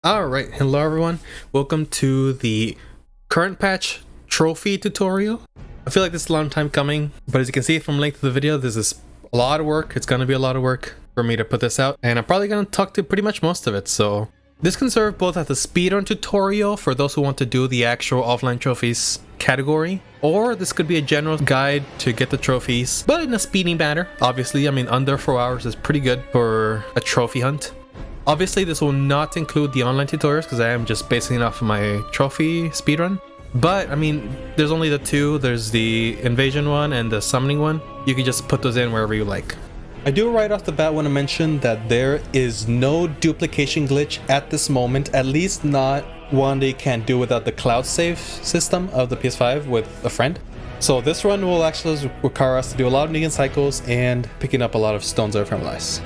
Alright, hello everyone. Welcome to the current patch trophy tutorial. I feel like this is a long time coming, but as you can see from the length of the video, this is a lot of work. It's going to be a lot of work for me to put this out, and I'm probably going to talk to pretty much most of it. So this can serve both as a speedrun tutorial for those who want to do the actual offline trophies category, or this could be a general guide to get the trophies, but in a speedy manner. Obviously, I mean, under 4 hours is pretty good for a trophy hunt. Obviously, this will not include the online tutorials because I am just basing it off of my trophy speedrun. But, I mean, there's only the two. There's the invasion one and the summoning one. You can just put those in wherever you like. I do right off the bat want to mention that there is no duplication glitch at this moment, at least not one that you can't do without the cloud save system of the PS5 with a friend. So this run will actually require us to do a lot of Negan cycles and picking up a lot of stones of ephemeralize.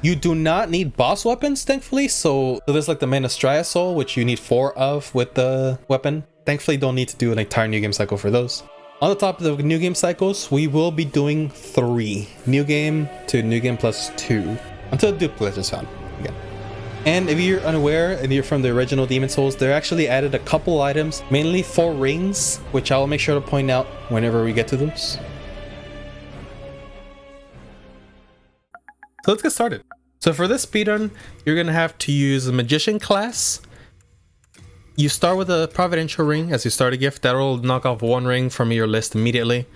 You do not need boss weapons, thankfully, so there's like the Manastria Soul, which you need 4 of with the weapon. Thankfully, don't need to do an entire new game cycle for those. On the top of the new game cycles, we will be doing 3. New game to new game plus 2, until the dupe glitch is found again. And if you're unaware and you're from the original Demon Souls, they actually added a couple items, mainly 4 rings, which I will make sure to point out whenever we get to those. So let's get started. So for this speedrun, you're going to have to use a Magician class. You start with a Providential Ring as you start a gift. That'll knock off 1 ring from your list immediately.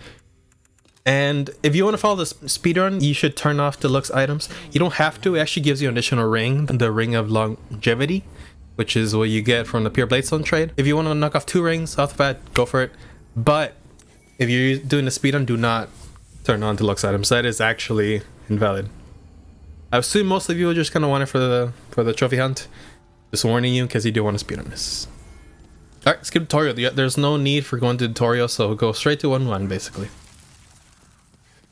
And if you want to follow this speedrun, you should turn off deluxe items. You don't have to. It actually gives you an additional ring, the Ring of Longevity, which is what you get from the Pure Bladestone trade. If you want to knock off 2 rings off the bat, go for it. But if you're doing the speedrun, do not turn on deluxe items. That is actually invalid. I assume most of you are just gonna want it for the trophy hunt. Just warning you because you do want to speed on this. Alright, skip tutorial. There's no need for going to tutorial, so go straight to 1-1 basically.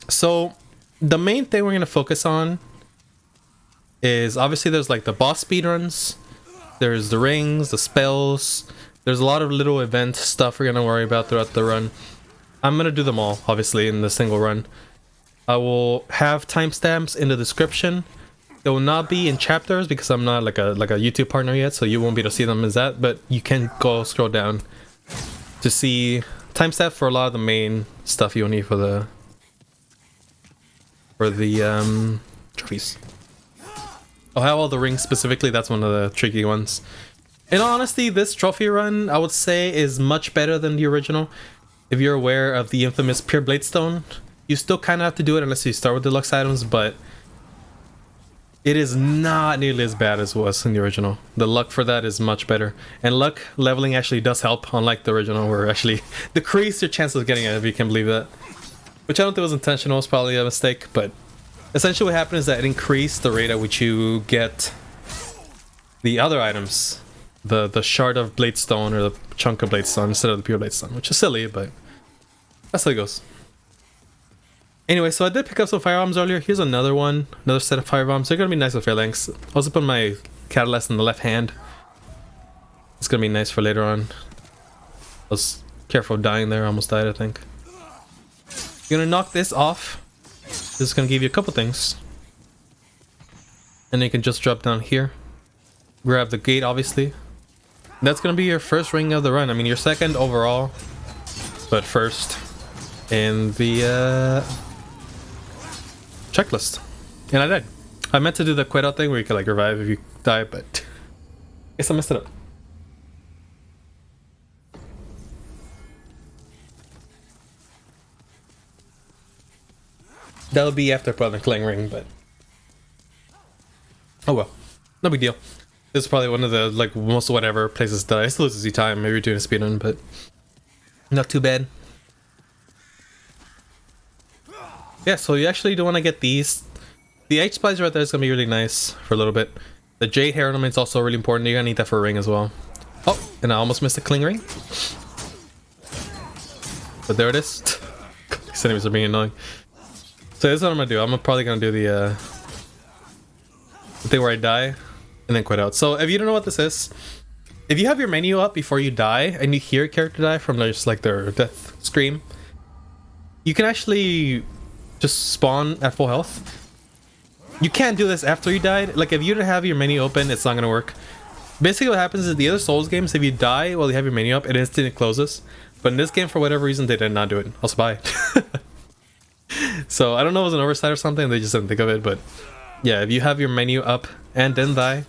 So the main thing we're gonna focus on is obviously there's like the boss speedruns, there's the rings, the spells, there's a lot of little event stuff we're gonna worry about throughout the run. I'm gonna do them all obviously in the single run. I will have timestamps in the description. They will not be in chapters because I'm not like a YouTube partner yet, so you won't be able to see them as that, but you can go scroll down to see timestamps for a lot of the main stuff you'll need for the trophies. I'll have all the rings specifically. That's one of the tricky ones. In all honesty, this trophy run I would say is much better than the original. If you're aware of the infamous Pure Bladestone, you still kind of have to do it unless you start with deluxe items, but it is not nearly as bad as it was in the original. The luck for that is much better. And luck leveling actually does help, unlike the original, where it actually decrease your chances of getting it, if you can believe that. Which I don't think was intentional, it's probably a mistake, but essentially what happened is that it increased the rate at which you get the other items. The shard of Bladestone or the chunk of Bladestone instead of the pure Bladestone, which is silly, but that's how it goes. Anyway, so I did pick up some firebombs earlier. Here's another one, another set of firebombs. They're gonna be nice with phalanx. I also put my catalyst in the left hand. It's gonna be nice for later on. I was careful of dying there, almost died I think. You're gonna knock this off. This is gonna give you a couple things. And then you can just drop down here. Grab the gate obviously. That's gonna be your first ring of the run. I mean your second overall, but first in the checklist. And I died. I meant to do the quit out thing where you can like revive if you die, but I guess I messed it up. That'll be after putting the Clang Ring, but oh well, no big deal. This is probably one of the like most whatever places that I still loses you time. Maybe you're doing a speedrun, but not too bad. Yeah, so you actually do want to get these. The H spice right there is gonna be really nice for a little bit. The Jade hair ornament is also really important. You're gonna need that for a ring as well. Oh, and I almost missed the Cling Ring. But there it is. These enemies are being annoying. So this is what I'm gonna do. I'm probably gonna do the thing where I die and then quit out. So if you don't know what this is, if you have your menu up before you die and you hear a character die from just like their death scream, you can actually just spawn at full health. You can't do this after you died. Like if you don't have your menu open, it's not gonna work. Basically what happens is the other Souls games, if you die while you have your menu up, it instantly closes. But in this game, for whatever reason, they did not do it. Also, bye. So I don't know if it was an oversight or something, they just didn't think of it, but yeah, if you have your menu up and then die,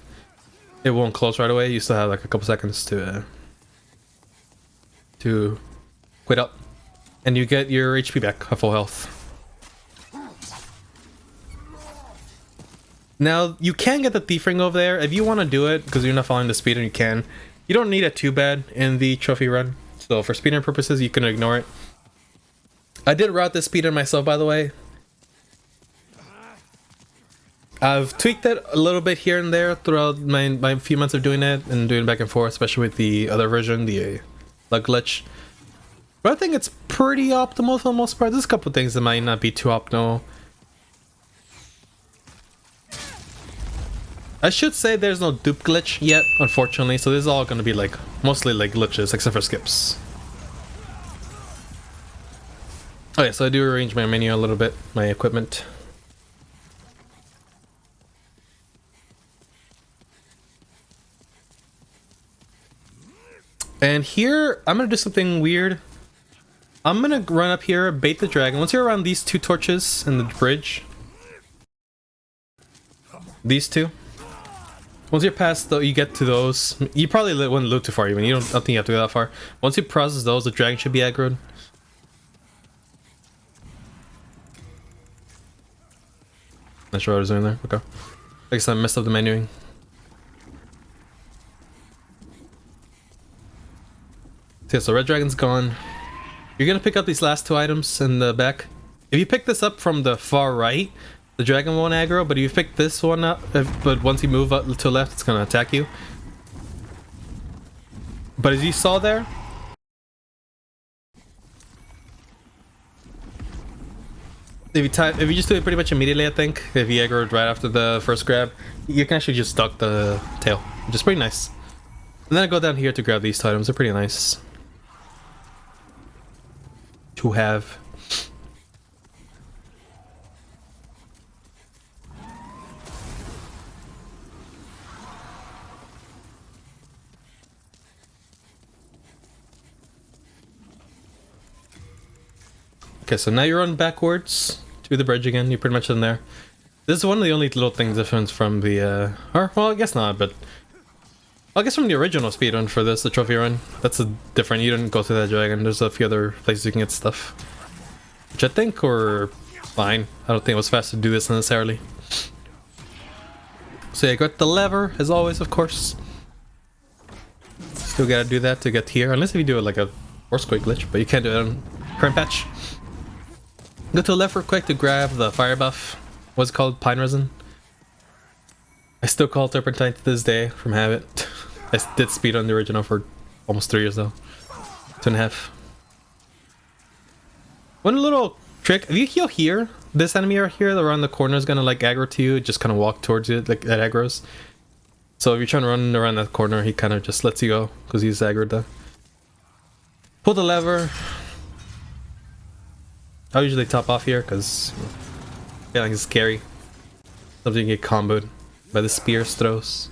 it won't close right away. You still have like a couple seconds to quit up, and you get your HP back at full health. Now you can get the Thief Ring over there if you want to do it, because you're not following the speedrun. You can. You don't need it too bad in the trophy run, so for speedrun purposes, you can ignore it. I did route this speedrun myself, by the way. I've tweaked it a little bit here and there throughout my few months of doing it and doing back and forth, especially with the other version, the luck glitch. But I think it's pretty optimal for the most part. There's a couple things that might not be too optimal. I should say there's no dupe glitch yet, unfortunately, so this is all going to be like mostly like glitches, except for skips. Okay, so I do arrange my menu a little bit, my equipment. And here, I'm going to do something weird. I'm going to run up here, bait the dragon. Once you're around these two torches in the bridge, these two, once you're past though, you get to those. You probably wouldn't loot too far even. I don't think you have to go that far. Once you process those, the dragon should be aggroed. Not sure what I was doing there. Okay. I guess I messed up the menuing. Okay, so red dragon's gone. You're gonna pick up these last two items in the back. If you pick this up from the far right, the dragon won't aggro, but if you pick this one up, but once you move up to the left, it's gonna attack you. But as you saw there, if you just do it pretty much immediately, I think, if you aggroed right after the first grab, you can actually just duck the tail, which is pretty nice. And then I go down here to grab these items. They're pretty nice to have. Okay, so now you're on backwards to the bridge again. You're pretty much in there. This is one of the only little things different from the, or, well, I guess not, but I guess from the original speedrun for this, the trophy run. That's a different, you didn't go through that dragon. There's a few other places you can get stuff, which I think were fine. I don't think it was fast to do this necessarily. So yeah, got the lever, as always, of course. Still gotta do that to get here, unless if you do it like a Forcequake glitch, but you can't do it on current patch. Go to the left real quick to grab the fire buff. What's it called? Pine resin. I still call it Turpentine to this day from habit. I did speed on the original for almost 3 years though. 2.5. One little trick, if you heal here, this enemy right here around the corner is gonna like aggro to you, just kind of walk towards you like that aggroes. So if you're trying to run around that corner, he kind of just lets you go because he's aggroed there. Pull the lever. I'll usually top off here because I feel like it's scary. Something you get comboed by the spears throws.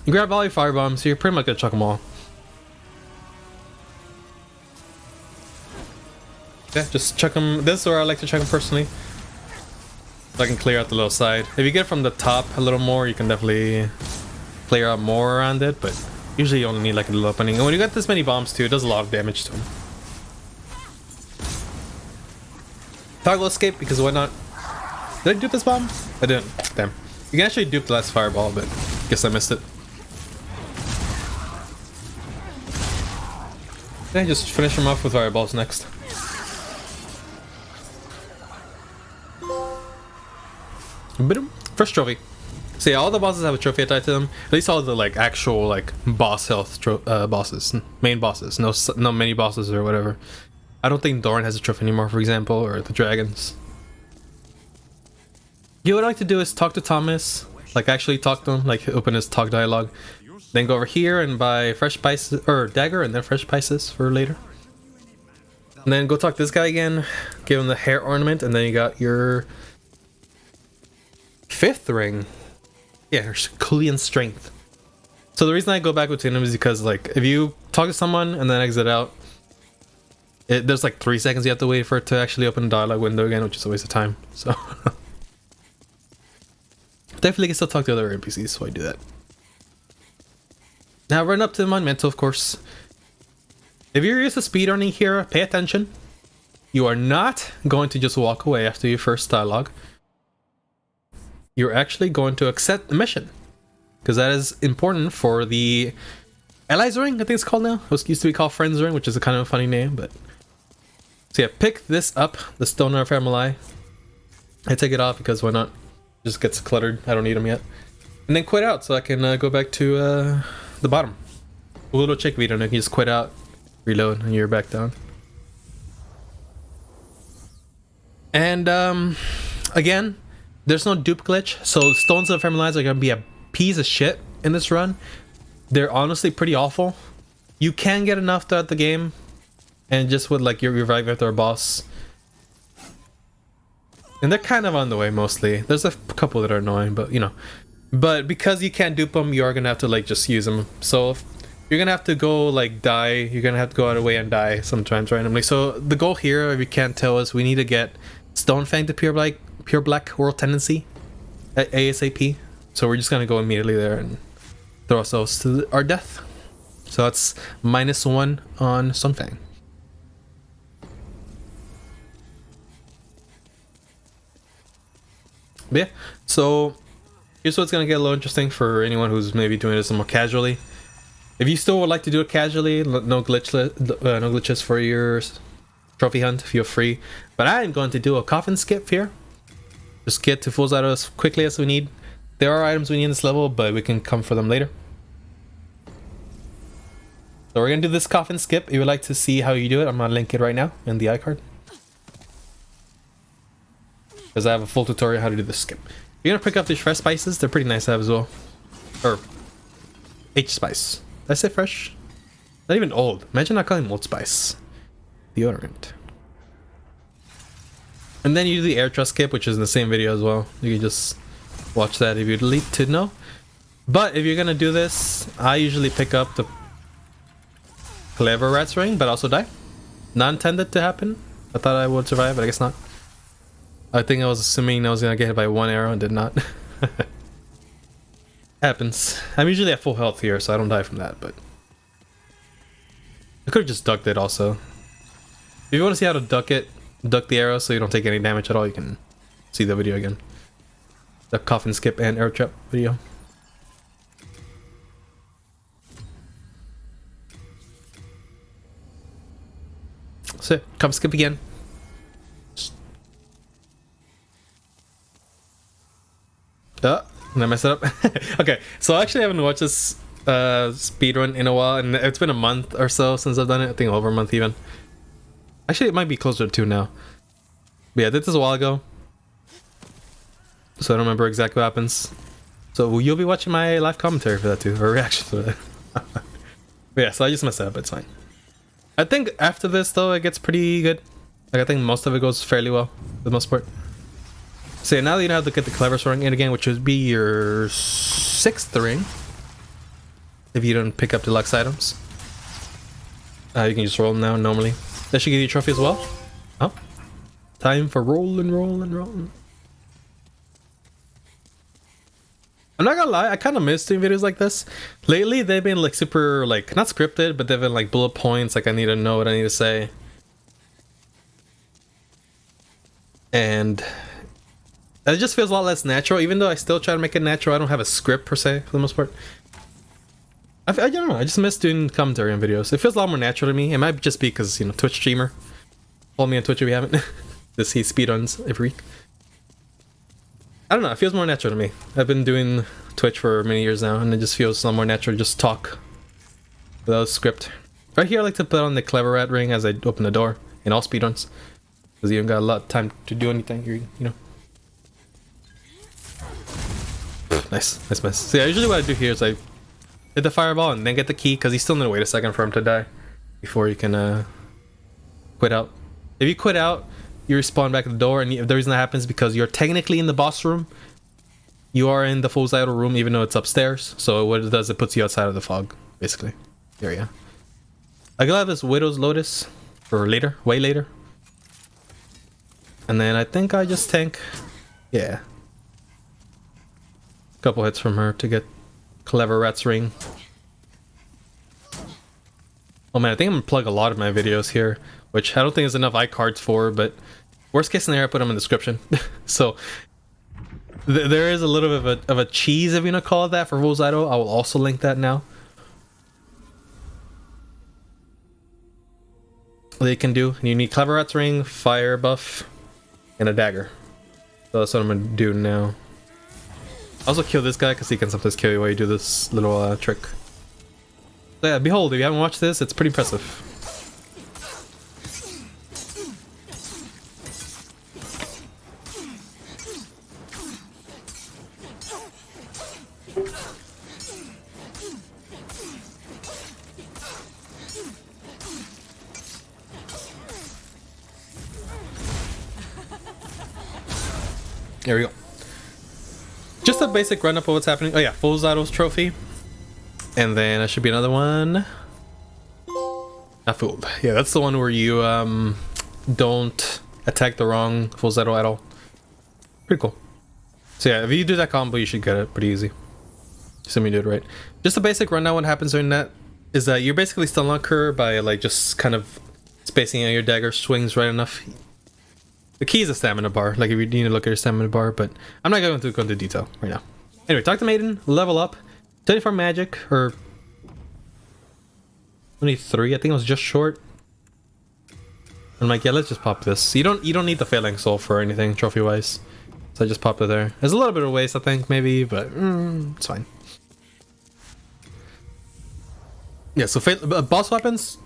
You grab all your fire bombs, so you're pretty much gonna chuck them all. Yeah, just chuck them. This is where I like to chuck them personally, so I can clear out the little side. If you get from the top a little more, you can definitely clear out more around it, but usually you only need like a little opening. And when you got this many bombs too, it does a lot of damage to them. Toggle escape, because why not? Did I dupe this bomb? I didn't. Damn. You can actually dupe the last fireball, but guess I missed it. Yeah, just finish him off with fireballs next. First trophy. So yeah, all the bosses have a trophy attached to them. At least all the like actual like boss health bosses, main bosses. No mini bosses or whatever. I don't think Doran has a trophy anymore, for example, or the dragons. You what I like to do is talk to Thomas, like actually talk to him, like open his talk dialogue. Then go over here and buy fresh spices, or dagger, and then fresh spices for later. And then go talk to this guy again, give him the hair ornament, and then you got your 5th ring. Yeah, Herculean strength. So the reason I go back between them is because, like, if you talk to someone and then exit out, there's like 3 seconds you have to wait for it to actually open the dialogue window again, which is a waste of time. So definitely can still talk to other NPCs, so I do that. Now run up to the Monumental, of course. If you're used to speedrunning here, pay attention. You are not going to just walk away after your first dialogue. You're actually going to accept the mission, because that is important for the Allies Ring, I think it's called now. It used to be called Friends Ring, which is a kind of a funny name, but... So yeah, pick this up, the Stoner of Family. I take it off because why not? It just gets cluttered. I don't need them yet. And then quit out so I can go back to the bottom. A little check video, and you can just quit out, reload, and you're back down. And again, there's no dupe glitch, so Stones of Family are going to be a piece of shit in this run. They're honestly pretty awful. You can get enough throughout the game, and just with like your revive after a boss. And they're kind of on the way mostly. There's a couple that are annoying, but you know. But because you can't dupe them, you are gonna have to like just use them. So you're gonna have to go like die. You're gonna have to go out of the way and die sometimes randomly. So the goal here, if you can't tell us, we need to get Stonefang to pure black world tendency at ASAP. So we're just gonna go immediately there and throw ourselves to our death. So that's -1 on Stonefang. But yeah, so here's what's gonna get a little interesting for anyone who's maybe doing this more casually. If you still would like to do it casually, no glitches for your trophy hunt, feel free. But I am going to do a coffin skip here. Just get to full auto as quickly as we need. There are items we need in this level, but we can come for them later. So we're gonna do this coffin skip. If you would like to see how you do it, I'm gonna link it right now in the iCard, because I have a full tutorial how to do this skip. You're gonna pick up these fresh spices. They're pretty nice to have as well. Or H spice. Did I say fresh? Not even old. Imagine not calling them old spice. Deodorant. And then you do the air trust skip, which is in the same video as well. You can just watch that if you'd like to know. But if you're gonna do this, I usually pick up the Clever Rat's Ring, but also die. Not intended to happen. I thought I would survive, but I guess not. I think I was assuming I was gonna get hit by 1 arrow and did not. Happens. I'm usually at full health here, so I don't die from that, but I could have just ducked it also. If you want to see how to duck the arrow so you don't take any damage at all, you can see the video again. The coffin skip and air trap video. So, come skip again. Did I mess it up? Okay, so I actually haven't watched this speedrun in a while, and it's been a month or so since I've done it. I think over a month even. Actually, it might be closer to 2 now. But yeah, I did this a while ago, so I don't remember exactly what happens. So you'll be watching my live commentary for that too, or reaction to it. But yeah, so I just messed it up, it's fine. I think after this though, it gets pretty good. Like I think most of it goes fairly well, for the most part. So yeah, now that you know how to get the Clever Ring in again, which would be your 6th ring, if you don't pick up deluxe items. You can just roll them now normally. That should give you a trophy as well. Oh, time for rolling. I'm not gonna lie, I kind of miss doing videos like this. Lately, they've been like super, like, not scripted, but they've been like bullet points, like I need to know what I need to say. And it just feels a lot less natural, even though I still try to make it natural. I don't have a script per se, for the most part. I don't know, I just miss doing commentary on videos. It feels a lot more natural to me. It might just be because, you know, Twitch streamer. Follow me on Twitch if you haven't. To see speedruns every week. I don't know, it feels more natural to me. I've been doing Twitch for many years now, and it just feels a lot more natural to just talk without a script. Right here, I like to put on the Clever Rat Ring as I open the door in all speedruns, because you don't got a lot of time to do anything, you know. Nice. So yeah, usually what I do here is I hit the fireball and then get the key, because you still need to wait a second for him to die before you can quit out. If you quit out, you respawn back at the door, and the reason that happens is because you're technically in the boss room, you are in the Fool's Idol room even though it's upstairs. So what it does, it puts you outside of the fog, basically. Area. I could have this Widow's Lotus for later, way later. And then I think I just tank. Yeah. Couple hits from her to get Clever Rat's Ring. Oh man, I think I'm gonna plug a lot of my videos here, which I don't think there's enough iCards for, but worst case scenario, I put them in the description. So there is a little bit of a cheese, if you want to call it that, for Fool's Idol. I will also link that now. They can do. You need Clever Rat's Ring, Fire Buff, and a dagger. So that's what I'm gonna do now. Also kill this guy because he can sometimes kill you while you do this little trick. So yeah, behold, if you haven't watched this, it's pretty impressive. There we go. Just a basic run up of what's happening. Oh yeah, Fool's Idol's trophy. And then there should be another one. Not fooled. Yeah, that's the one where you don't attack the wrong Fool's Idol at all. Pretty cool. So yeah, if you do that combo, you should get it pretty easy. Assuming you do it right. Just a basic rundown. What happens during that is that you're basically stun lock her by like just kind of spacing out your dagger swings right enough. The key is a stamina bar, like if you need to look at your stamina bar, but I'm not going to go into detail right now. Anyway, talk to Maiden, level up, 24 magic, or 23, I think it was just short. I'm like, yeah, let's just pop this. You don't need the Failing Soul for anything, trophy-wise. So I just popped it there. There's a little bit of waste, I think, maybe, but it's fine. Yeah, so boss weapons,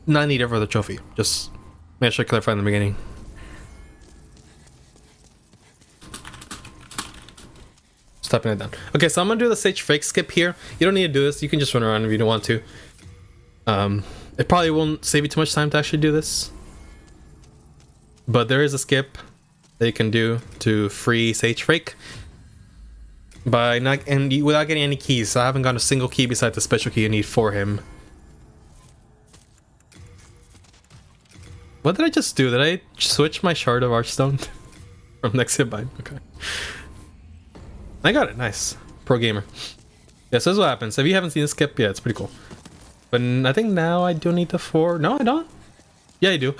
not needed for the trophy. Just make sure to clarify in the beginning. Typing it down. Okay, so I'm gonna do the Sage Fake skip here. You don't need to do this. You can just run around if you don't want to. It probably won't save you too much time to actually do this, but there is a skip that you can do to free Sage Fake by without getting any keys. So I haven't got a single key besides the special key you need for him. What did I just do? Did I switch my Shard of Archstone from next hit bind? Okay. I got it, nice. Pro gamer. Yeah, so this is what happens. If you haven't seen the skip, yeah, it's pretty cool. But I think now I do need the 4. No, I don't. Yeah, I do.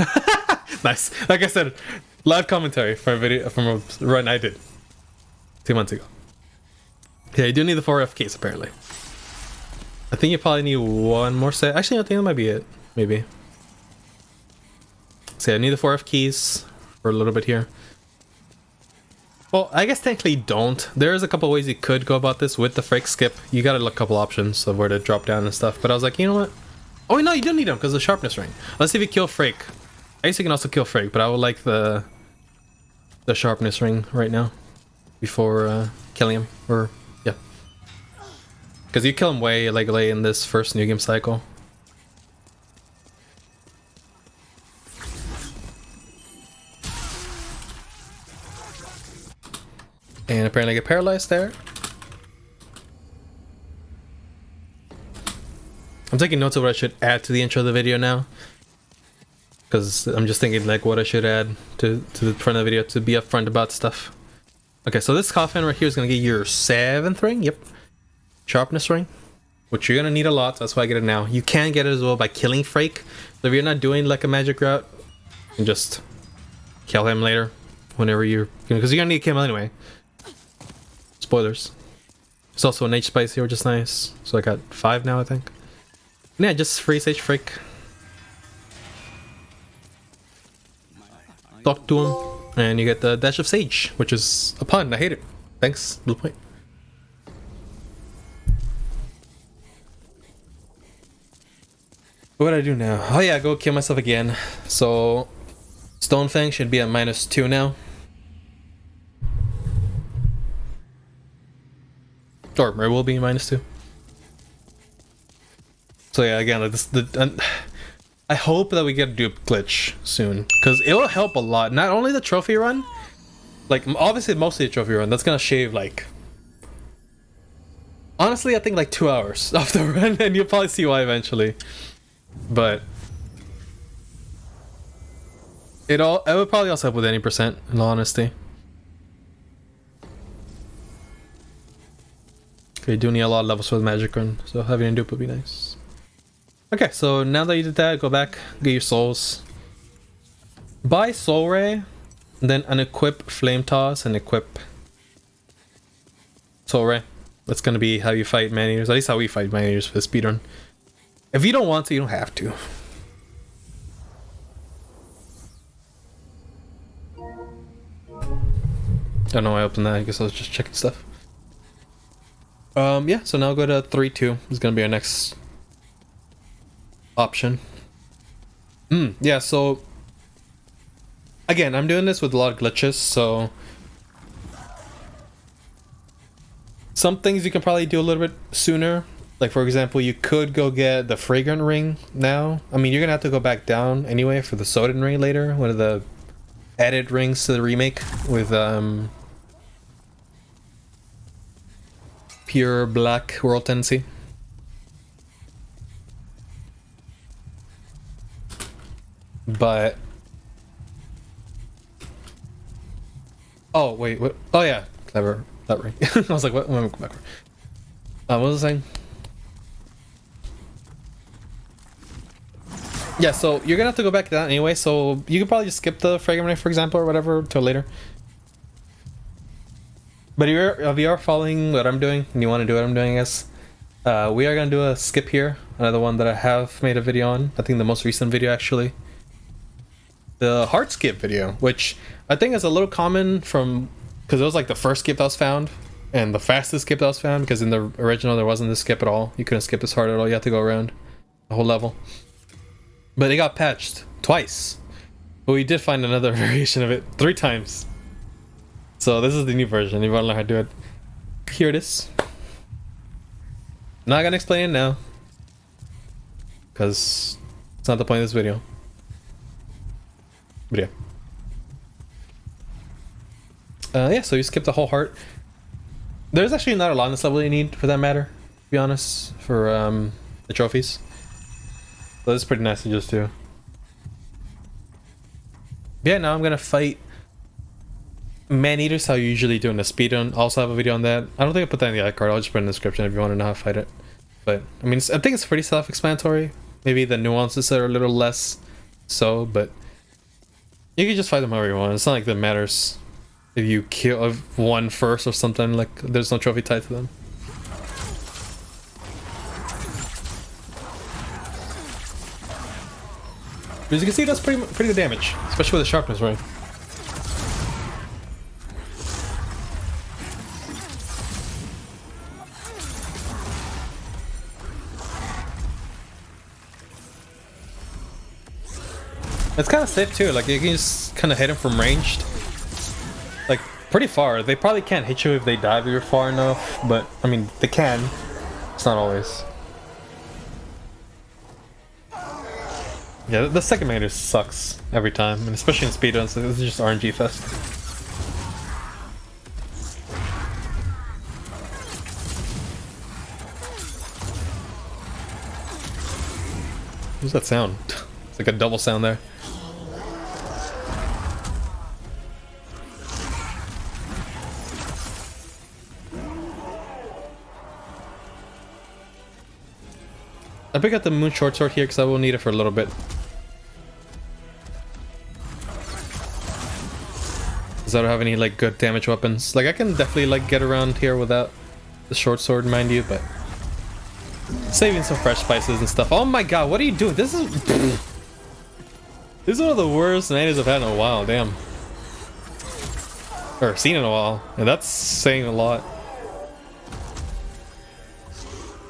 Nice. Like I said, live commentary from a video from a run I did 2 months ago. Yeah, you do need the 4 F keys apparently. I think you probably need one more set. Actually, I think that might be it. Maybe. So yeah, I need the 4 F keys for a little bit here. Well, I guess technically you don't. There's a couple ways you could go about this with the Frake skip. You gotta look a couple options of where to drop down and stuff. But I was like, you know what? Oh no, you don't need them because of the Sharpness ring. Let's see if you kill Frake. I guess you can also kill Frake, but I would like the Sharpness ring right now before killing him. Or yeah, because you kill him way like late in this first new game cycle. And apparently I get paralyzed there. I'm taking notes of what I should add to the intro of the video now, because I'm just thinking like what I should add to the front of the video to be upfront about stuff. Okay, so this coffin right here is going to get your 7th ring. Yep. Sharpness ring, which you're going to need a lot, so that's why I get it now. You can get it as well by killing Frake. So if you're not doing like a magic route, you can just kill him later whenever you're, because you're going to need to kill him anyway. Spoilers. There's also an H spice here, which is nice. So I got 5 now, I think. And yeah, just free Sage Fake. Talk to him, and you get the Dash of Sage, which is a pun. I hate it. Thanks, Blue Point. What do I do now? Oh yeah, go kill myself again. So Stonefang should be at -2 now. Or it will be -2. So yeah, again, like this, I hope that we get a dupe glitch soon, because it will help a lot. Not only the trophy run, like obviously mostly the trophy run, that's gonna shave like Honestly, I think like 2 hours off the run, and you'll probably see why eventually. But it would probably also help with any percent, in all honesty. Okay, you do need a lot of levels for the magic run, so having a dupe would be nice. Okay, so now that you did that, go back, get your souls. Buy Soul Ray, then unequip Flame Toss and equip Soul Ray. That's gonna be how you fight man-eaters, at least how we fight man-eaters for the speedrun. If you don't want to, you don't have to. Don't know why I opened that, I guess I was just checking stuff. Yeah, so now go to 3-2. This is gonna be our next option. Yeah, so again, I'm doing this with a lot of glitches, so some things you can probably do a little bit sooner. Like for example, you could go get the Fragrant ring now. I mean, you're gonna have to go back down anyway for the Sodden ring later, one of the added rings to the remake with pure black world tendency. But oh wait, what? Oh yeah, clever that ring. I was like, what? Let me go back. What was I saying? Yeah, so you're gonna have to go back down anyway. So you could probably just skip the Fragrant ring, for example, or whatever, till later. But if you are following what I'm doing and you want to do what I'm doing, I guess we are gonna do a skip here. Another one that I have made a video on. I think the most recent video actually. The hard skip video, which I think is a little common from because it was like the first skip that was found and the fastest skip that was found, because in the original there wasn't this skip at all. You couldn't skip this hard at all. You had to go around the whole level. But it got patched twice. But we did find another variation of it 3 times. So this is the new version. If you want to learn how to do it, here it is. Not gonna explain it now, because it's not the point of this video. But yeah, so you skip the whole heart. There's actually not a lot in this level you need, for that matter, to be honest, for the trophies. So this is pretty nice to just do. Yeah, now I'm gonna fight man-eaters how you usually do in the speedrun. Also have a video on that. I don't think I put that in the iCard. I'll just put it in the description if you want to know how to fight it. But I mean, I think it's pretty self-explanatory. Maybe the nuances are a little less so, but you can just fight them however you want. It's not like that matters if you kill one first or something. Like there's no trophy tied to them. But as you can see, that's pretty good damage, especially with the Sharpness ring. It's kind of safe too, like you can just kind of hit them from ranged. Like, pretty far. They probably can't hit you if they dive if you're far enough, but, I mean, they can. It's not always. Yeah, the second man just sucks every time, and especially in speedruns, this is just RNG fest. What's that sound? It's like a double sound there. I pick up the Moon Short Sword here because I will need it for a little bit. Because I don't have any like good damage weapons. Like I can definitely like get around here without the short sword, mind you, but saving some fresh spices and stuff. Oh my god, what are you doing? This is this is one of the worst nightmares I've had in a while. Damn, or seen in a while, and that's saying a lot.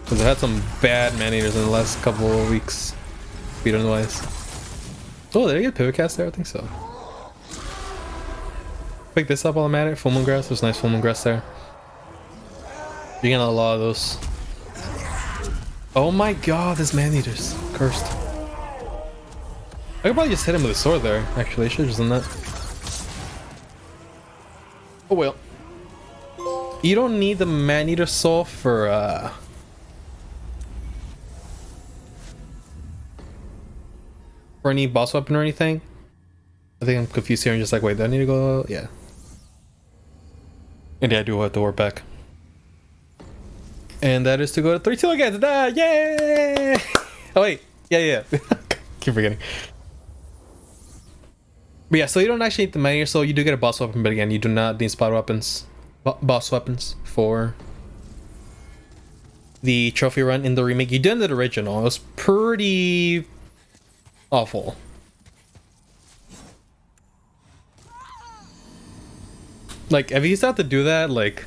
Because I had some bad man-eaters in the last couple of weeks, speedrun wise. Oh, did I get pivot cast there? I think so. Pick this up while I'm at it. Full moon grass. There's nice full moon grass there. You're getting a lot of those. Oh my god, this man-eater's cursed. I could probably just hit him with a sword there. Actually, I should have just done that. Oh well. You don't need the Man-Eater Soul for any boss weapon or anything. I think I'm confused here and just like, wait, do I need to go? Yeah. And yeah, I do have to warp back. And that is to go to 3-2 again. Yay! Oh wait, yeah. Keep forgetting. But yeah, so you don't actually need the Man-Eater Soul. You do get a boss weapon, but again, you do not need spot weapons, boss weapons for the trophy run in the remake. You did in the original. It was pretty awful. Like, if you used to have to do that, like,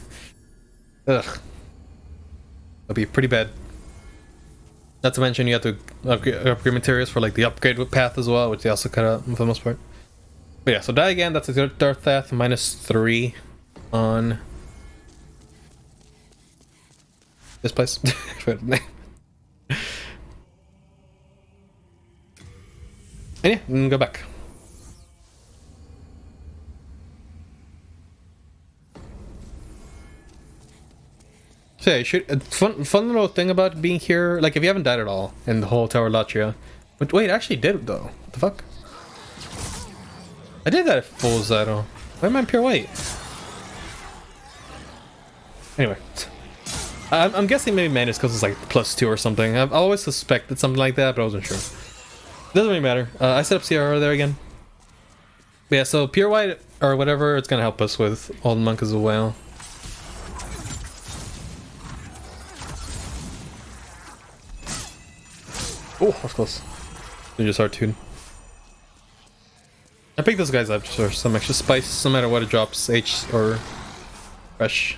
ugh, that'd be pretty bad. Not to mention you have to upgrade materials for like the upgrade path as well, which they also cut out for the most part. But yeah, so die again. That's a Darth Theft -3 on this place. And yeah, and go back. So yeah, you should, fun little thing about being here, like if you haven't died at all in the whole Tower Latria. But wait, I actually did though. What the fuck? I did that at full Zyto. Why am I pure white? Anyway. I'm guessing maybe man is because it's like +2 or something. I've always suspected something like that, but I wasn't sure. Doesn't really matter. I set up CR there again. But yeah, so pure white or whatever, it's gonna help us with Old Monk as well. Oh, that's close. They just R2'd. I picked those guys up just for some extra spice, no matter what it drops, H or fresh.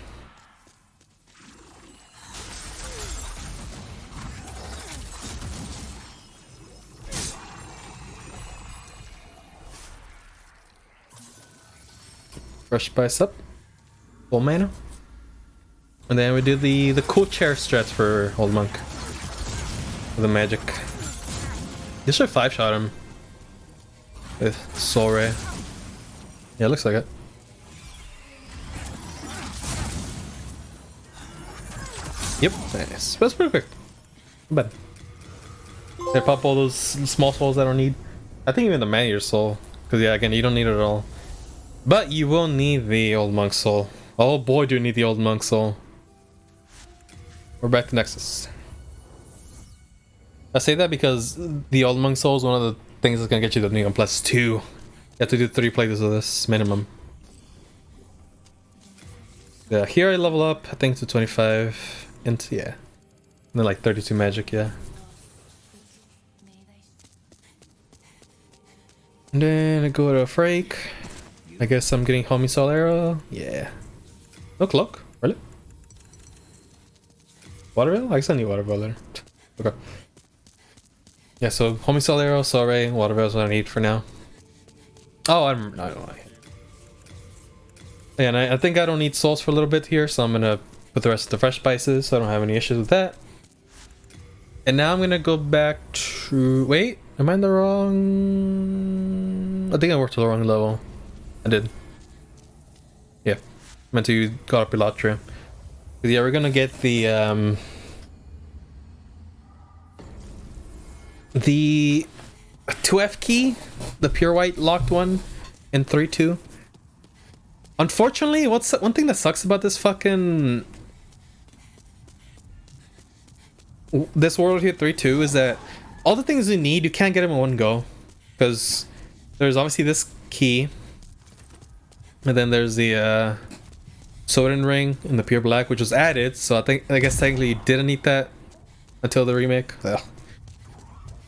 Fresh spice up. Full mana. And then we do the cool chair strats for Old Monk. With the magic. You should 5-shot him. With Soul Ray. Yeah, it looks like it. Yep, nice. That's pretty quick. Not bad. They pop all those small souls I don't need. I think even the Man-Eater Soul. Because yeah, again, you don't need it at all. But you will need the Old Monk Soul. Oh boy, do you need the Old Monk Soul. We're back to Nexus. I say that because the Old Monk Soul is one of the things that's gonna get you the Neon +2. You have to do 3 playthroughs of this minimum. Yeah, here I level up, I think to 25 into yeah. And then like 32 magic, yeah. And then I go to a Frake. I guess I'm getting Homie Soul Arrow. Yeah. No Cloak, really? Water Veil? I guess I need Water Veil there. Okay. Yeah, so Homie Soul Arrow, Soul Ray, Water Veil is what I need for now. Oh, I don't know. Yeah, and I think I don't need souls for a little bit here, so I'm gonna put the rest of the fresh spices, so I don't have any issues with that. And now I'm gonna go back to... Wait, am I in the wrong... I think I worked to the wrong level. I did. Yeah, meant to go up Latria. But yeah, we're gonna get the 2F key, the pure white locked one in 3-2. Unfortunately, what's one thing that sucks about this fucking this world here 3-2 is that all the things you need you can't get them in one go, because there's obviously this key, and then there's the Sodden ring and the pure black, which was added. So I guess technically you didn't need that until the remake. Ugh.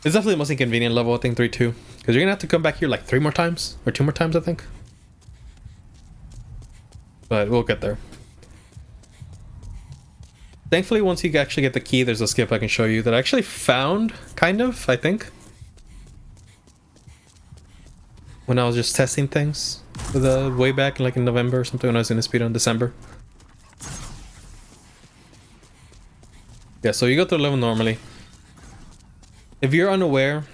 It's definitely the most inconvenient level, I think, 3-2. Because you're gonna have to come back here like 3 more times, or 2 more times, I think. But we'll get there. Thankfully, once you actually get the key, there's a skip I can show you that I actually found, kind of, I think. When I was just testing things. With way back, like in November or something, when I was in the speedrun in December. Yeah, so you go through the level normally. If you're unaware,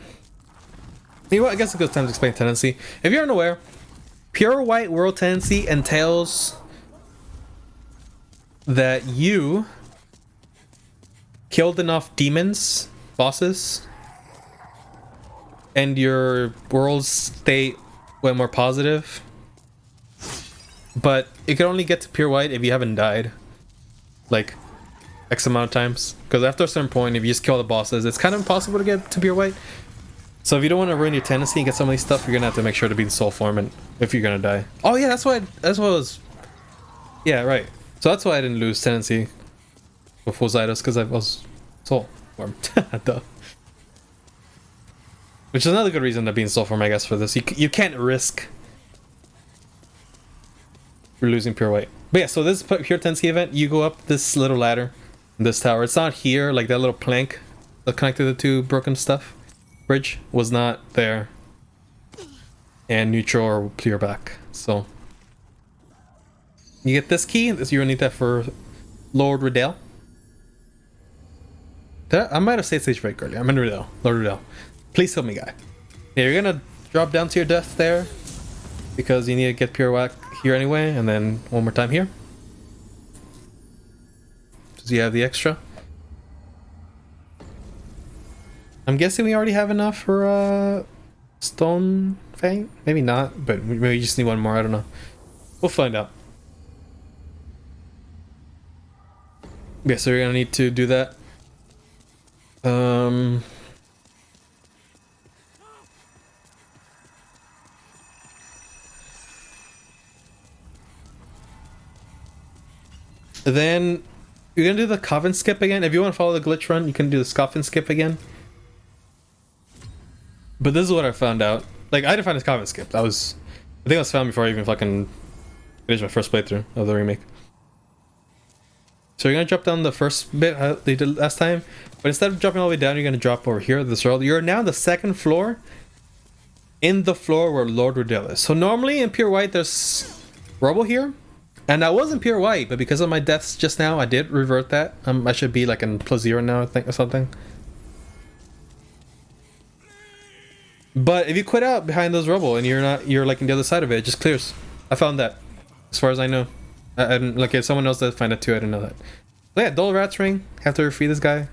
you know what, I guess it's a good time to explain tendency. If you're unaware, pure white world tendency entails that you killed enough demons, bosses, and your world state went more positive. But it can only get to pure white if you haven't died like X amount of times. Because after a certain point, if you just kill the bosses, it's kind of impossible to get to pure white. So if you don't want to ruin your tendency and get some of these stuff, you're gonna have to make sure to be in soul form and if you're gonna die. Oh yeah, that's why I was. Yeah, right. So that's why I didn't lose tendency before Zydos, because I was soul form. Duh. Which is another good reason to be in soul form, I guess, for this. You can't risk losing pure white. But yeah, so this is pure tendency event. You go up this little ladder in this tower. It's not here, like that little plank that connected the two broken stuff. Bridge was not there. And neutral or clear back. So you get this key. You're gonna need that for Lord Riddell. I might have said stage break earlier. I'm in Riddell. Lord Riddell. Please help me, guy. Yeah, you're gonna drop down to your death there because you need to get pure whack here anyway, and then one more time here. Does he have the extra? I'm guessing we already have enough for Stone Fang? Maybe not, but maybe we just need one more. I don't know. We'll find out. Yeah, so you're gonna need to do that. Then you're gonna do the coffin skip again. If you want to follow the glitch run, you can do the coffin skip again. But this is what I found out. Like, I didn't find this coffin skip. I think it was found before I even fucking finished my first playthrough of the remake. So you're gonna drop down the first bit they did last time, but instead of dropping all the way down, you're gonna drop over here, this world. You're now on the second floor, in the floor where Lord Riddell is. So normally in pure white, there's rubble here, and I was in pure white, but because of my deaths just now, I did revert that. I should be like in +0 now, I think, or something. But if you quit out behind those rubble and you're like in the other side of it, it just clears. I found that, as far as I know. And like, if someone else does find it too, I didn't know that. So yeah, Dull Rat's Ring. Have to free this guy.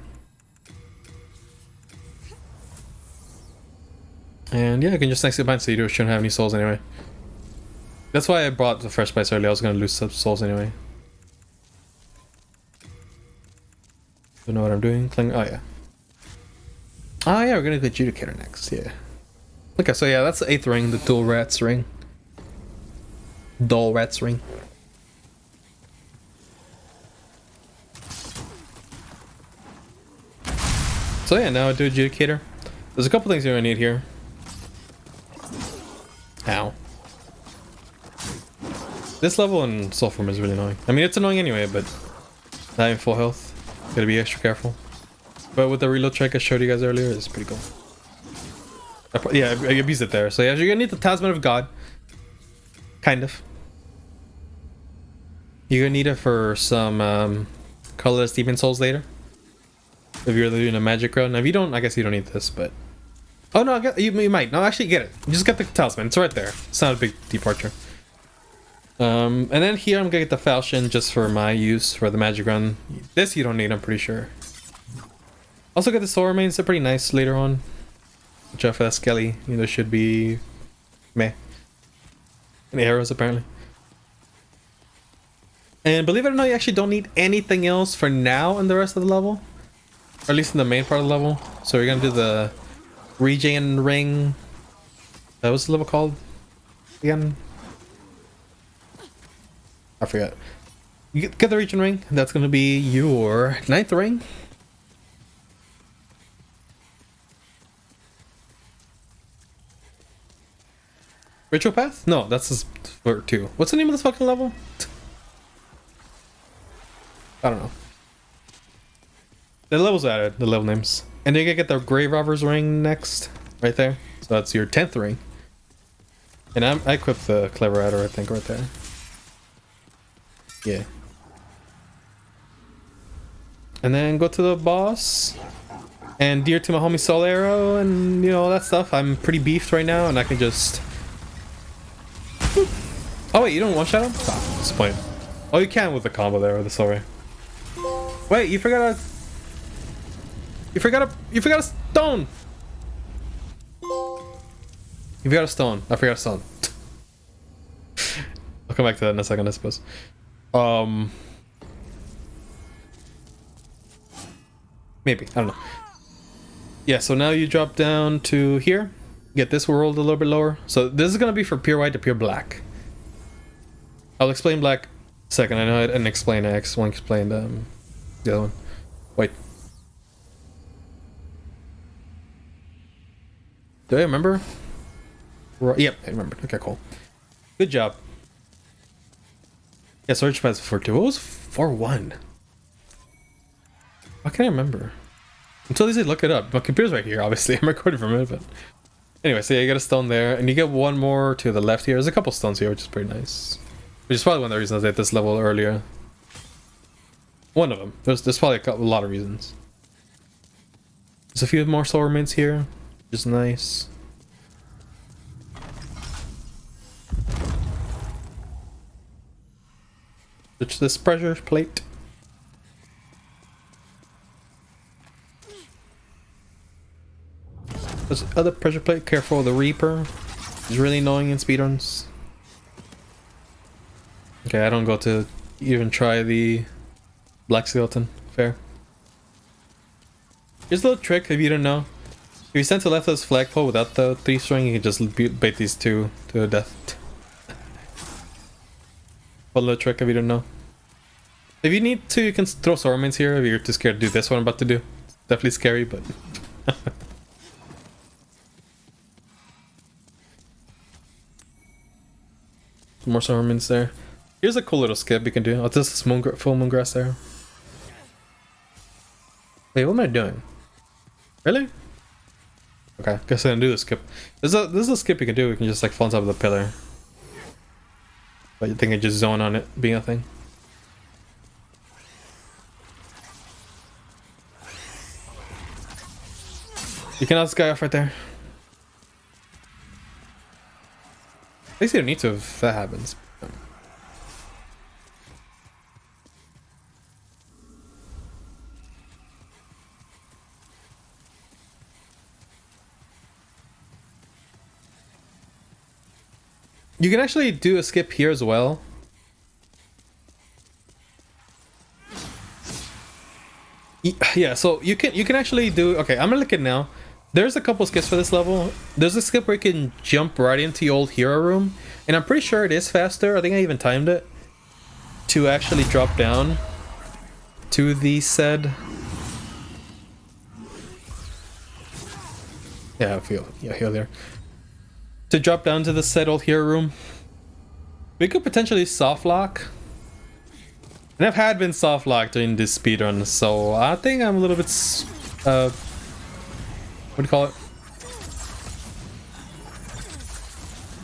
And yeah, I can just next to bind, so you shouldn't have any souls anyway. That's why I brought the first place earlier. I was gonna lose some souls anyway. Don't know what I'm doing. Cling. Oh yeah. Oh yeah, we're gonna do Adjudicator next. Yeah. Okay, so yeah, that's the 8th ring, the Dull Rat's Ring. Dull Rat's Ring. So yeah, now I do Adjudicator. There's a couple things you're gonna need here. Ow. This level in Soul Form is really annoying. I mean, it's annoying anyway, but not in full health. Gotta be extra careful. But with the reload trick I showed you guys earlier, it's pretty cool. Yeah, I abused it there. So yeah, you're gonna need the Talisman of God. Kind of. You're gonna need it for some colorless demon souls later. If you're doing a magic run. Now, if you don't, I guess you don't need this, but... Oh no, you might. No, actually get it. You just get the talisman. It's right there. It's not a big departure. And then here I'm gonna get the falchion just for my use for the magic run. This you don't need, I'm pretty sure. Also get the soul remains. They're pretty nice later on. Jeff Skelly, you know, should be meh. And arrows apparently. And believe it or not, you actually don't need anything else for now in the rest of the level. Or at least in the main part of the level. So we're gonna do the Regeneration Ring. What's the level called again? I forgot. You get the Regeneration Ring. That's gonna be your 9th ring. Ritual Path? No, that's for 2. What's the name of this fucking level? I don't know. The levels added, the level names. And then you get the Graverobber's Ring next, right there. So that's your 10th ring. And I equipped the Clever Adder, I think, right there. Yeah. And then go to the boss. And dear to my homie Soul Arrow and, you know, all that stuff. I'm pretty beefed right now and I can just... Oh wait, you don't one-shot him? Oh, disappointed. Oh, you can with the combo there with the sorry. Wait, you forgot a... You forgot a stone! You forgot a stone. I forgot a stone. I'll come back to that in a second, I suppose. Maybe, I don't know. Yeah, so now you drop down to here. Get this world a little bit lower. So this is gonna be for pure white to pure black. I'll explain black second. I know I didn't explain X. One explained the other one. Wait. Do I remember? Yep, I remember. Okay, cool. Good job. Yeah, Sorcery Purchase 4-2. What was 4-1? Why can't I remember? Until they say look it up. My computer's right here, obviously. I'm recording from it, but... Anyway, so yeah, you get a stone there, and you get one more to the left here. There's a couple stones here, which is pretty nice. Which is probably one of the reasons I did this level earlier. One of them. There's probably a lot of reasons. There's a few more soul remains here, which is nice. Switch this pressure plate. There's other pressure plate. Careful of the Reaper. It's really annoying in speedruns. Okay, I don't go to even try the Black Skeleton. Fair. Here's a little trick if you don't know. If you send to left of this flagpole without the 3-string, you can just bait these two to death. One little trick if you don't know. If you need to, you can throw Sormans here if you're too scared to do this, what I'm about to do. It's definitely scary, but... More Sormans there. Here's a cool little skip you can do. Oh, this is full moon grass there. Wait, what am I doing? Really? Okay, guess I didn't do the skip. This is a skip you can do. You can just like fall on top of the pillar. But you think I just zone on it being a thing. You can knock this guy off right there. At least you don't need to if that happens. You can actually do a skip here as well. Yeah, so you can actually do... Okay, I'm gonna look at it now. There's a couple skips for this level. There's a skip where you can jump right into the old hero room. And I'm pretty sure it is faster. I think I even timed it. To actually drop down to the said... Yeah, I feel there. To drop down to the said old hero room. We could potentially soft lock. And I've had been soft locked during this speedrun, so I think I'm a little bit what do you call it?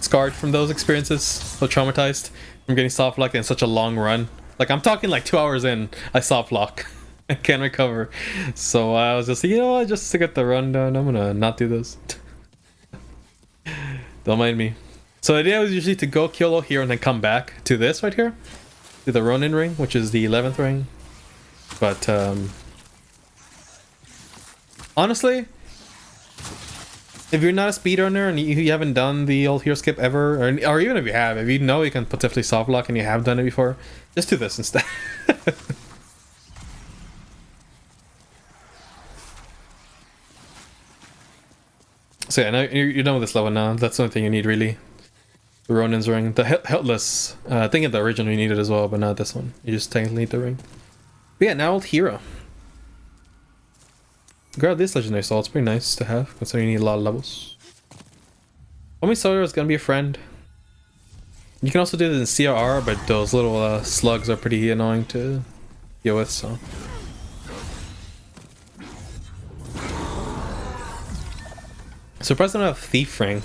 Scarred from those experiences, so traumatized from getting soft locked in such a long run. Like I'm talking like 2 hours in, I soft lock. I can't recover. So I was just, you know what, just to get the run done, I'm gonna not do this. Don't mind me. So the idea was usually to go kill here and then come back to this right here. To the Ronin ring, which is the 11th ring. But honestly, if you're not a speedrunner and you haven't done the old hero skip ever, or even if you have, if you know you can potentially soft lock and you have done it before, just do this instead. So yeah, now you're done with this level now. That's the only thing you need really. The Ronin's ring. The Helpless. I think in the original you need it as well, but not this one. You just technically need the ring. But yeah, now old hero. Grab this legendary soul. It's pretty nice to have, considering you need a lot of levels. Homie Soldier is gonna be a friend. You can also do this in CRR, but those little slugs are pretty annoying to deal with, so. Surprised I don't have Thief Ring.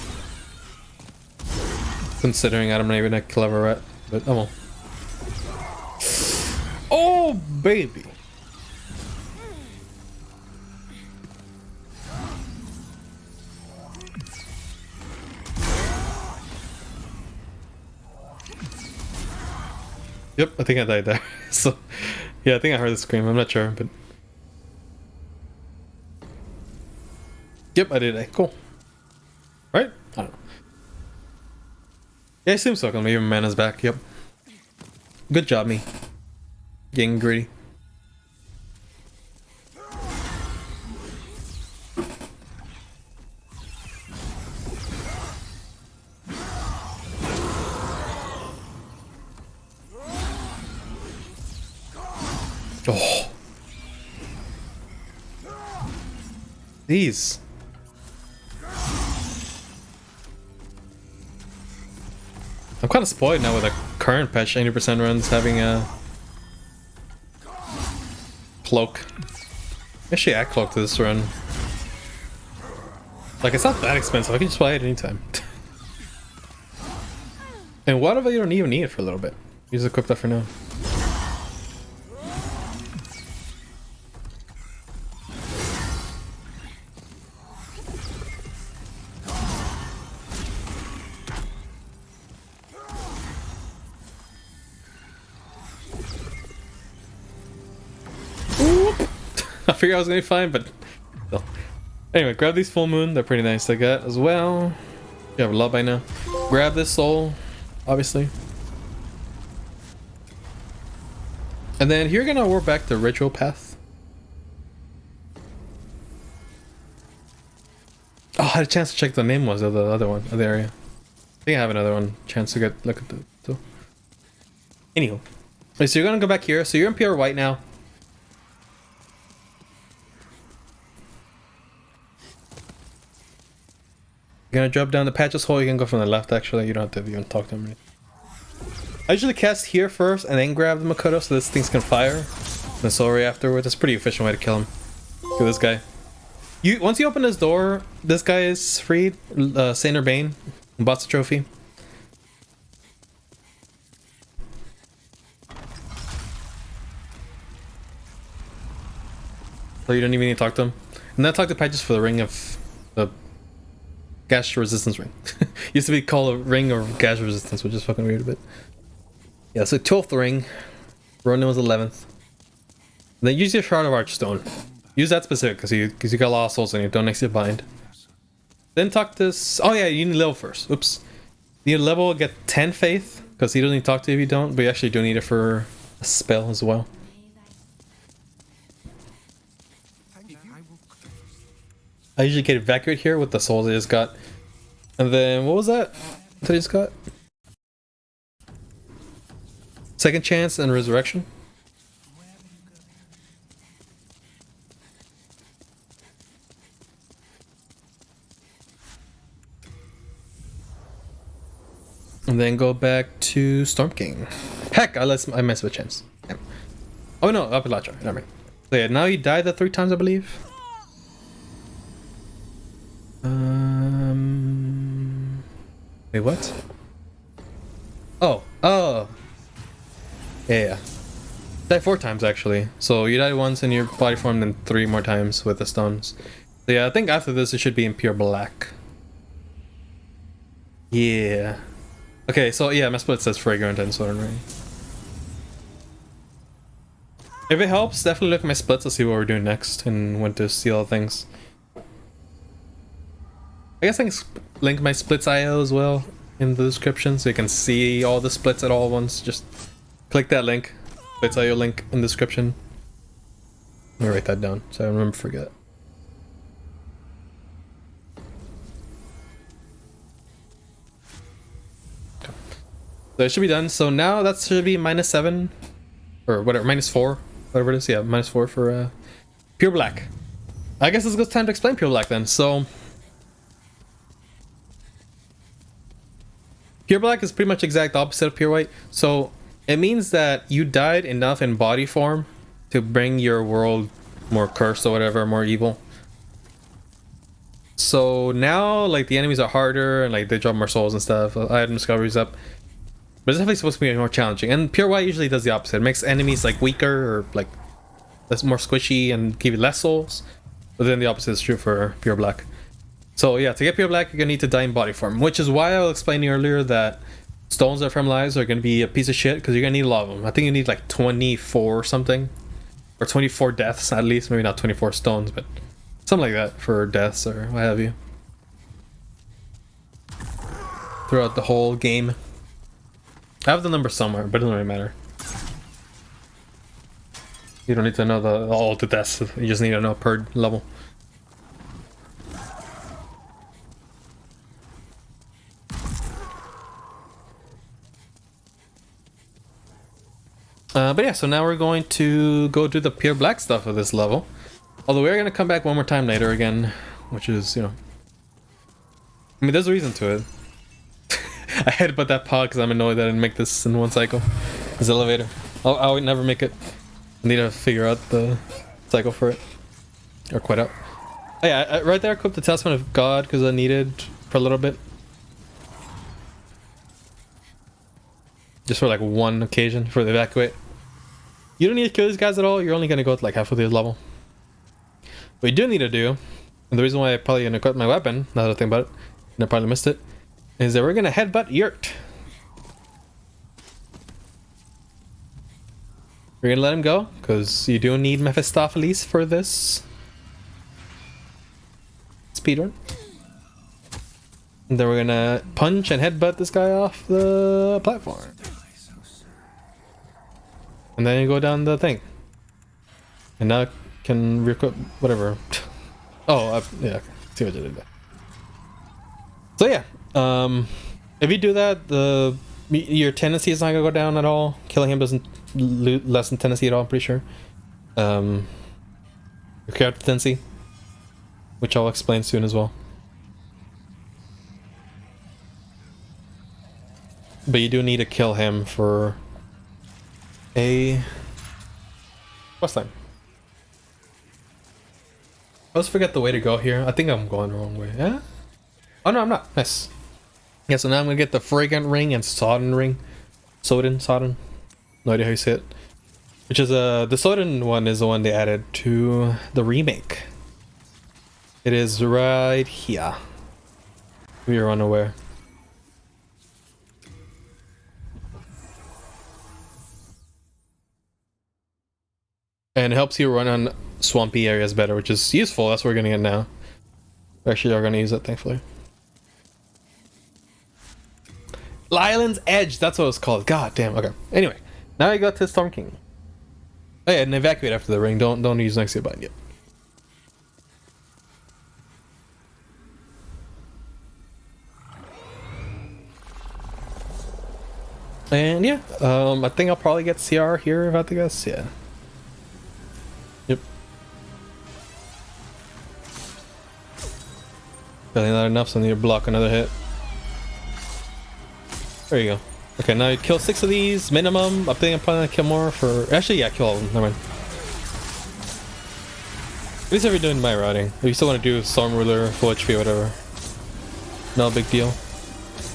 Considering I'm not even a clever rat, but oh well. Oh baby! Yep, I think I died there. So, yeah, I think I heard the scream. I'm not sure, but... Yep, I did. Cool. Right? I don't know. Yeah, I assume so. Maybe my mana's back. Yep. Good job, me. Getting greedy. Oh. These. I'm kind of spoiled now with a current patch 80% runs having a Cloak. Actually add Cloak to this run. Like, it's not that expensive, I can just buy it anytime. And whatever, you don't even need it for a little bit. You just equip that for now. I figured I was gonna be fine, but still. Anyway, grab these full moon, they're pretty nice to get as well. You have a lot by now. Grab this soul, obviously. And then here you're gonna work back the ritual path. Oh, I had a chance to check the name was of the other one, of the area. I think I have another one chance to look at the too. Anywho. Okay, so you're gonna go back here. So you're in pure white now. You're gonna drop down the patches hole, you can go from the left actually, you don't have to even talk to him. I usually cast here first and then grab the Makoto so this things can fire. And sorry afterwards. That's a pretty efficient way to kill him. Kill this guy. Once you open this door, this guy is freed. Saint Urbane, Umbasa trophy. So you don't even need to talk to him. And then talk to patches for the ring of the Gash resistance ring. Used to be called a ring of Gash resistance, which is fucking weird, but yeah. So 12th ring, Ronin was 11th. Then use your Shard of Archstone. Use that specific because you got a lot of souls in you. Don't exit bind. Then talk to. Oh yeah, you need level first. Oops. You need level, get 10 faith because he doesn't need to talk to you if you don't. But you actually do need it for a spell as well. I usually get evacuate here with the souls I just got. And then, what was that I just got? Second chance and resurrection. And then go back to Storm King. Heck, I messed with chance. Damn. Oh no, Appalachia. Never mind. So yeah, now he died the 3 times, I believe. Wait, what? Oh. Yeah. Died 4 times actually. So you died once in your body form, then 3 more times with the stones. So yeah, I think after this it should be in pure black. Yeah. Okay, so yeah, my split says Fragrant and Sodden Ring. If it helps, definitely look at my splits to see what we're doing next and when to steal things. I guess I can link my splits IO as well in the description so you can see all the splits at all once. Just click that link, splits IO link in the description. Let me write that down so I don't remember forget. Okay. So it should be done. So now that should be -7 or whatever, -4, whatever it is. Yeah, -4 for pure black. I guess it's a good time to explain pure black then. So pure black is pretty much exact opposite of pure white. So it means that you died enough in body form to bring your world more cursed or whatever, more evil. So now like the enemies are harder and like they drop more souls and stuff. Item discoveries up. But it's definitely supposed to be more challenging. And pure white usually does the opposite. It makes enemies like weaker or like less more squishy and give you less souls. But then the opposite is true for pure black. So yeah, to get pure black, you're gonna need to die in body form, which is why I was explaining earlier that stones that are from lives are going to be a piece of shit because you're going to need a lot of them. I think you need like 24 or something. Or 24 deaths at least. Maybe not 24 stones, but something like that for deaths or what have you. Throughout the whole game. I have the number somewhere, but it doesn't really matter. You don't need to know all the deaths. You just need to know per level. But yeah, so now we're going to go do the pure black stuff of this level. Although we're going to come back one more time later again, which is, you know... I mean, there's a reason to it. I headbutt that pod because I'm annoyed that I didn't make this in one cycle. This elevator. I would never make it. I need to figure out the cycle for it. Or quit out. Oh yeah, right there I equipped the Testament of God because I needed for a little bit. Just for like one occasion for the evacuate. You don't need to kill these guys at all. You're only going to go to like half of the level. What you do need to do, and the reason why I probably didn't equip my weapon, now that I think about it, and I probably missed it, is that we're going to headbutt Yurt. We're going to let him go, because you do need Mephistopheles for this speedrun. And then we're going to punch and headbutt this guy off the platform. And then you go down the thing. And now I can re-equip whatever. Oh, yeah, see what I did there. So yeah, if you do that, your tendency is not gonna go down at all. Killing him doesn't lessen tendency at all, I'm pretty sure. Your character tendency, which I'll explain soon as well. But you do need to kill him for a quest time. I always forget the way to go here. I think I'm going the wrong way. Yeah? Oh no, I'm not. Nice. Yeah, so now I'm gonna get the Fragrant Ring and Sodden Ring. Sodden. No idea how you say it. Which is the Sodden one is the one they added to the remake. It is right here. If you're unaware. And it helps you run on swampy areas better, which is useful. That's what we're gonna get now. We actually are gonna use it, thankfully. Island's Edge, that's what it's called. God damn, okay. Anyway, now I got to Storm King. Oh yeah, and evacuate after the ring. Don't use next to your button yet. And yeah, I think I'll probably get CR here if I had to guess. Yeah. Yep. Really not enough, so I need to block another hit. There you go. Okay, now you kill 6 of these minimum. I think I'm probably gonna kill more for. Actually, yeah, kill all of them. Never mind. At least if you're doing my routing. If you still want to do Storm Ruler, full HP, whatever. No big deal.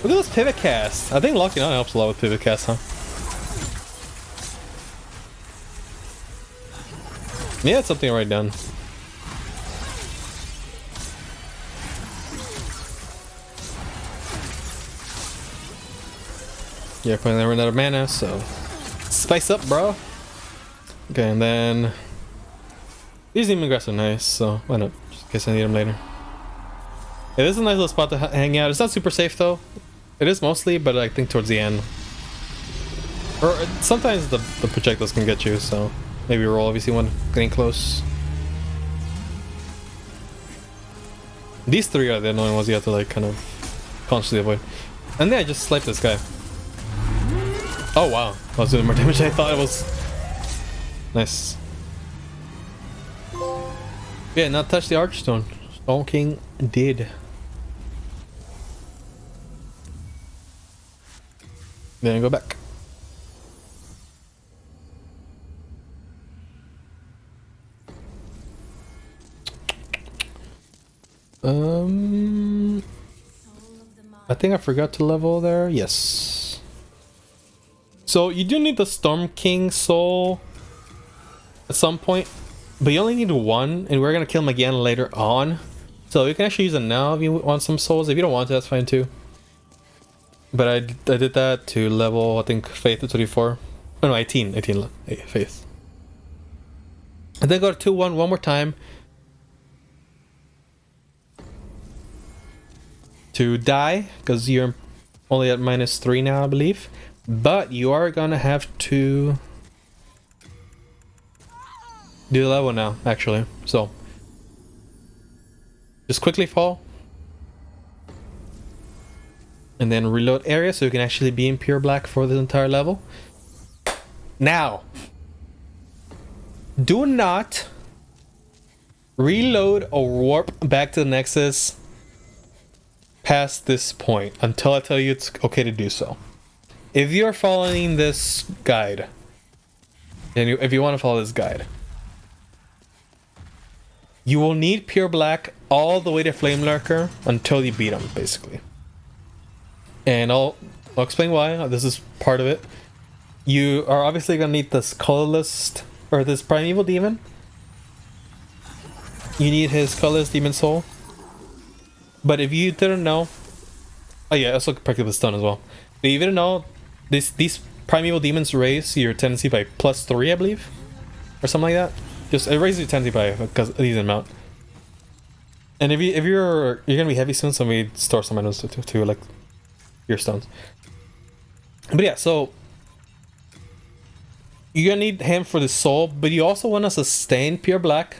Look at those pivot casts. I think locking on helps a lot with pivot casts, huh? Yeah, it's something to write down. Yeah, probably never run out of mana, so spice up, bro. Okay, and then these even aggressive nice, so why not? Just in case I need them later. Yeah, this is a nice little spot to hang out. It's not super safe though. It is mostly, but I think towards the end. Or sometimes the projectiles can get you, so maybe roll if you see one getting close. These 3 are the annoying ones you have to like kind of consciously avoid. And then I just slice this guy. Oh wow, I was doing more damage than I thought it was. Nice. Yeah, not touch the Archstone. Stone King did. Then go back. I think I forgot to level there. Yes. So you do need the Storm King soul at some point, but you only need 1, and we're gonna kill him again later on. So you can actually use it now if you want some souls. If you don't want to, that's fine too. But I did that to level, I think, Faith to 24. Oh no, 18 Faith. And then go to 2-1 one more time. To die, because you're only at -3 now, I believe. But you are gonna have to do the level now, actually. So just quickly fall. And then reload area so you can actually be in pure black for the entire level. Now, do not reload or warp back to the Nexus past this point until I tell you it's okay to do so. If you're following this guide, and if you want to follow this guide, you will need pure black all the way to Flame Lurker until you beat him, basically. And I'll explain why. This is part of it. You are obviously gonna need this colorless, or this primeval demon. You need his colorless demon soul. But if you didn't know, oh yeah, also practice the stun as well. But if you didn't know, these primeval demons raise your tendency by +3, I believe, or something like that. Just it raises your tendency by a decent amount. And if you're gonna be heavy soon, so we store some items to like your stones. But yeah, so you're gonna need him for the soul, but you also want to sustain pure black,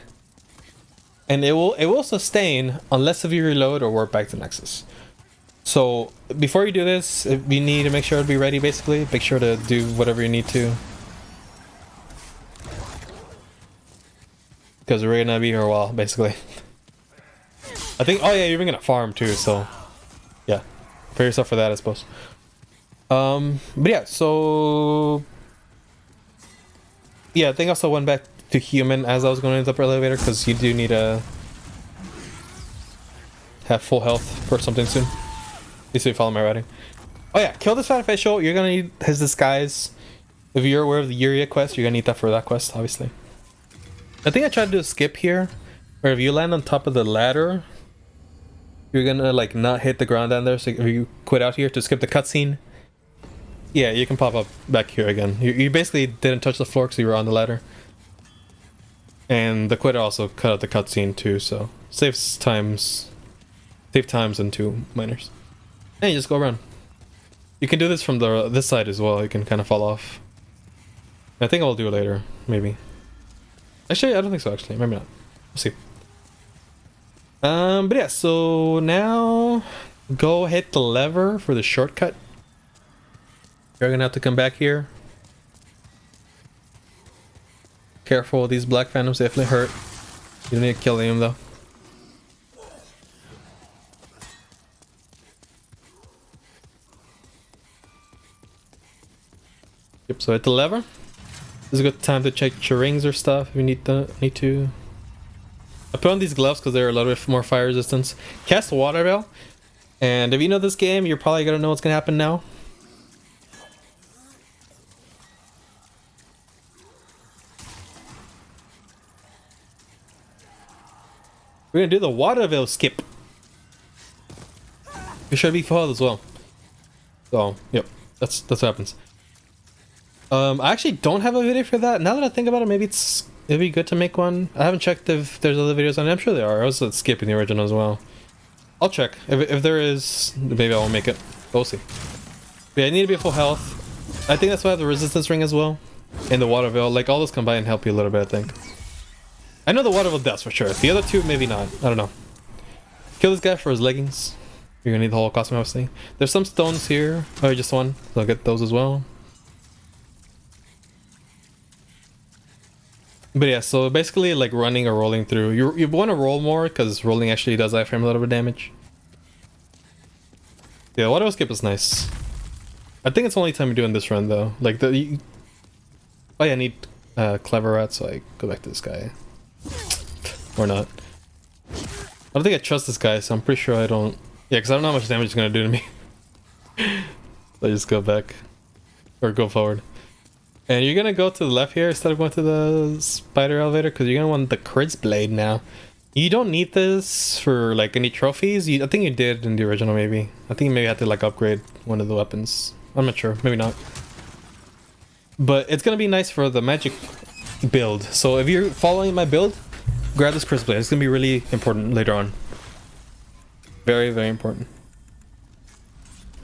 and it will sustain unless if you reload or warp back to Nexus. So before you do this, you need to make sure to be ready. Basically, make sure to do whatever you need to, because we're gonna be here a while, basically. I think. Oh yeah, you're even gonna farm too, so yeah. Prepare yourself for that, I suppose. But yeah, so yeah, I think I also went back to human as I was going into the upper elevator, because you do need to have full health for something soon. At least if you follow my writing. Oh yeah, kill this fat official. You're gonna need his disguise. If you're aware of the Uria quest, you're gonna need that for that quest, obviously. I think I tried to do a skip here, where if you land on top of the ladder, you're gonna like not hit the ground down there. So if you quit out here to skip the cutscene, yeah, you can pop up back here again. You basically didn't touch the floor because you were on the ladder. And the quitter also cut out the cutscene too, so saves times and 2 miners. And you just go around. You can do this from this side as well. You can kind of fall off. I think I'll do it later, maybe. Actually, I don't think so. Actually, maybe not. We'll see. But yeah, so now go hit the lever for the shortcut. You're gonna have to come back here. Careful, these black phantoms definitely hurt. You don't need to kill them though. Yep, so hit the lever. This is a good time to check your rings or stuff if you need to. I put on these gloves because they're a little bit more fire resistance. Cast Water Veil. And if you know this game, you're probably gonna know what's gonna happen now. We're gonna do the Water Veil skip. It should be followed as well. So, yep, that's what happens. I actually don't have a video for that. Now that I think about it, maybe it'd be good to make one. I haven't checked if there's other videos on it. I'm sure there are. I was skipping the original as well. I'll check. If there is, maybe I won't make it. We'll see. But yeah, I need to be at full health. I think that's why I have the resistance ring as well. And the Water Veil. Like, all those combined help you a little bit, I think. I know the Water Veil does for sure. The other two, maybe not. I don't know. Kill this guy for his leggings. You're gonna need the whole costume, obviously. There's some stones here. Oh, just one. So I'll get those as well. But yeah, so basically like running or rolling through. You want to roll more because rolling actually does iframe a little bit of damage. Yeah, Water Skip is nice. I think it's the only time you're doing this run though. Like oh yeah, I need Clever Rat, so I go back to this guy. Or not. I don't think I trust this guy, so I'm pretty sure I don't. Yeah, because I don't know how much damage it's gonna do to me. So I just go back. Or go forward. And you're gonna go to the left here instead of going to the spider elevator because you're gonna want the Crit's Blade now. You don't need this for like any trophies. I think you did in the original, maybe. I think you maybe had to like upgrade one of the weapons. I'm not sure, maybe not. But it's gonna be nice for the magic build. So if you're following my build, grab this Crystal Blade. It's gonna be really important later on. Very, very important.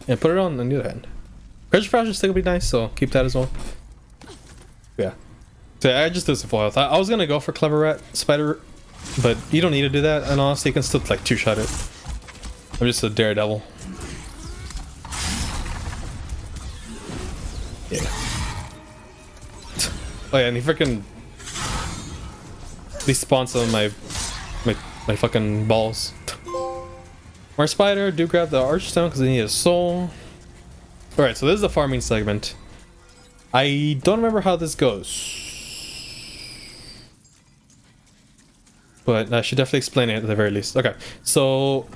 And put it on the other hand. Treasure Flash is still gonna be nice, so keep that as well. Yeah. So I just did some full health. I was gonna go for Clever Rat Spider, but you don't need to do that, and honestly you can still like two-shot it. I'm just a daredevil. Yeah. Oh yeah, and he freaking despawns some of my fucking balls. More spider, do grab the archstone because I need a soul. Alright, so this is the farming segment. I don't remember how this goes, but I should definitely explain it at the very least. Okay, so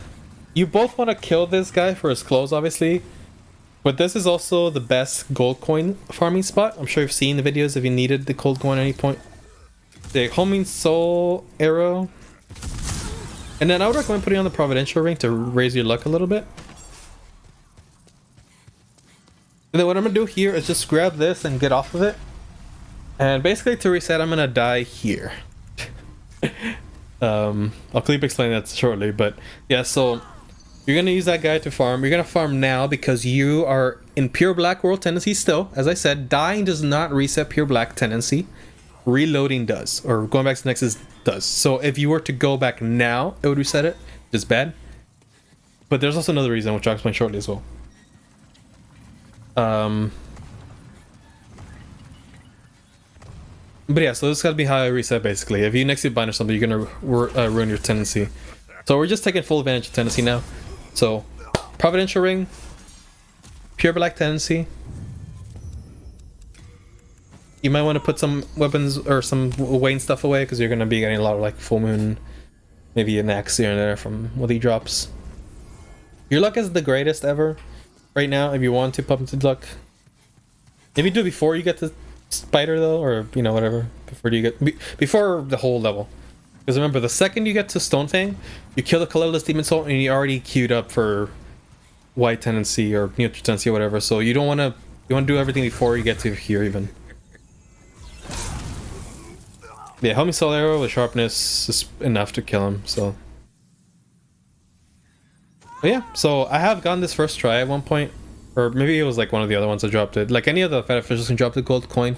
you both want to kill this guy for his clothes, obviously, but this is also the best gold coin farming spot. I'm sure you've seen the videos if you needed the gold coin at any point. The homing soul arrow, and then I would recommend putting on the Providential Ring to raise your luck a little bit. And then what I'm gonna do here is just grab this and get off of it. And basically to reset, I'm gonna die here. I'll keep explaining that shortly, but yeah, so you're gonna use that guy to farm. You're gonna farm now because you are in pure black world tendency still. As I said, dying does not reset pure black tendency. Reloading does, or going back to the next does. So if you were to go back now, it would reset it. It's bad. But there's also another reason, which I'll explain shortly as well. But yeah, so this gotta be how I reset basically. If you next to bind or something, you're gonna ruin your tendency. So we're just taking full advantage of tendency now. So Providential Ring, pure black tendency. You might want to put some weapons or some Wayne stuff away because you're gonna be getting a lot of like full moon, maybe an axe here and there from what he drops. Your luck is the greatest ever right now if you want to pump into luck. If you do it before you get the spider though, or you know, whatever, before the whole level, because remember, the second you get to Stonefang, you kill the colorless demon soul and you're already queued up for white tendency or neutral tendency or whatever. So you don't want to, you want to do everything before you get to here even. Yeah, Homing Soul Arrow with Sharpness is enough to kill him. So but yeah, so I have gotten this first try at one point. Or maybe it was like one of the other ones that dropped it. Like any of the fat officials can drop the gold coin.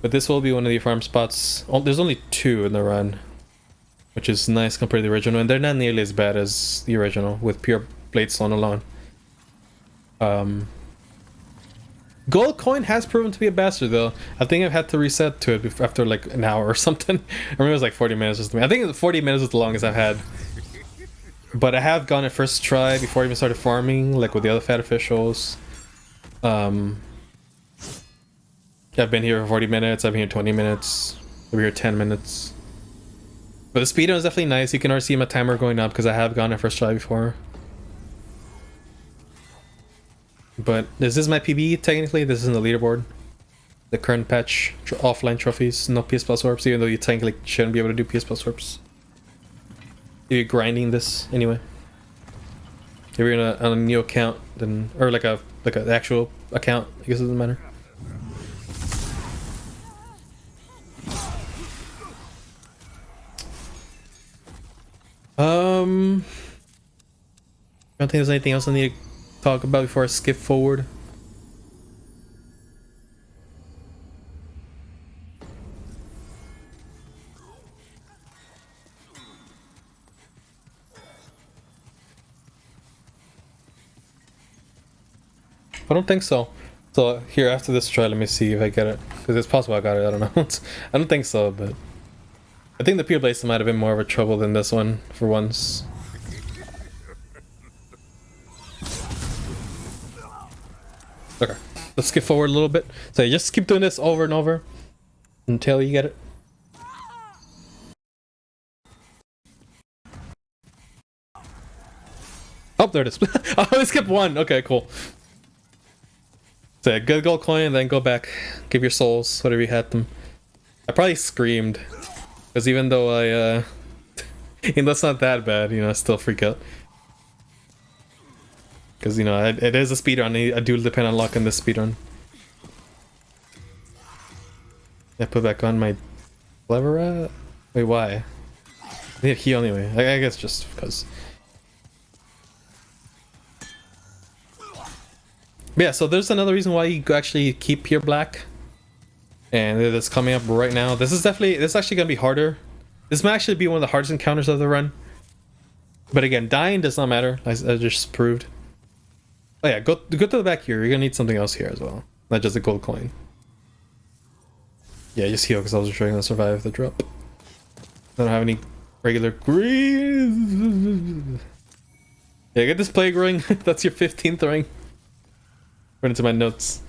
But this will be one of the farm spots. Oh, there's only 2 in the run, which is nice compared to the original. And they're not nearly as bad as the original with pure Bladestone alone. Gold coin has proven to be a bastard though. I think I've had to reset to it after like an hour or something. I remember it was like 40 minutes or something. I think 40 minutes is the longest I've had. But I have gone it first try before I even started farming, like with the other fat officials. I've been here for 40 minutes, I've been here 20 minutes, I've been here 10 minutes. But the speedrun is definitely nice. You can already see my timer going up because I have gone it first try before. But this is my PB technically, this isn't the leaderboard. The current patch offline trophies, no PS Plus orbs, even though you technically shouldn't be able to do PS Plus orbs. If you're grinding this anyway. If you're on a new account, then, or like an actual account, I guess it doesn't matter. I don't think there's anything else I need to talk about before I skip forward. I don't think so. So here, after this try, let me see if I get it, because it's possible I got it. I don't know. I don't think so, but I think the pure Bladestone might have been more of a trouble than this one for once. Okay, let's skip forward a little bit. So you just keep doing this over and over until you get it. Oh, there it is. I only skipped one. Okay, cool. So yeah, good gold coin, then go back, give your souls, whatever you had them. I probably screamed, because even though I And that's not that bad, you know, I still freak out. Because, you know, it is a speedrun. I do depend on luck in this speedrun. I put back on my clever. Wait, why? I need a heal anyway. I guess just because. But yeah, so there's another reason why you actually keep your black. And it's coming up right now. This is actually gonna be harder. This might actually be one of the hardest encounters of the run. But again, dying does not matter, as I just proved. Oh yeah, go to the back here. You're gonna need something else here as well. Not just a gold coin. Yeah, just heal because I was trying to survive the drop. I don't have any regular green. Yeah, get this plague ring. That's your 15th ring. Put into my notes.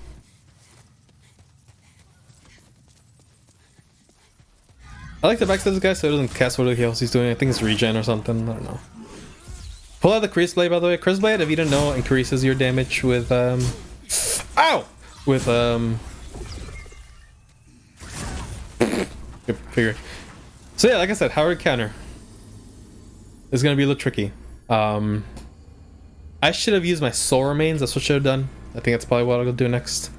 I like the backstab this guy so he doesn't cast whatever else he's doing. I think it's regen or something. I don't know. Pull out the Curse Blade, by the way. Curse Blade, if you didn't know, increases your damage with ow! With figure. So yeah, like I said, Howard counter is gonna be a little tricky. I should have used my soul remains. That's what I should have done. I think that's probably what I'll do next.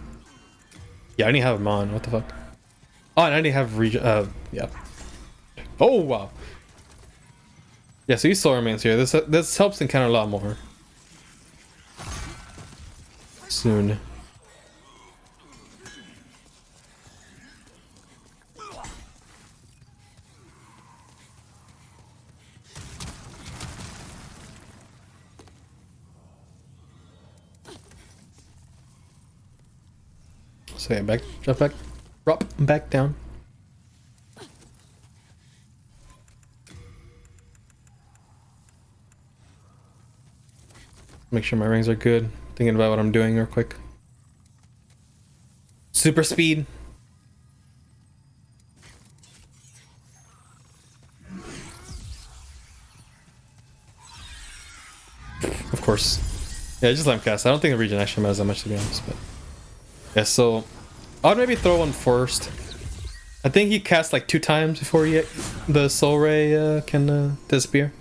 Yeah, I didn't have them on. What the fuck? Oh, and I didn't have regen. Yeah. Oh wow. Yeah, so use soul remains here. This helps encounter a lot more. Soon. So yeah, drop back down. Make sure my rings are good. Thinking about what I'm doing real quick. Super speed. Of course. Yeah, just let him cast. I don't think the regen actually matters that much, to be honest, but yeah, so I would maybe throw one first. I think he casts like 2 times before the soul ray can disappear.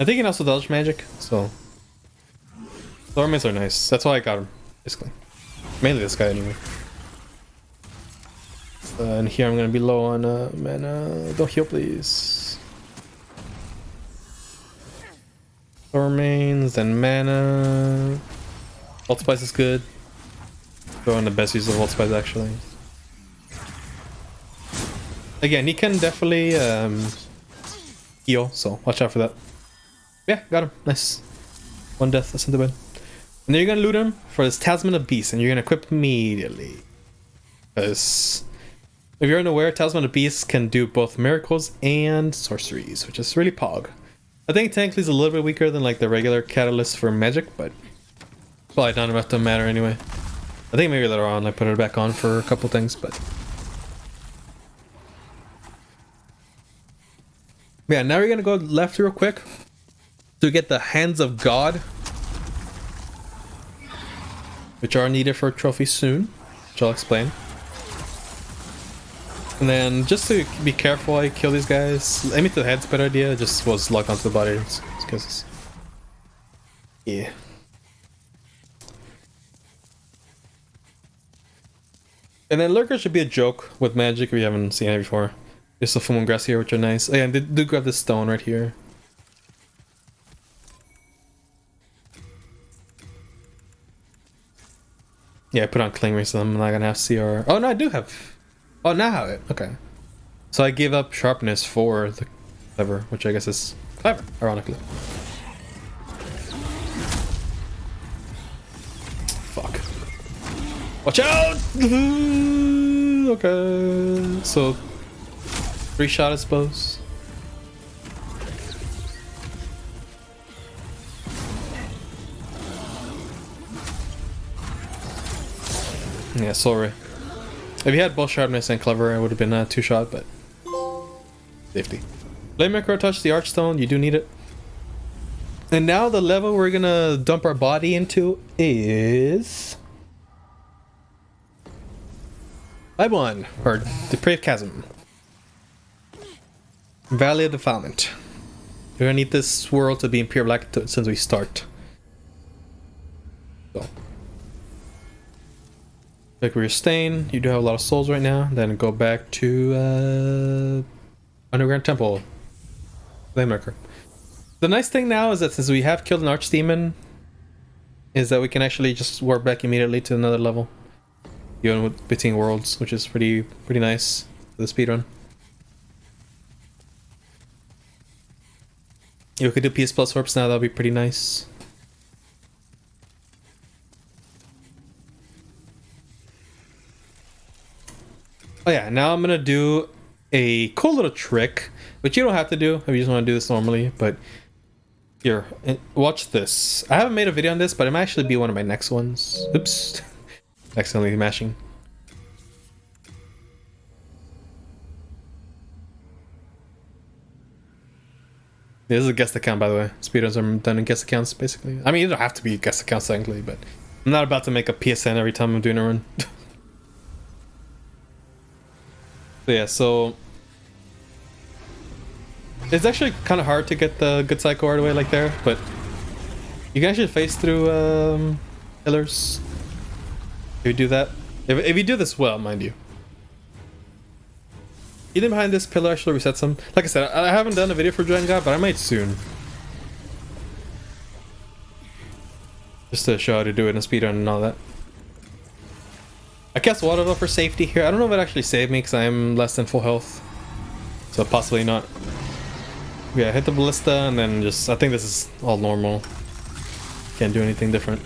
I think he can also dodge magic, so soul remains are nice. That's why I got him, basically. Mainly this guy anyway. And here I'm gonna be low on mana. Don't heal, please. Soul remains, then mana. Vault Spice is good. Throwing the best use of Vault Spice actually. Again, he can definitely heal, so watch out for that. Yeah, got him. Nice. 1 death, that's in the bed. And then you're gonna loot him for this Talisman of Beast, and you're gonna equip immediately. Because if you're unaware, Talisman of Beast can do both miracles and sorceries, which is really pog. I think technically it's a little bit weaker than like the regular catalyst for magic, but probably not enough to matter anyway. I think maybe later on I put it back on for a couple things, but yeah, now we're gonna go left real quick to get the Hands of God, which are needed for a trophy soon, which I'll explain. And then just to be careful, I kill these guys. Aiming to the head's a better idea. Just was locked onto the body. Because yeah. And then Lurker should be a joke with magic if you haven't seen it before. There's the full moon grass here, which are nice. Oh yeah, and they do grab this stone right here. Yeah, I put on Cling Ring, so I'm not gonna have CR. Oh no, I do have. Oh, now I have it. Okay. So I gave up Sharpness for the clever, which I guess is clever, ironically. Fuck. Watch out! Okay. So 3 shot, I suppose. Yeah, sorry. If you had both Sharpness and Clever, it would have been a 2-shot, but safety. Blade Macro Touch the Archstone, you do need it. And now the level we're gonna dump our body into is Vibe 1, or Depraved Chasm. Valley of Defilement. We're gonna need this world to be in pure black since we start. So. Like we're staying, you do have a lot of souls right now. Then go back to Underground Temple. Flamemaker. The nice thing now is that since we have killed an Archdemon, is that we can actually just warp back immediately to another level. Even with between worlds, which is pretty nice for the speedrun. If we could do PS Plus warps now, that'd be pretty nice. Oh yeah, now I'm gonna do a cool little trick, which you don't have to do if you just want to do this normally, but here, watch this. I haven't made a video on this, but it might actually be one of my next ones. Oops. Accidentally mashing. This is a guest account, by the way. Speedruns are done in guest accounts, basically. I mean, you don't have to be guest accounts, technically, but I'm not about to make a PSN every time I'm doing a run. So yeah, so it's actually kind of hard to get the good psycho right away like there, but you can actually phase through pillars if you do that. If you do this well, mind you. Hidden behind this pillar actually resets them. Like I said, I haven't done a video for Dragon God, but I might soon. Just to show how to do it in a speedrun and all that. I cast Water for safety here. I don't know if it actually saved me because I am less than full health. So possibly not. Yeah, hit the ballista and then just... I think this is all normal. Can't do anything different.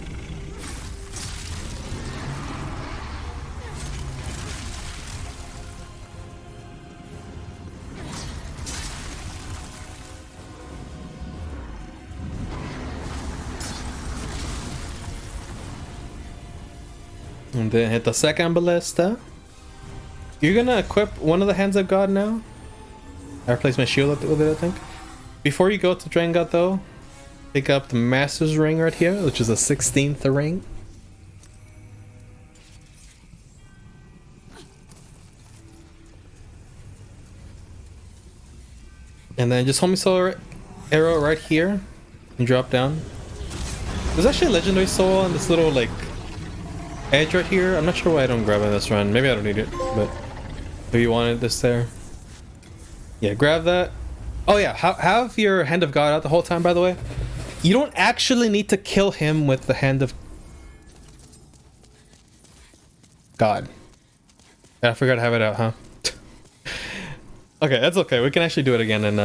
And then hit the second ballista. You're gonna equip one of the Hands of God now. I replaced my shield with it, I think. Before you go to Dragon God though, pick up the Master's Ring right here, which is a 16th ring. And then just Homie Soul arrow right here and drop down. There's actually a legendary soul on this little like edge right here. I'm not sure why I don't grab it in this run. Maybe I don't need it, but if you wanted this there. Yeah, grab that. Oh yeah, have your Hand of God out the whole time, by the way. You don't actually need to kill him with the Hand of God. Yeah, I forgot to have it out, huh? Okay, that's okay. We can actually do it again in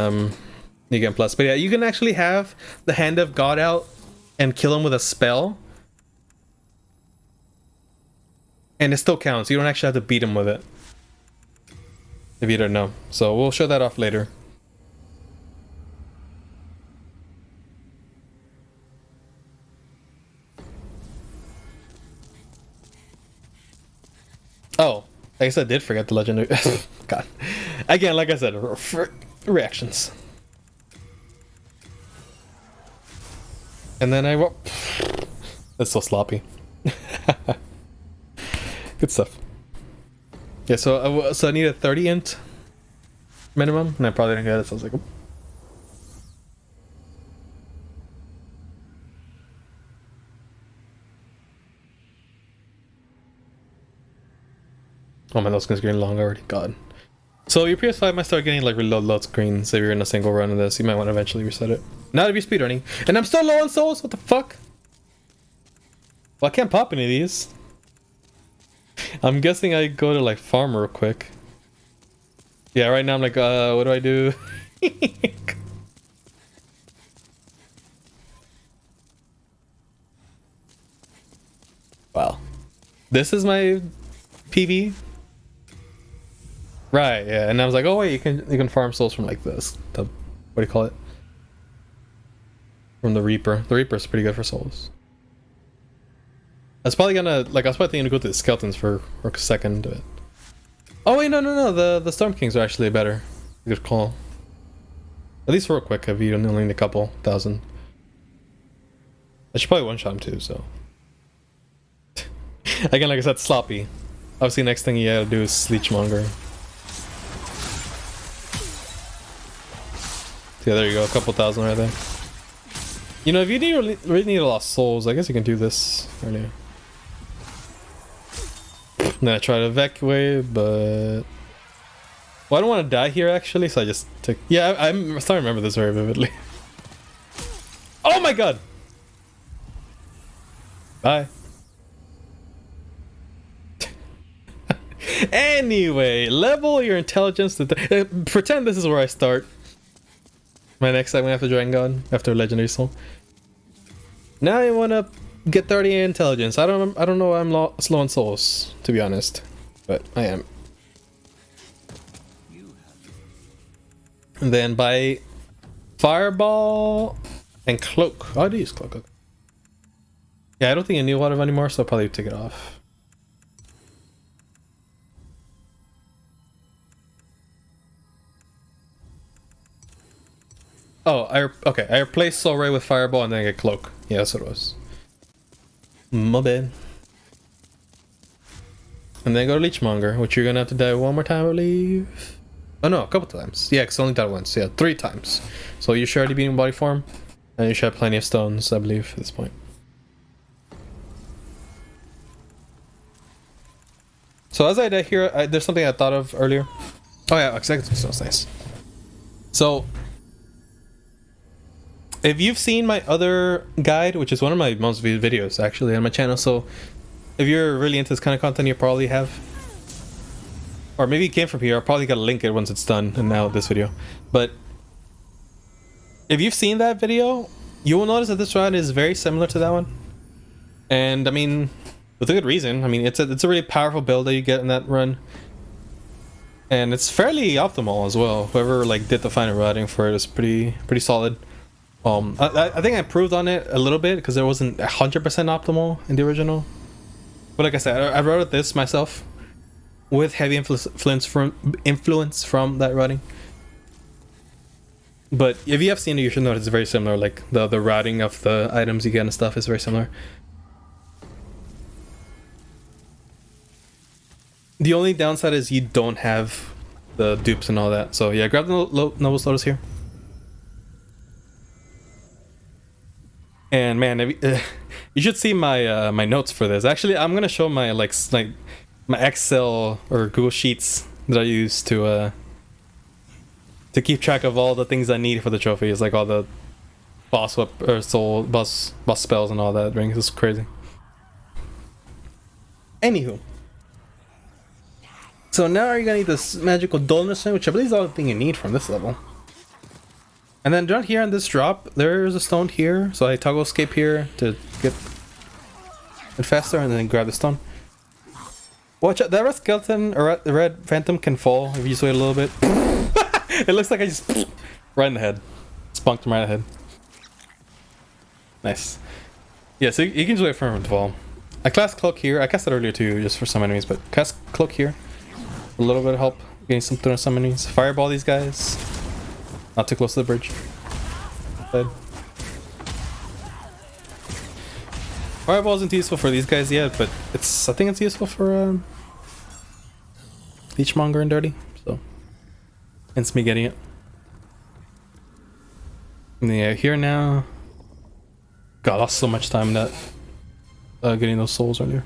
New Game Plus. But yeah, you can actually have the Hand of God out and kill him with a spell. And it still counts. You don't actually have to beat him with it. If you don't know. So we'll show that off later. Oh, I guess I did forget the legendary. God. Again, like I said, reactions. And then I... That's so sloppy. Good stuff. Yeah, so I need a 30 int minimum, and I probably didn't get it, so I was like, oh. Oh man, those screens are getting long already. God. So your PS5 might start getting like reload load screens if you're in a single run of this. You might want to eventually reset it. Not if you're speedrunning. And I'm still low on souls. What the fuck? Well, I can't pop any of these. I'm guessing I go to like farm real quick. Yeah, right now I'm like, what do I do? Wow. This is my PV? Right, yeah, and I was like, oh wait, you can farm souls from like this. The, what do you call it? From the Reaper. The Reaper's pretty good for souls. I was probably gonna, like, I was probably thinking to go to the Skeletons for a second. But... Oh wait, no, the Storm Kings are actually better. Good call. At least real quick, if you only need a couple thousand. I should probably one-shot him too, so. Again, like I said, sloppy. Obviously, next thing you gotta do is Leechmonger. Yeah, there you go, a couple thousand right there. You know, if you really need a lot of souls, I guess you can do this earlier. Then I try to evacuate, but... Well, I don't want to die here, actually, so I just took... Yeah, I'm starting to remember this very vividly. Oh my god! Bye. Anyway, level your intelligence to... pretend this is where I start. My next segment after Dragon God, after Legendary Soul. Now I want to get 30 intelligence. I don't know why I'm slow on souls, to be honest, but I am. And then by Fireball and Cloak. Oh, I do use Cloak. Okay. Yeah, I don't think I need a lot of anymore, so I'll probably take it off. Oh, okay. I replaced Soul Ray with Fireball and then I get Cloak. Yeah, that's what it was. My bad. And then go to Leechmonger, which you're gonna have to die one more time, I believe. Oh no, a couple times. Yeah, because I only died once. Yeah, 3 times. So you should already be in body form, and you should have plenty of stones, I believe, at this point. So as I die here, there's something I thought of earlier. Oh yeah, executive stones, nice. So if you've seen my other guide, which is one of my most viewed videos actually on my channel, so if you're really into this kind of content, you probably have, or maybe it came from here. I'll probably gotta link it once it's done, and now this video. But if you've seen that video, you will notice that this run is very similar to that one, and I mean, with a good reason. I mean, it's a really powerful build that you get in that run, and it's fairly optimal as well. Whoever like did the final routing for it is pretty solid. I think I improved on it a little bit because it wasn't 100% optimal in the original. But like I said, I wrote this myself with heavy influence from that routing. But if you have seen it, you should know it's very similar. Like the routing of the items you get and stuff is very similar. The only downside is you don't have the dupes and all that. So yeah, grab the Noble Lotus here. And man, you should see my my notes for this. Actually, I'm gonna show my like my Excel or Google Sheets that I use to keep track of all the things I need for the trophies, like all the boss whip or soul boss spells and all that. Rings is crazy. Anywho, so now you're gonna need this magical dullness thing, which I believe is all the thing you need from this level. And then down here on this drop, there's a stone here, so I toggle escape here to get it faster, and then grab the stone. Watch out, that red skeleton or the red phantom can fall if you just wait a little bit. It looks like I just right in the head, spunked him right in the head. Nice. Yeah, so you can just wait for him to fall. I cast Cloak here. I cast it earlier too, just for some enemies, but cast Cloak here. A little bit of help getting some through some enemies. Fireball these guys. Not too close to the bridge. Dead. Fireball isn't useful for these guys yet, but I think it's useful for Leechmonger and Dirty, so hence me getting it. And yeah, here now. God, I lost so much time in that getting those souls earlier.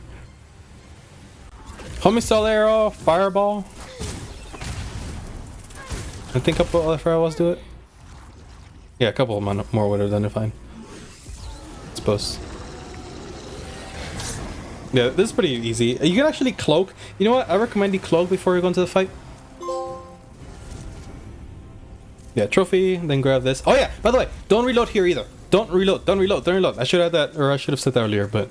Homicide arrow, fireball. I think a couple other fireballs do it. Yeah, a couple more would have done it fine, I suppose. Yeah, this is pretty easy. You can actually cloak. You know what? I recommend you cloak before you go into the fight. Yeah, trophy, then grab this. Oh yeah, by the way, don't reload here either. Don't reload. I should have that, or I should have said that earlier, but...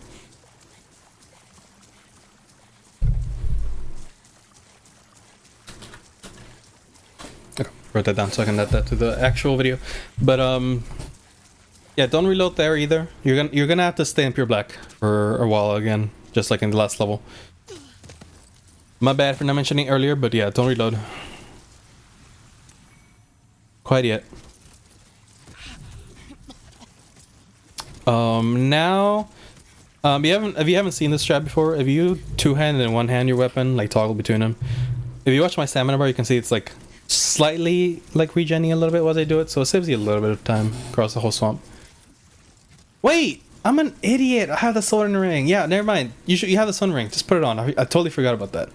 Okay, wrote that down so I can add that to the actual video. But yeah, don't reload there either. You're gonna have to stay in pure black for a while again, just like in the last level. My bad for not mentioning earlier, but yeah, don't reload. Quite yet. Now If you haven't seen this strat before, if you two-hand and one-hand your weapon, like toggle between them. If you watch my stamina bar, you can see it's like slightly like regenning a little bit while I do it, so it saves you a little bit of time across the whole swamp. Wait, I'm an idiot. I have the Sodden ring. Yeah, never mind. You have the Sodden ring. Just put it on. I totally forgot about that.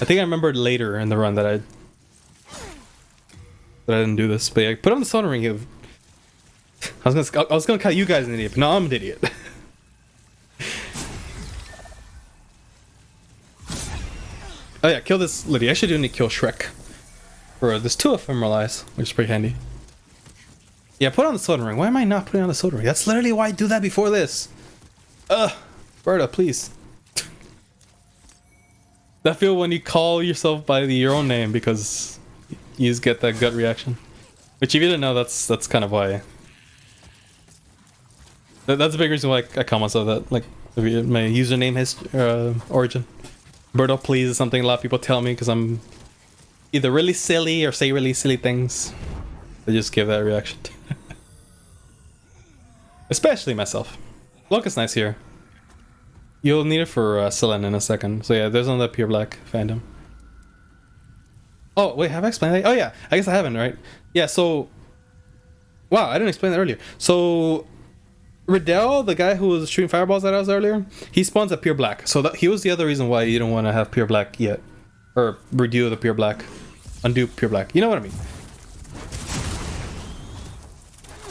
I think I remembered later in the run that I didn't do this, but yeah, put on the Sodden ring. I was gonna call you guys an idiot, but no, I'm an idiot. Oh yeah, kill this Liddy. I should do need to kill Shrek. There's 2 ephemeral eyes, which is pretty handy. Yeah, put on the Sodden ring. Why am I not putting on the Sodden ring? That's literally why I do that before this. Berta, please. That feel when you call yourself by your own name because you just get that gut reaction. Which if you didn't know, that's kind of why. That's a big reason why I call myself that. Like my username origin. Berta, please is something a lot of people tell me because I'm either really silly or say really silly things. They just give that reaction. Especially myself. Look, it's nice here. You'll need it for Selene in a second. So yeah, there's another pure black fandom. Oh wait, have I explained that? Oh yeah, I guess I haven't, right? Yeah, so wow, I didn't explain that earlier. So Riddell, the guy who was shooting fireballs at us earlier, he spawns at pure black. So he was the other reason why you don't want to have pure black yet. Or redo the pure black. Undo pure black. You know what I mean?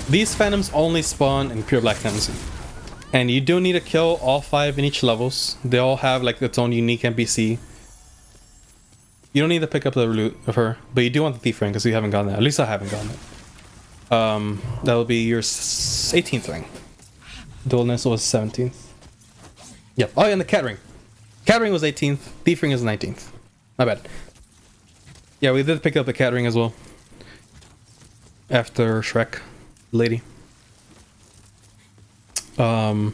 These phantoms only spawn in pure black tendency. And you do need to kill all 5 in each levels. They all have like its own unique NPC. You don't need to pick up the loot of her, but you do want the thief ring because you haven't gotten that. At least I haven't gotten it. That will be your 18th ring. Dullness was 17th. Yep. Oh, yeah, and the cat ring. Cat ring was 18th. Thief ring is 19th. My bad. Yeah, we did pick up the cat ring as well. After Shrek, lady. If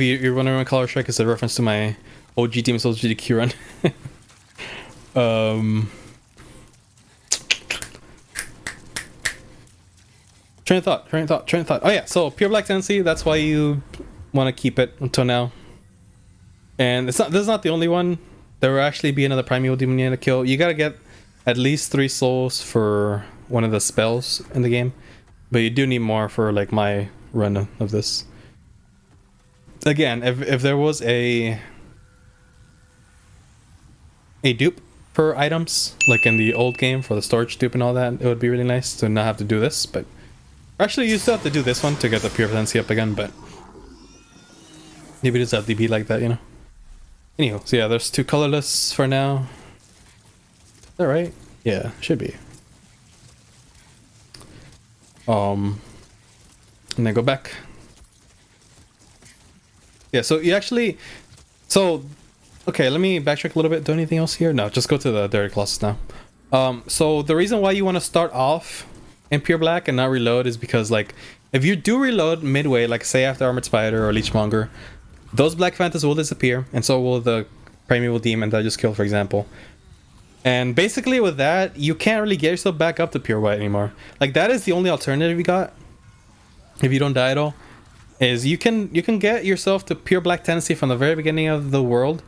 you're wondering what color Shrek is, a reference to my OG Team Souls GDQ run. Train of thought. Oh yeah, so pure black tendency, that's why you want to keep it until now. And this is not the only one. There will actually be another primeval demon you need to kill. You gotta get at least 3 souls for one of the spells in the game. But you do need more for like my run of this. Again, if there was a dupe for items, like in the old game for the storage dupe and all that, it would be really nice to not have to do this, but actually you still have to do this one to get the pure potency up again, but maybe just have to be like that, you know. Anywho, so yeah, there's 2 colorless for now. Is that right? Yeah, should be. And then go back. Yeah, so you actually... So, okay, let me backtrack a little bit. Do anything else here? No, just go to the dirty classes now. So the reason why you want to start off in pure black and not reload is because, like, if you do reload midway, like say after Armored Spider or Leechmonger, those black phantoms will disappear, and so will the primeval demon that I just killed, for example. And basically with that, you can't really get yourself back up to pure white anymore. Like, that is the only alternative you got, if you don't die at all, is you can get yourself to pure black tendency from the very beginning of the world.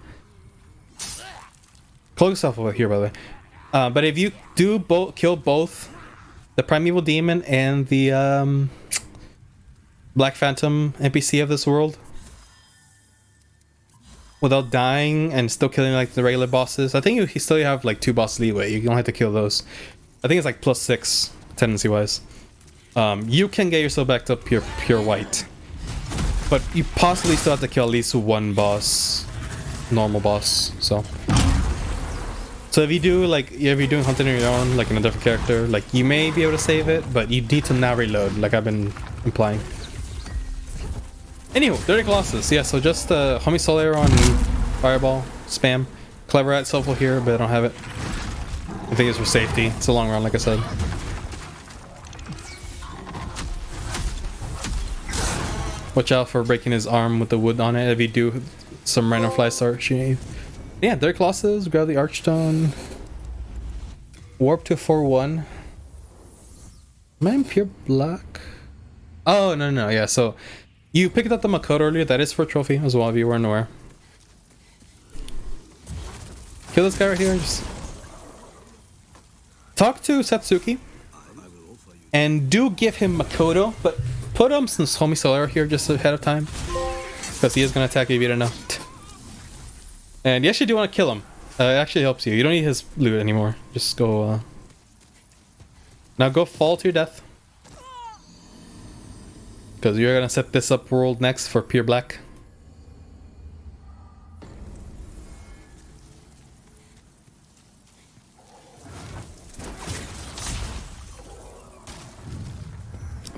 Cloak yourself over here, by the way. But if you do kill both the primeval demon and the black phantom NPC of this world without dying and still killing like the regular bosses, I think you still have like 2 boss leeway. You don't have to kill those. I think it's like +6 tendency wise. You can get yourself back to pure white, but you possibly still have to kill at least 1 boss, normal boss. So if you do, like, if you're doing hunting on your own, like in a different character, like, you may be able to save it, but you need to now reload, like I've been implying. Anywho, dirty colossus. Yeah, so just homie soul arrow on fireball spam. Clever at Soulful here, but I don't have it. I think it's for safety. It's a long run, like I said. Watch out for breaking his arm with the wood on it. If you do, some random flies start shooting you. Yeah, dirty colossus. Grab the archstone. Warp to 4-1. Am I in pure black? Oh, no, yeah, so you picked up the Makoto earlier. That is for trophy as well, if you weren't aware. Kill this guy right here. Just talk to Satsuki. And do give him Makoto, but put him some Homie Solero here just ahead of time. Because he is going to attack you if you don't know. And you actually do want to kill him. It actually helps you. You don't need his loot anymore. Just go... Now go fall to your death. Because you're going to set this up world next for pure black.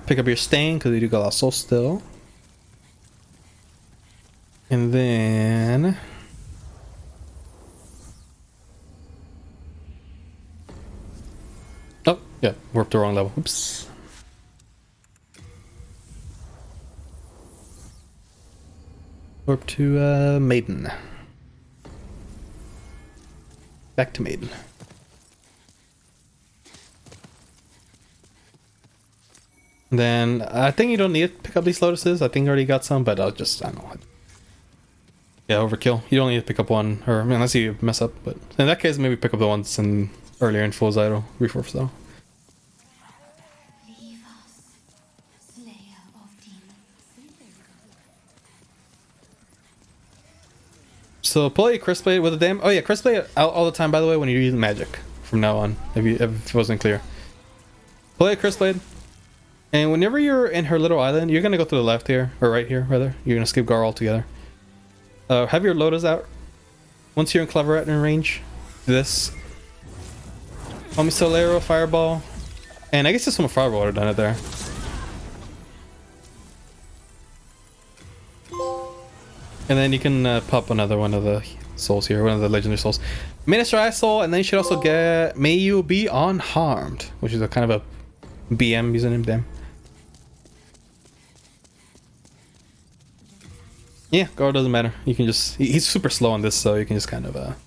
Pick up your stain because you do got a lot of soul still. And then... Oh, yeah, warped the wrong level. Oops. Warp to Maiden. Back to Maiden. Then I think you don't need to pick up these lotuses. I think you already got some, but I don't know. Yeah, overkill. You don't need to pick up one, or I mean, unless you mess up. But in that case, maybe pick up the ones in earlier in full Zyro, reforce though. So pull a Crisp Blade with a damn. Oh yeah, Crisp Blade out all the time. By the way, when you're using magic from now on, if it wasn't clear, pull a Crisp Blade. And whenever you're in her little island, you're gonna go to the left here, or right here rather. You're gonna skip Gar altogether. Have your Lotus out. Once you're in Cleverette in range, do this. Homie Solero, Fireball. And I guess just some Fireball would have done it there. And then you can pop another one of the souls here, one of the legendary souls. Minister Eye Soul, and then you should also get May You Be Unharmed, which is a kind of a BM username, damn. Yeah, Gar doesn't matter. You can just... He's super slow on this, so you can just kind of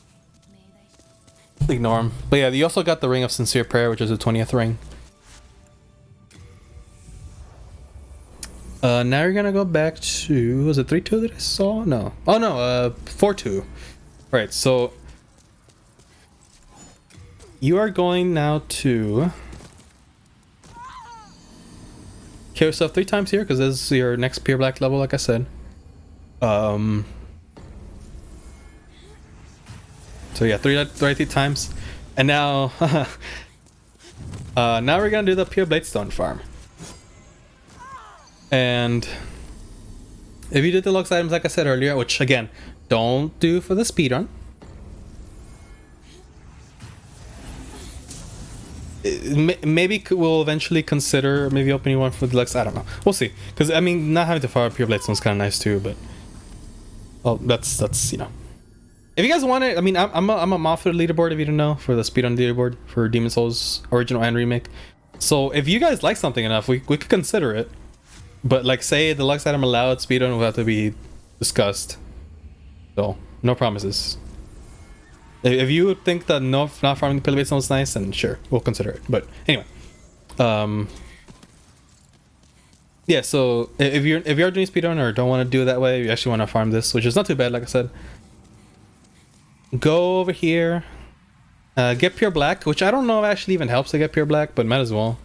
ignore him. But yeah, you also got the Ring of Sincere Prayer, which is the 20th ring. Now you're gonna go back to... Was it 3-2 that I saw? No. Oh no, 4-2. Right, so... You are going now to... Kill yourself 3 times here, because this is your next pure black level, like I said. So yeah, 3 times. And now... now we're gonna do the pure Bladestone farm. And... If you did the Lux items like I said earlier, which again, don't do for the speedrun. Maybe we'll eventually consider maybe opening one for the Deluxe. I don't know. We'll see. Because I mean, not having to fire pure Bladestone is kind of nice too. But well, that's you know. If you guys want it, I mean, I'm a mod for the leaderboard. If you don't know, for the speedrun leaderboard for Demon Souls original and remake. So if you guys like something enough, we could consider it. But like, say the Deluxe item allowed, speedrun will have to be discussed. So no promises. If you think that not farming the Pillowbait sounds nice, then sure, we'll consider it. But anyway, yeah. So if you're doing speedrun or don't want to do it that way, you actually want to farm this, which is not too bad, like I said. Go over here, get pure black, which I don't know if actually even helps to get pure black, but might as well,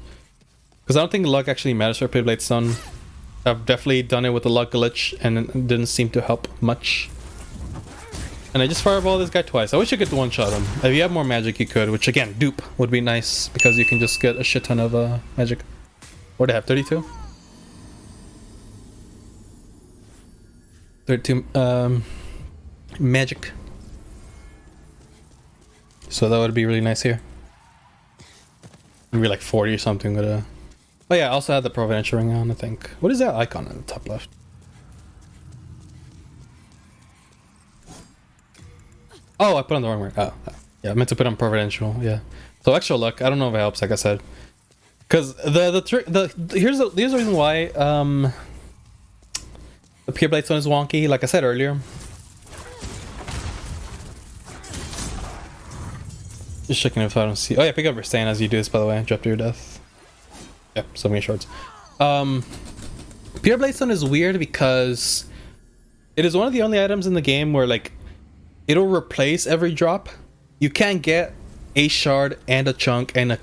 because I don't think luck actually matters for Pillowbait Stone. I've definitely done it with the luck glitch, and it didn't seem to help much. And I just fireball this guy twice. I wish I could one-shot him. If you have more magic, you could. Which again, dupe would be nice because you can just get a shit ton of magic. What do they have? 32? 32 magic. So that would be really nice here. Maybe like 40 or something. But oh yeah, I also had the Providential Ring on, I think. What is that icon on the top left? Oh, I put on the wrong one. Oh, yeah, I meant to put on Providential. Yeah. So extra luck. I don't know if it helps, like I said. Because here's the reason why the pure Bladestone is wonky. Like I said earlier. Just checking if I don't see. Oh yeah, pick up your stand as you do this. By the way, drop to your death. Yep, so many shorts. Pure Bladestone is weird because it is one of the only items in the game where like it'll replace every drop. You can't get a shard and a chunk and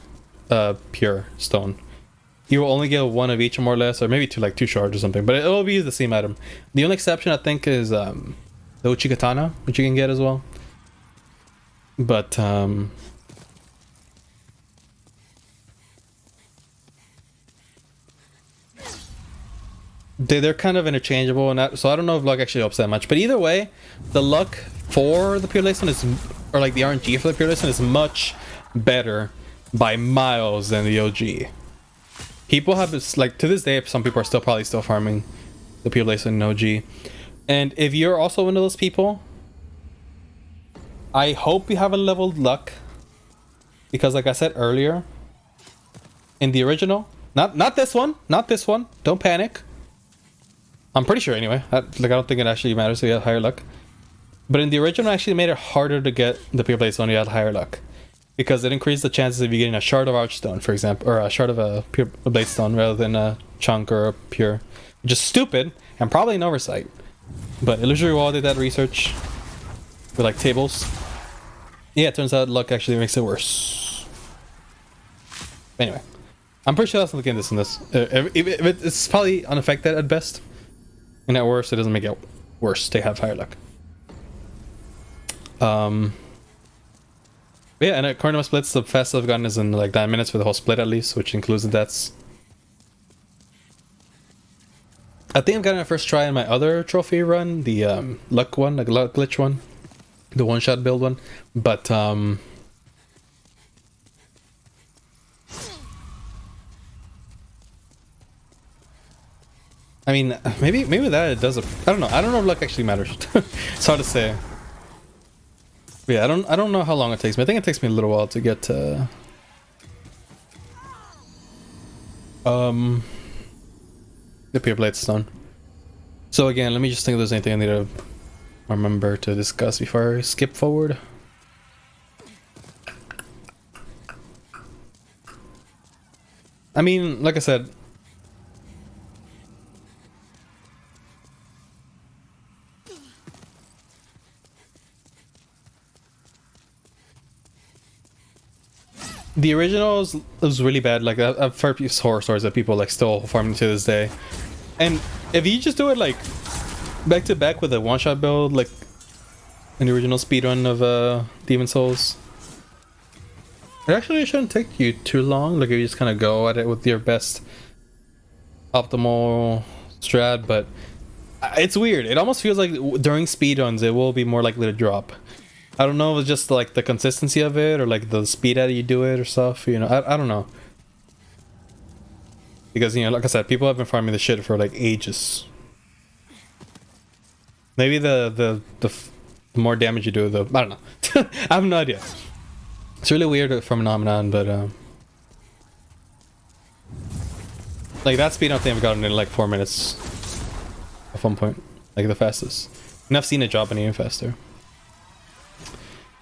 a pure stone. You will only get one of each more or less, or maybe two shards or something, but it will be the same item. The only exception I think is the Uchi Katana, which you can get as well. But they're kind of interchangeable, and that, so I don't know if luck actually helps that much. But either way, the luck for the Pure Bladestone is, or like the RNG for the Pure Bladestone is much better by miles than the OG. People have this, like, to this day, some people are probably still farming the Pure Bladestone in OG. And if you're also one of those people, I hope you haven't leveled luck, because like I said earlier, in the original, not this one, don't panic. I'm pretty sure anyway. I don't think it actually matters if you have higher luck. But in the original, it actually made it harder to get the Pure Bladestone if you had higher luck, because it increased the chances of you getting a shard of Archstone, for example, or a shard of a Pure Bladestone rather than a chunk or a pure. Which is stupid and probably an oversight. But Illusory Wall did that research with like tables. Yeah, it turns out luck actually makes it worse. Anyway, I'm pretty sure that's not the case in this. It's probably unaffected at best. And at worst, it doesn't make it worse to have higher luck. Yeah, and according to my splits, the fastest I've gotten is in like 9 minutes for the whole split at least, which includes the deaths. I think I've gotten a first try in my other trophy run, the luck one, like luck glitch one, the one-shot build one, but I mean, maybe that it does. I don't know. I don't know if luck actually matters. It's hard to say. But yeah, I don't know how long it takes me. I think it takes me a little while to get to the Pure Bladestone. So again, let me just think if there's anything I need to remember to discuss before I skip forward. I mean, like I said, the originals was really bad. Like I've heard horror stories that people like still farming to this day. And if you just do it like back to back with a one-shot build, like an original speedrun of Demon Souls, it actually shouldn't take you too long. Like if you just kind of go at it with your best optimal strat. But it's weird. It almost feels like during speedruns it will be more likely to drop. I don't know if it's just like the consistency of it or like the speed at you do it or stuff, you know. I don't know. Because, you know, like I said, people have been farming this shit for like ages. Maybe the more damage you do, I don't know. I have no idea. It's really weird phenomenon, but like that speed, I think I've gotten in like 4 minutes at one point, like the fastest. And I've seen it drop any even faster.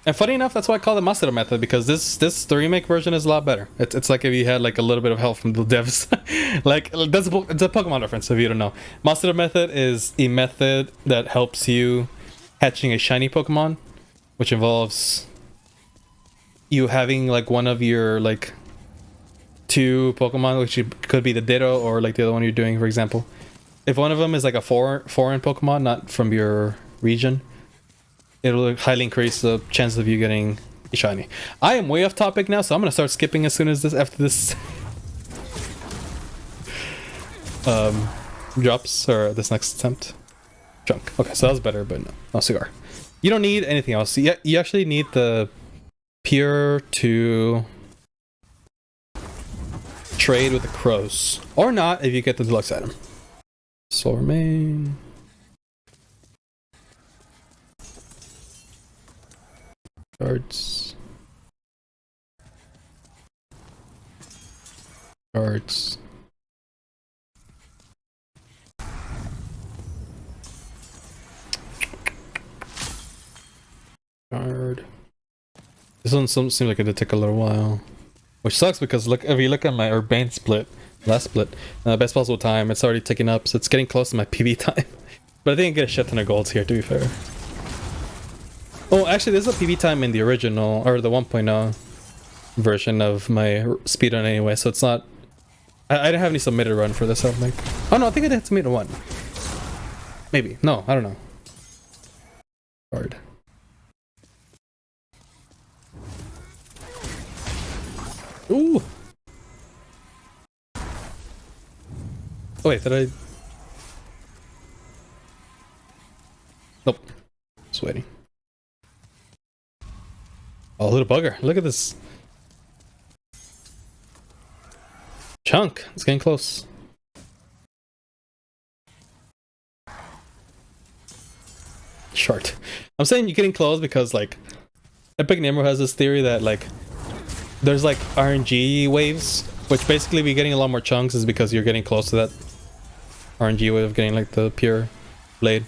And funny enough, that's why I call it Master Method, because the remake version is a lot better. It's like if you had like a little bit of help from the devs. Like it's a Pokemon reference if you don't know. Master Method is a method that helps you hatching a shiny Pokemon, which involves you having like one of your like 2 Pokemon, which could be the Ditto or like the other one you're doing, for example. If one of them is like a foreign Pokemon, not from your region, it'll highly increase the chance of you getting a shiny. I am way off topic now, so I'm gonna start skipping as soon as after this drops, or this next attempt. Chunk. Okay, so that was better, but no cigar. You don't need anything else. You actually need the pure to trade with the crows, or not if you get the deluxe item. Soul Remain. Cards. Cards. Card. This one seems like it did take a little while, which sucks because look, if you look at my Urbane split, last split. Best possible time. It's already ticking up, so it's getting close to my PB time. But I think I get a shit ton of golds here, to be fair. Oh, actually, there's a PB time in the original, or the 1.0 version of my speedrun anyway, so it's not... I didn't have any submitted run for this, I don't think. Oh no, I think I did submit one. Maybe. No, I don't know. Hard. Ooh! Oh wait, did I... Nope. Just waiting. Oh, little bugger. Look at this. Chunk. It's getting close. Short. I'm saying you're getting close because, like, Epic Nemo has this theory that, like, there's, like, RNG waves, which basically be getting a lot more chunks is because you're getting close to that RNG wave of getting, like, the pure blade.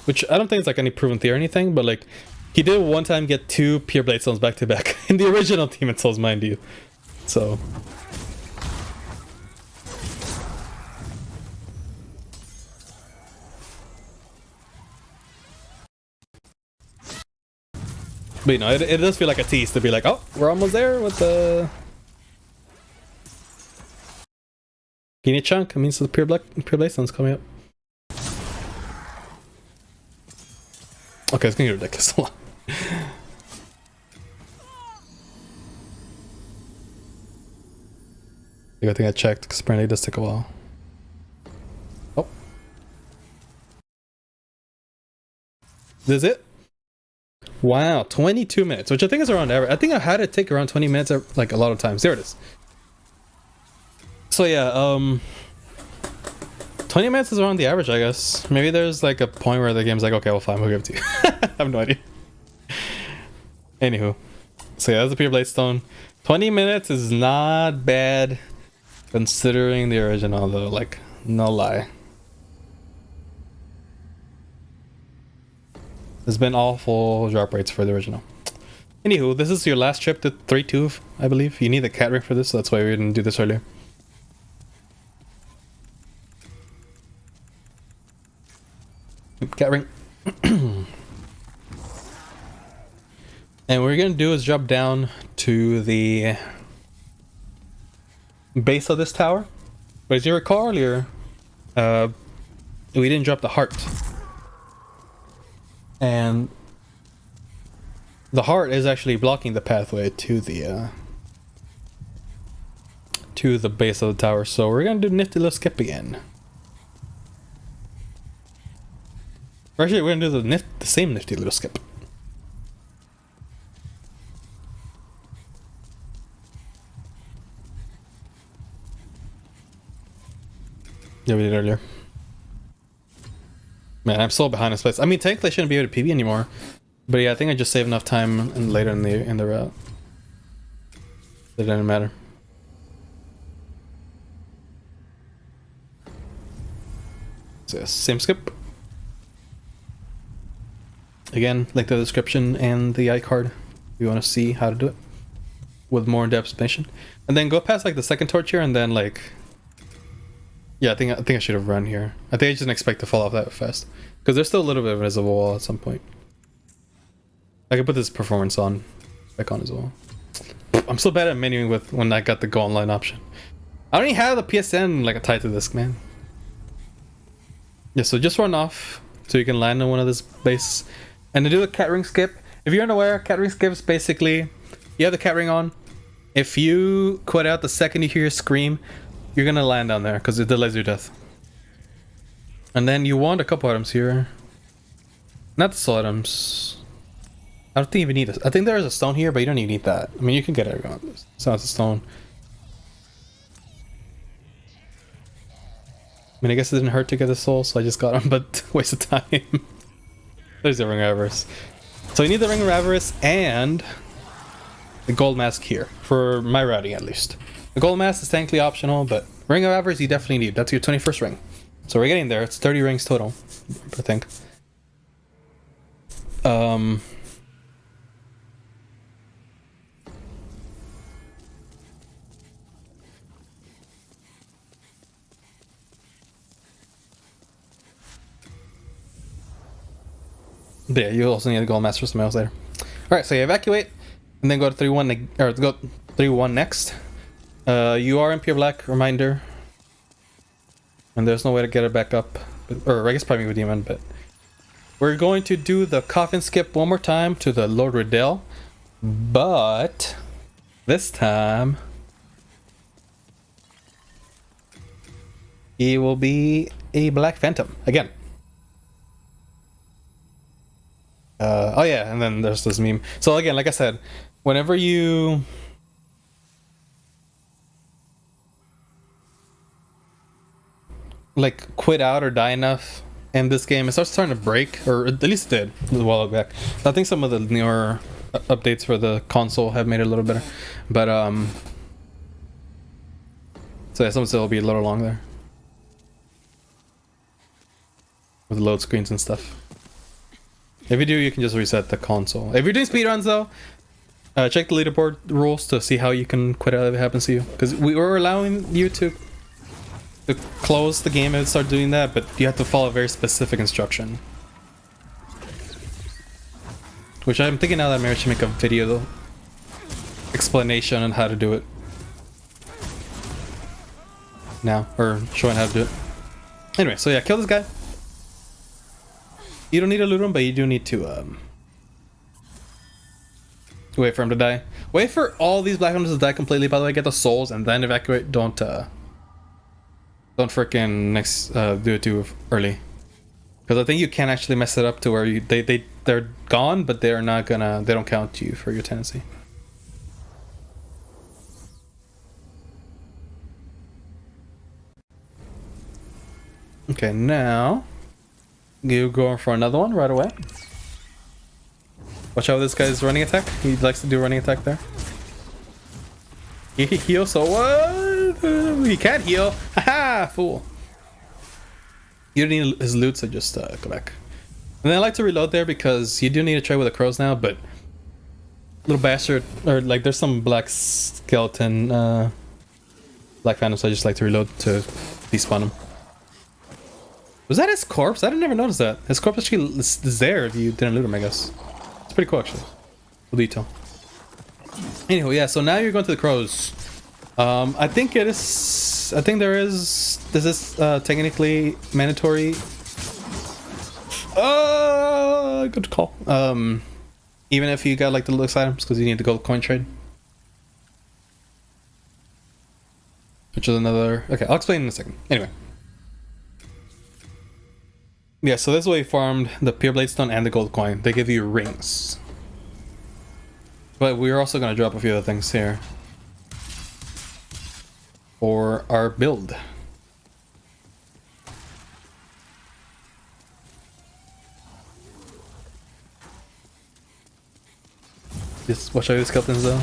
Which I don't think it's, like, any proven theory or anything, but, like, he did one time get 2 pure Bladestones back to back in the original Demon Souls, mind you. So... But you know, it does feel like a tease to be like, oh, we're almost there with the... You need a chunk, it means the pure Bladestone's coming up. Okay, it's gonna get ridiculous a lot. I think I checked, because apparently it does take a while. Oh. This is it? Wow, 22 minutes, which I think is around average. I think I had it take around 20 minutes, like, a lot of times. There it is. So yeah, 20 minutes is around the average, I guess. Maybe there's, like, a point where the game's like, okay, well, fine, we'll give it to you. I have no idea. Anywho. So yeah, that's the pure Bladestone. 20 minutes is not bad, considering the original, though. Like, no lie. There's been awful drop rates for the original. Anywho, this is your last trip to 3-2, I believe. You need the cat ring for this, so that's why we didn't do this earlier. Cat ring. And what we're gonna do is drop down to the base of this tower. But as you recall earlier, we didn't drop the heart. And the heart is actually blocking the pathway to the base of the tower. So we're gonna do nifty little skip again. Or actually, we're gonna do the same nifty little skip. Yeah, we did earlier. Man, I'm so behind this place. I mean, technically I shouldn't be able to PB anymore. But yeah, I think I just saved enough time and later in the route. It didn't matter. So yeah, same skip. Again, link to the description and the iCard if you want to see how to do it with more in-depth explanation. And then go past like the second torch here and then like... Yeah, I think I should have run here. I think I just didn't expect to fall off that fast. Because there's still a little bit of invisible wall at some point. I can put this performance on back on as well. I'm so bad at menuing with when I got the go online option. I don't even have the PSN like tied to this, man. Yeah, so just run off so you can land on one of this bases. And to do the cat ring skip, if you're unaware, cat ring skips basically, you have the cat ring on. If you quit out the second you hear a scream, you're gonna land down there because it delays your death. And then you want a couple items here. Not the soul items. I don't think you even need this. I think there is a stone here, but you don't even need that. I mean, you can get it. It's not a stone. I mean, I guess it didn't hurt to get the soul, so I just got them, but waste of time. There's the Ring of Avarice. So you need the Ring of Avarice and the gold mask here, for my routing at least. The gold mask is technically optional, but Ring of Avarice you definitely need. That's your 21st ring. So we're getting there. It's 30 rings total, I think. But yeah, you also need to go master some else later. Alright, so you evacuate, and then go to 3-1, or go 3-1 next. You are in pure black, reminder. And there's no way to get it back up. Or I guess probably with demon, but... We're going to do the coffin skip one more time to the Lord Riddell. But... this time... he will be a Black Phantom, again. Oh yeah, and then there's this meme. So again, like I said, whenever you like quit out or die enough in this game, it starts starting to break, or at least it did a while back. I think some of the newer updates for the console have made it a little better, but so yeah, some still will be a little long there with load screens and stuff. If you do, you can just reset the console. If you're doing speedruns though, check the leaderboard rules to see how you can quit out if it happens to you. Because we were allowing you to close the game and start doing that, but you have to follow a very specific instruction. Which I'm thinking now that maybe I should make a video though, explanation on how to do it. Now, or showing how to do it. Anyway, so yeah, kill this guy. You don't need to loot him, but you do need to wait for him to die. Wait for all these black ones to die completely, by the way, get the souls and then evacuate. Don't freaking do it too early. Because I think you can actually mess it up to where you, they're gone, but they're not gonna, they don't count you for your tendency. Okay, now you go for another one right away. Watch out with this guy's running attack. He likes to do running attack there. He heals, so what? He can't heal. Haha, fool. You don't need his loot, so just go back. And then I like to reload there because you do need to try with the crows now, but little bastard, or like there's some black skeleton, black phantoms, so I just like to reload to despawn him. Was that his corpse? I didn't never notice that. His corpse actually is there if you didn't loot him, I guess. It's pretty cool, actually. Cool detail. Anyway, yeah, so now you're going to the crows. I think it is... I think there is... This is technically mandatory. Good call. Even if you got like the looks items, because you need to go coin trade. Which is another... Okay, I'll explain in a second. Anyway. Yeah, so this is why we farmed the pure Bladestone and the gold coin. They give you rings. But we're also going to drop a few other things here for our build. Just watch out your skeletons though,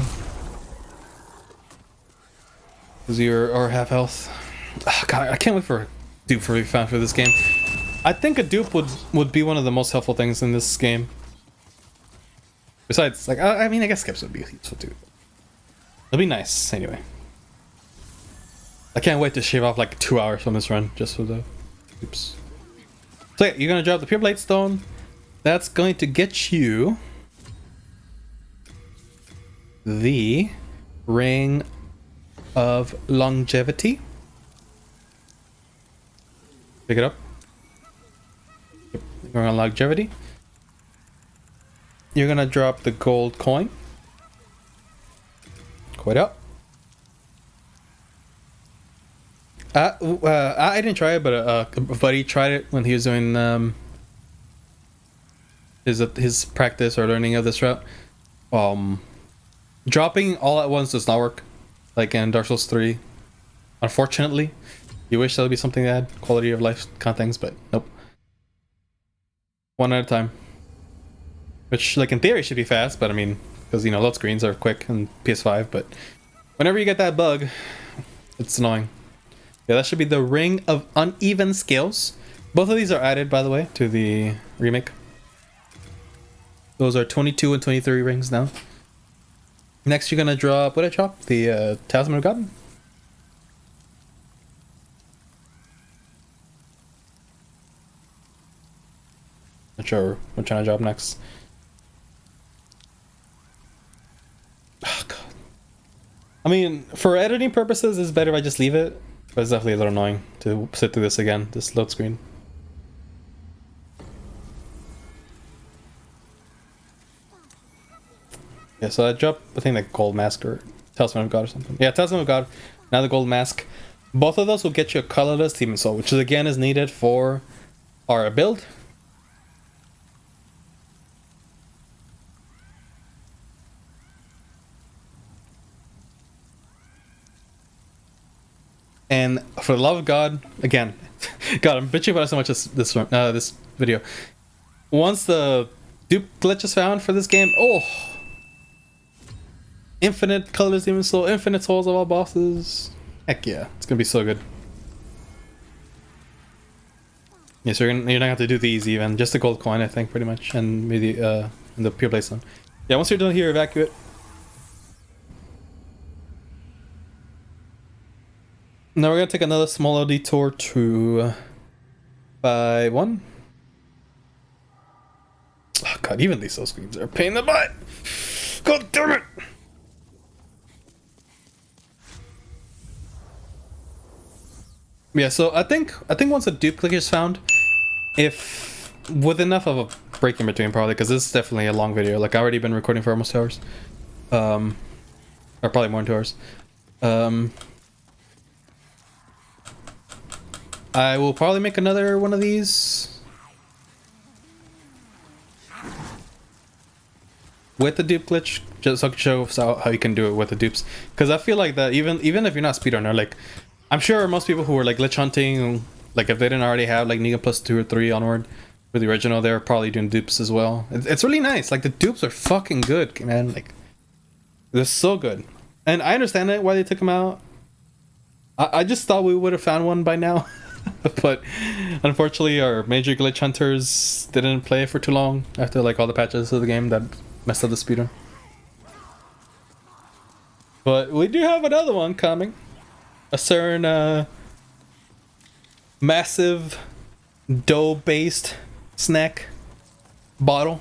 because you're half health. Oh, God, I can't wait for a dupe for found for this game. I think a dupe would be one of the most helpful things in this game. Besides, like, I mean, I guess skips would be useful too. It'll be nice, anyway. I can't wait to shave off like 2 hours from this run, just for the dupes. So yeah, you're gonna drop the pure Bladestone. That's going to get you the Ring of Longevity. Pick it up. Ring of Longevity. You're gonna drop the gold coin. Quite up. I didn't try it, but a buddy tried it when he was doing his practice or learning of this route. Dropping all at once does not work, like in Dark Souls 3. Unfortunately, you wish that would be something to add quality of life kind of things, but nope. One at a time. Which, like, in theory should be fast, but I mean, because, you know, load screens are quick in PS5, but whenever you get that bug, it's annoying. Yeah, that should be the Ring of Uneven Scales. Both of these are added, by the way, to the remake. Those are 22 and 23 rings now. Next, you're gonna drop, what did I drop? The Talisman of God? whichever I'm trying to drop next. Oh, God. I mean, for editing purposes, it's better if I just leave it, but it's definitely a little annoying to sit through this again, this load screen. Yeah, so I dropped, I think, like Gold Mask or Talisman of God or something. Yeah, Talisman of God, now the Gold Mask. Both of those will get you a colorless Demon Soul, which is, again, is needed for our build. And for the love of God, again, God, I'm bitching about it so much this video. Once the dupe glitch is found for this game, oh, infinite colorless Demon Soul, infinite souls of all bosses. Heck yeah, it's gonna be so good. Yeah, so you're not gonna have to do these even, just the gold coin, I think, pretty much, and maybe the pure Bladestone. Yeah, once you're done here, evacuate. Now we're gonna take another smaller detour to 5-1. Oh god, even these soul screens are a pain in the butt. God damn it! Yeah, so I think once a dupe click is found, if with enough of a break in between, probably, because this is definitely a long video. Like, I've already been recording for almost 2 hours, or probably more than 2 hours. I will probably make another one of these with the dupe glitch, just so I can show how you can do it with the dupes. Because I feel like that even if you're not speedrunner, like, I'm sure most people who are like glitch hunting, like if they didn't already have like Negan plus 2 or 3 onward for the original, they're probably doing dupes as well. It's really nice. Like, the dupes are fucking good, man. Like, they're so good. And I understand why they took them out. I just thought we would have found one by now. But unfortunately, our major glitch hunters didn't play for too long after like all the patches of the game that messed up the speedrun. But we do have another one coming. A certain massive dough-based snack bottle.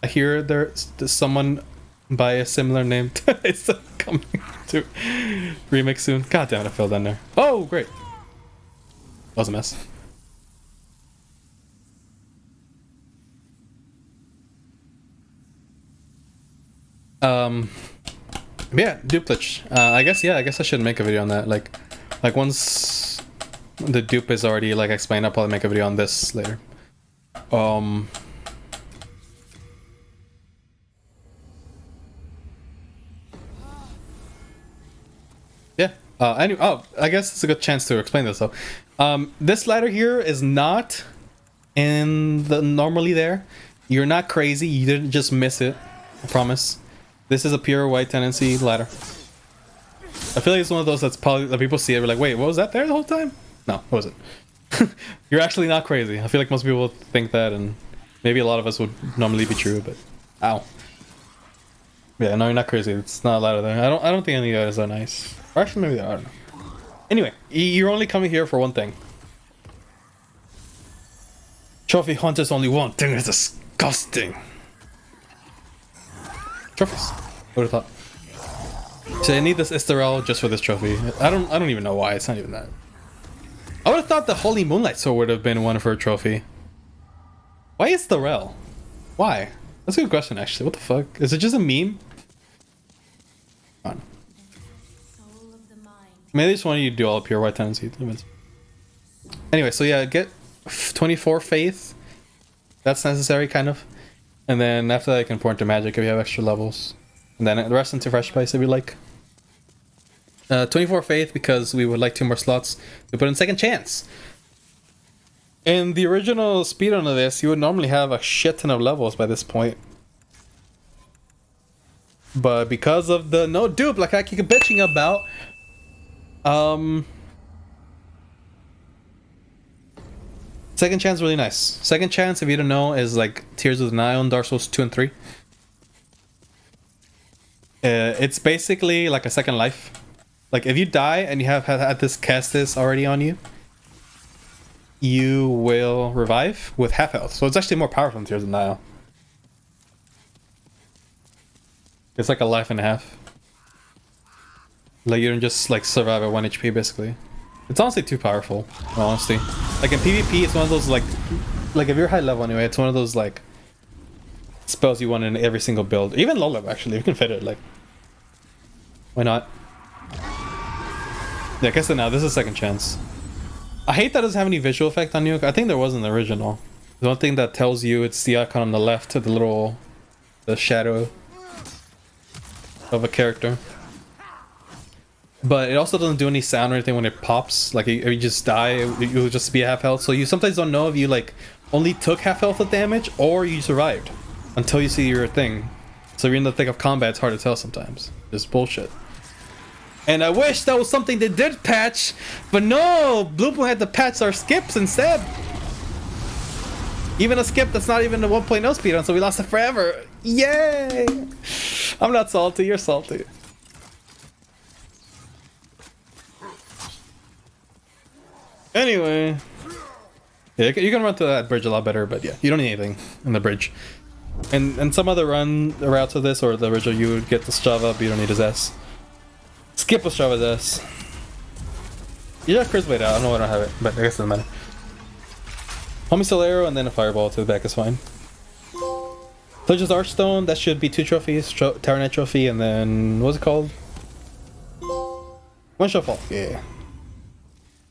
I hear there's someone by a similar name is coming to Remake soon. God damn it, I fell down there. Oh, great. That was a mess. Yeah, dupe glitch. I guess I should make a video on that. Like once the dupe is already like explained, I'll probably make a video on this later. Yeah. Anyway, I guess it's a good chance to explain this though. This ladder here is not in the normally there. You're not crazy. You didn't just miss it. I promise. This is a pure white tendency ladder. I feel like it's one of those that's probably that people see it. We're like, wait, what was that there the whole time? No, what was it? You're actually not crazy. I feel like most people think that, and maybe a lot of us would normally be true, but ow. Yeah, no, you're not crazy. It's not a ladder there. I don't think any of those are nice. Or actually, maybe they are. I don't know. Anyway, you're only coming here for one thing. Trophy hunters only one thing. It's disgusting. Trophies. Who would have thought? So I need this Istarelle just for this trophy. I don't even know why. It's not even that. I would have thought the Holy Moonlight Sword would have been one for a trophy. Why Istarelle? Why? That's a good question, actually. What the fuck? Is it just a meme? Maybe they just want you to do all pure white tendency. Anyway, so yeah, get 24 faith. That's necessary, kind of. And then after that, you can pour into magic if you have extra levels. And then the rest into fresh spice if you like. 24 faith because we would like 2 more slots to put in second chance. In the original speedrun of this, you would normally have a shit ton of levels by this point. But because of the no dupe, like I keep bitching about, second chance is really nice. Second chance, if you don't know, is like Tears of the Nile on Dark Souls 2 and 3. It's basically like a second life. Like if you die and you have had this Kestis already on you, you will revive with half health. So it's actually more powerful than Tears of Denial. It's like a life and a half. Like you don't just like survive at 1 HP basically. It's honestly too powerful, honestly. Like in PvP, it's one of those like if you're high level anyway, it's one of those like spells you want in every single build. Even low level actually, you can fit it. Like, why not? Yeah, I guess now this is a second chance. I hate that it doesn't have any visual effect on you. I think there was in the original. The one thing that tells you it's the icon on the left, the shadow of a character. But it also doesn't do any sound or anything when it pops. Like if you just die, you'll just be half health. So you sometimes don't know if you like only took half health of damage or you survived until you see your thing. So if you're in the thick of combat, it's hard to tell sometimes. It's bullshit. And I wish that was something they did patch, but no, Bluepoint had to patch our skips instead. Even a skip that's not even a 1.0 speedrun, so we lost it forever. Yay! I'm not salty, you're salty. Anyway, yeah, you can run to that bridge a lot better, but yeah, you don't need anything in the bridge. And some other routes of this, or the original, you would get the Strava, but you don't need his S. Skip with Strava's S. You got Chris Blade out, I don't know why I don't have it, but I guess it doesn't matter. Homie Soul Arrow and then a Fireball to the back is fine. Pledge's Archstone, that should be 2 trophies, Tower Knight trophy, and then, what's it called? One Shot Fall, yeah.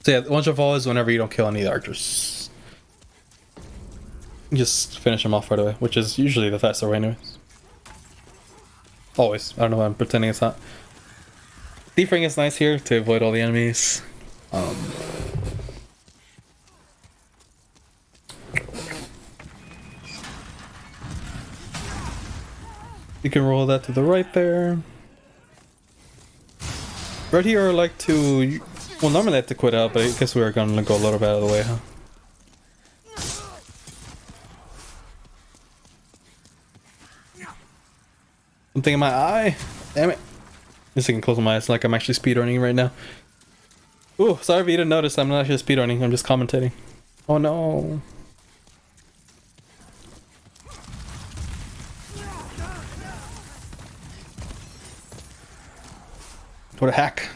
So yeah, One Shot Fall is whenever you don't kill any of the archers. You just finish them off right away, which is usually the faster way anyways. Always. I don't know why I'm pretending it's not. Thief Ring is nice here to avoid all the enemies. You can roll that to the right there. Right here I like to... Well, normally I have to quit out, but I guess we're gonna go a little bit out of the way, huh? Something in my eye? Damn it. Just I can close my eyes like I'm actually speedrunning right now. Ooh, sorry if you didn't notice, I'm not actually speedrunning, I'm just commentating. Oh no. What a hack.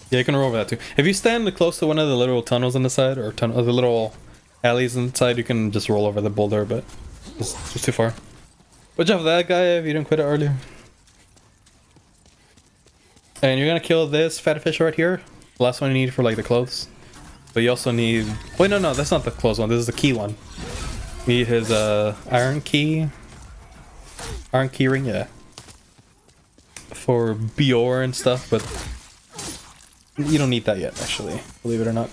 Yeah, you can roll over that too. If you stand close to one of the little tunnels on the side, or the little alleys on the side, you can just roll over the boulder, but it's too far. Watch out for that guy if you didn't quit it earlier. And you're gonna kill this fat fish right here. The last one you need for like the clothes. But you also need... Wait, no, that's not the clothes one. This is the key one. You need his iron key ring, yeah. For Bior and stuff, but you don't need that yet, actually. Believe it or not.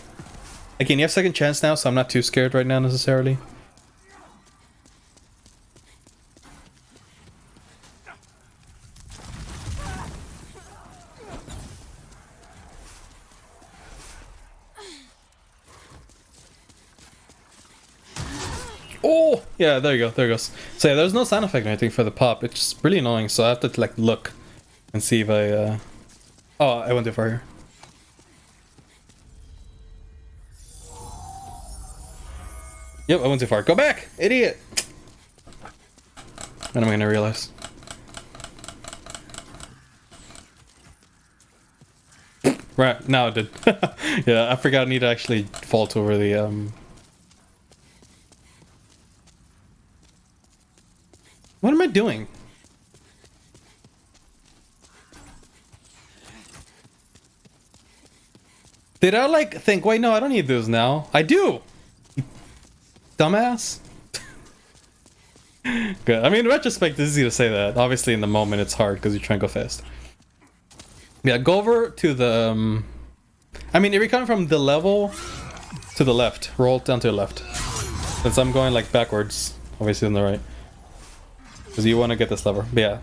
Again, you have second chance now, so I'm not too scared right now necessarily. Oh! Yeah, there you go, there it goes. So yeah, there's no sound effect or anything for the pop. It's just really annoying, so I have to like look and see if I... Oh, I went too far here. Yep, I went too far. Go back! Idiot! When am I gonna realize? Right, now it did. Yeah, I forgot I need to actually vault over the... What am I doing? Did I like think, wait, no, I don't need those now. I do! Dumbass. Good. I mean, in retrospect, it's easy to say that. Obviously, in the moment, it's hard because you're trying to go fast. Yeah, go over to the... I mean, if you're coming from the level to the left, roll down to the left. Since I'm going like backwards, obviously on the right. Because you want to get this lever. But yeah,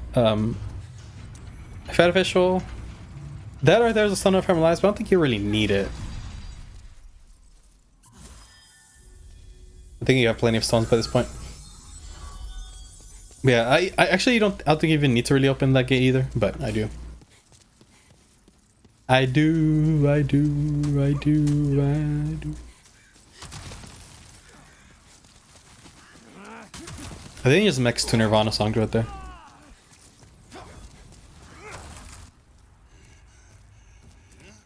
Fat Official. That right there is a Stone of Paralyzed, but I don't think you really need it. I think you have plenty of stones by this point. But yeah, I actually don't think you even need to really open that gate either, but I do. I do, I do, I do, I do. I think he just mixed two Nirvana songs right there.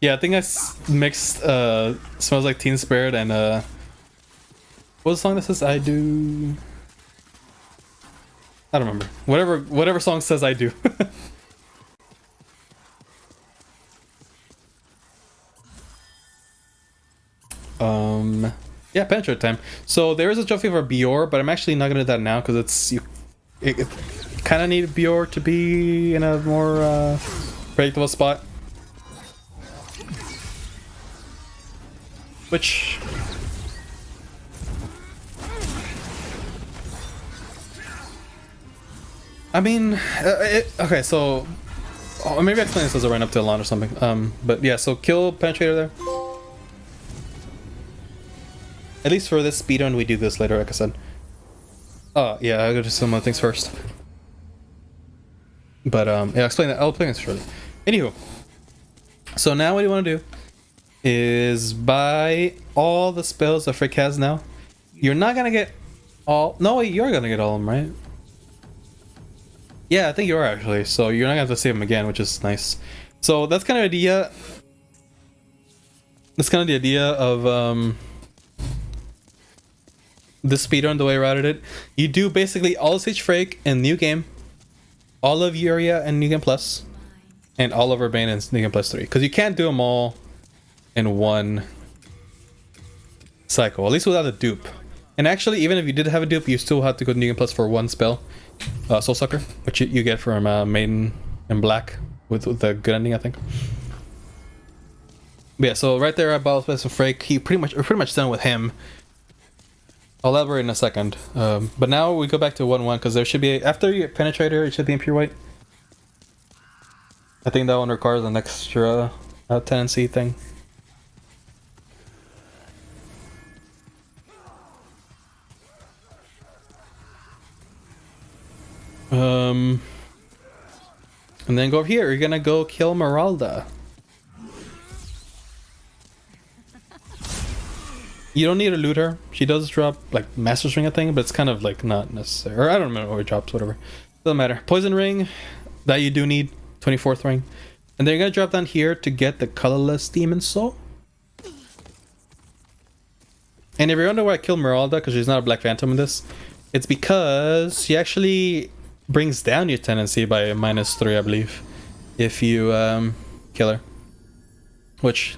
Yeah, I think I mixed Smells Like Teen Spirit and what was the song that says I do? I don't remember. Whatever song says I do. Yeah, penetrate time. So there is a trophy for Bior, but I'm actually not gonna do that now because it kind of need Bior to be in a more predictable spot. Which I mean, okay, so maybe I explain this as I run up to a lawn or something. But yeah, so kill penetrator there. At least for this speedrun, we do this later, like I said. Oh yeah, I'll go to some other things first. But yeah, I'll explain that. I'll explain this shortly. Anywho, so now what you want to do is buy all the spells that Frick has now. You're not gonna get all. No, you're gonna get all of them, right? Yeah, I think you are actually. So you're not gonna have to save them again, which is nice. So that's kind of the idea. That's kind of the idea of this speedrun, the way I routed it. You do basically all of Sage Frake in New Game, all of Uria and New Game Plus, and all of Urbane and New Game Plus 3. Because you can't do them all in one cycle, at least without a dupe. And actually, even if you did have a dupe, you still have to go to New Game Plus for one spell, Soul Sucker, which you get from Maiden in Black with the good ending, I think. But yeah, so right there, I bought some Frake. We're pretty much done with him. I'll elaborate in a second. But now we go back to 1-1 because there should be after you get Penetrator, it should be in pure white. I think that one requires an extra tendency thing. And then go over here. You're gonna go kill Meralda. You don't need to loot her. She does drop like Master's Ring, I think, but it's kind of like not necessary. Or I don't remember what it drops, whatever. Doesn't matter. Poison Ring, that you do need. 24th ring. And then you're gonna drop down here to get the colorless Demon Soul. And if you're wondering why I killed Meralda, because she's not a Black Phantom in this, it's because she actually brings down your tendency by a -3, I believe, if you kill her. Which,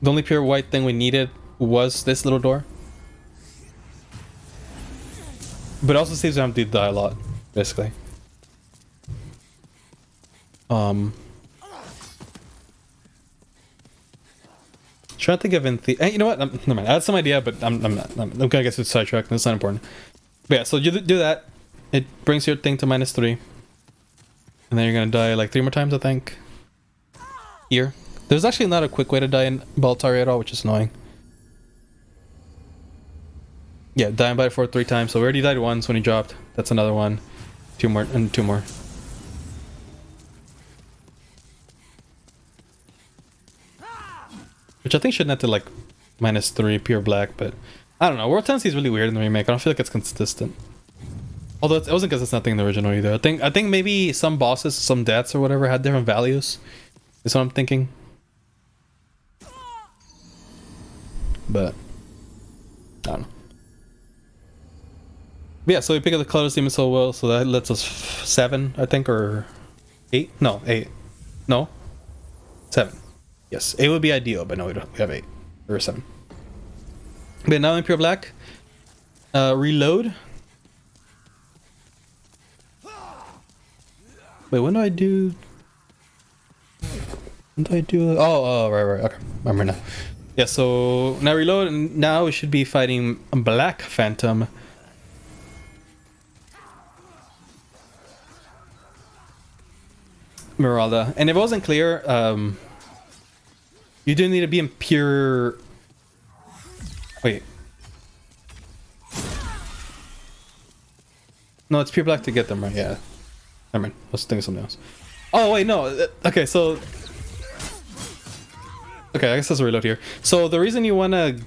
the only pure white thing we needed was this little door. But it also saves them to die a lot, basically. Trying to think of anything. You know what? Never mind. I had some idea, but I'm gonna get too sidetracked. That's not important. But yeah, so you do that. It brings your thing to -3, and then you're gonna die like 3 more times, I think. Here, there's actually not a quick way to die in Baltari at all, which is annoying. Yeah, dying by 3 times. So we already died once when he dropped. That's another one. 2 more and 2 more. Which I think should net to like -3 pure black, but I don't know. World tendency is really weird in the remake. I don't feel like it's consistent. Although it wasn't consistent in the original either. I think maybe some bosses, some deaths or whatever had different values. Is what I'm thinking. But I don't know. But yeah, so we pick up the colors Demon Soul well, so that lets us 7, I think, or 8? No, 8. No, 7. Yes, 8 would be ideal, but no, we don't. We have 8 or 7. But now in pure black, reload. Wait, when do I do? When do I do? Oh, right. Okay, I remember now. Yeah, so now reload, and now we should be fighting a Black Phantom. Meralda. And if it wasn't clear, you do need to be in pure... Wait. No, it's pure black to get them, right? Yeah. Never mind. I was thinking something else. Oh, wait, no. Okay, so... Okay, I guess let's reload here. So the reason you want to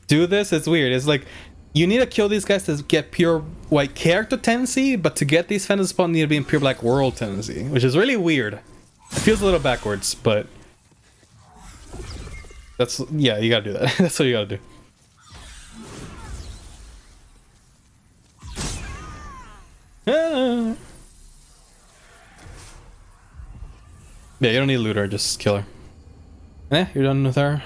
do this is weird. It's like you need to kill these guys to get pure white character tendency, but to get these phantom spawn, you need to be in pure black world tendency, which is really weird. It feels a little backwards, but that's, yeah, you gotta do that. That's what you gotta do. Ah. Yeah, you don't need a looter, just kill her. Eh, you're done with her.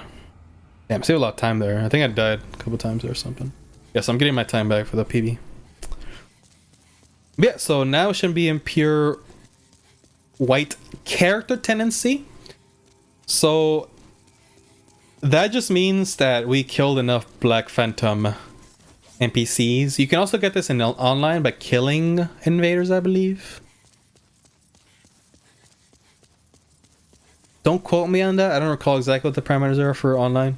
Damn, saved a lot of time there. I think I died a couple times or something. Yes, I'm getting my time back for the PB. Yeah, so now it should be in pure white character tendency. So that just means that we killed enough Black Phantom NPCs. You can also get this in online by killing invaders, I believe. Don't quote me on that. I don't recall exactly what the parameters are for online.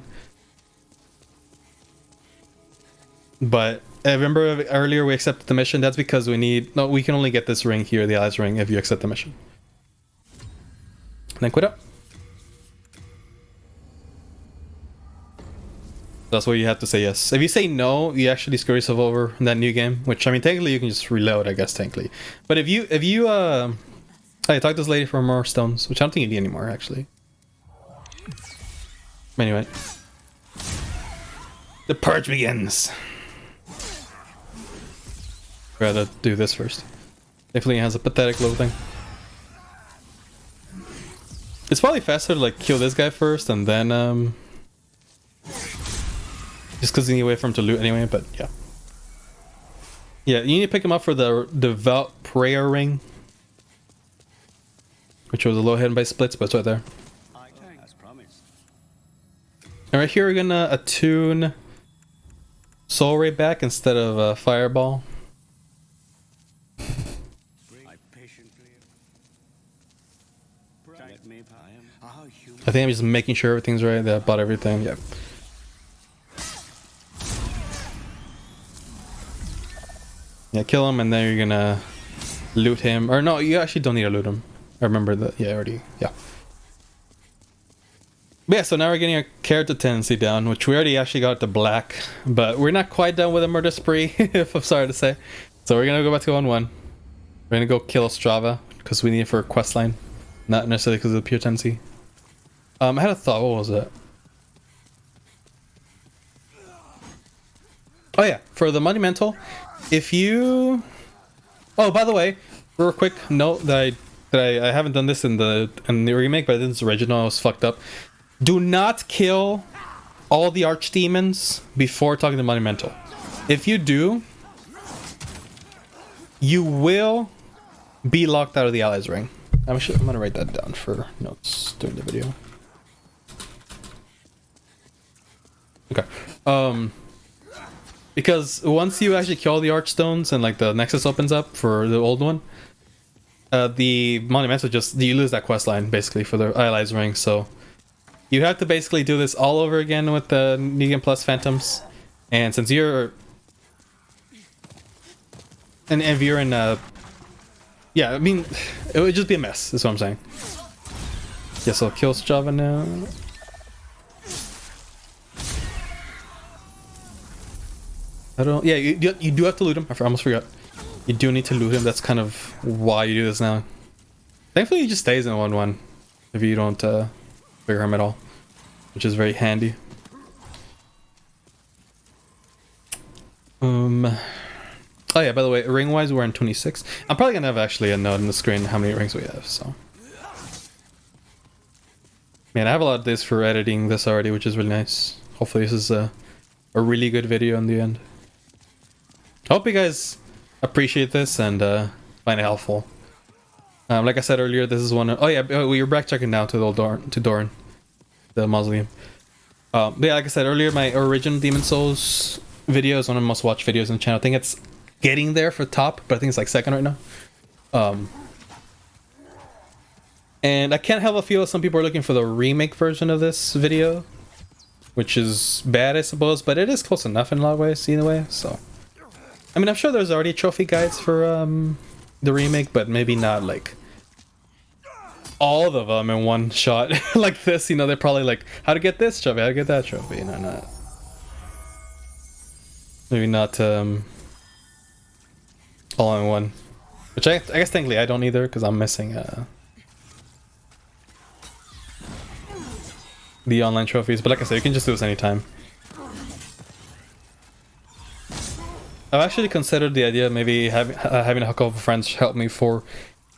But I remember earlier we accepted the mission. That's because we need... No, we can only get this ring here, the Allies ring, if you accept the mission. Then quit up. That's where you have to say yes. If you say no, you actually screw yourself over in that new game. Which, I mean, technically you can just reload, I guess, technically. But if you I talked to this lady for more stones, which I don't think you need anymore, actually. Anyway. The purge begins. Rather do this first. Definitely has a pathetic little thing. It's probably faster to like kill this guy first and then just because you need to wait for him to loot anyway, but yeah. Yeah, you need to pick him up for the Devout prayer ring. Which was a low hidden by splits, but it's right there. And right here we're gonna attune Soul Ray back instead of Fireball. I think I'm just making sure everything's right, that I bought everything, yeah. Yeah, kill him and then you're gonna loot him. Or no, you actually don't need to loot him. I remember that, yeah, already, yeah. But yeah, so now we're getting our character tendency down, which we already actually got to black. But we're not quite done with a murder spree, if I'm sorry to say. So we're gonna go back to 1-1. We're gonna go kill Strava, because we need it for a quest line. Not necessarily because of the pure tendency. I had a thought, what was it? Oh yeah, for the Monumental, if you... Oh, by the way, real quick note that I haven't done this in the remake, but this original was fucked up. Do not kill all the archdemons before talking to Monumental. If you do, you will be locked out of the Allies ring. I'm gonna write that down for notes during the video. Okay. Because once you actually kill the archstones and like the Nexus opens up for the old one, the Monumental you lose that quest line basically for the Allies ring. So you have to basically do this all over again with the Negan plus Phantoms. And since you're and if you're in yeah, I mean it would just be a mess, is what I'm saying. Yeah, so kill Strava now. I don't. Yeah, you do have to loot him. I almost forgot. You do need to loot him. That's kind of why you do this now. Thankfully, he just stays in 1-1 if you don't figure him at all, which is very handy. Oh yeah. By the way, ring wise, we're in 26. I'm probably gonna have actually a note on the screen how many rings we have. So, man, I have a lot of this for editing this already, which is really nice. Hopefully, this is a really good video in the end. I hope you guys appreciate this and find it helpful. Like I said earlier, this is one of... Oh yeah, we're back checking now to the old Doran, the mausoleum. But yeah, like I said earlier, my original Demon Souls video is one of the most watched videos on the channel. I think it's getting there for top, but I think it's like second right now. And I can't help but feel some people are looking for the remake version of this video, which is bad, I suppose, but it is close enough in a lot of ways, either way, so... I mean, I'm sure there's already trophy guides for the remake, but maybe not, like, all of them in one shot like this, you know, they're probably like, how to get this trophy, how to get that trophy, you know, not maybe not all in one, which I guess thankfully I don't either, because I'm missing the online trophies. But like I said, you can just do this anytime. I've actually considered the idea of maybe having a couple of friends help me for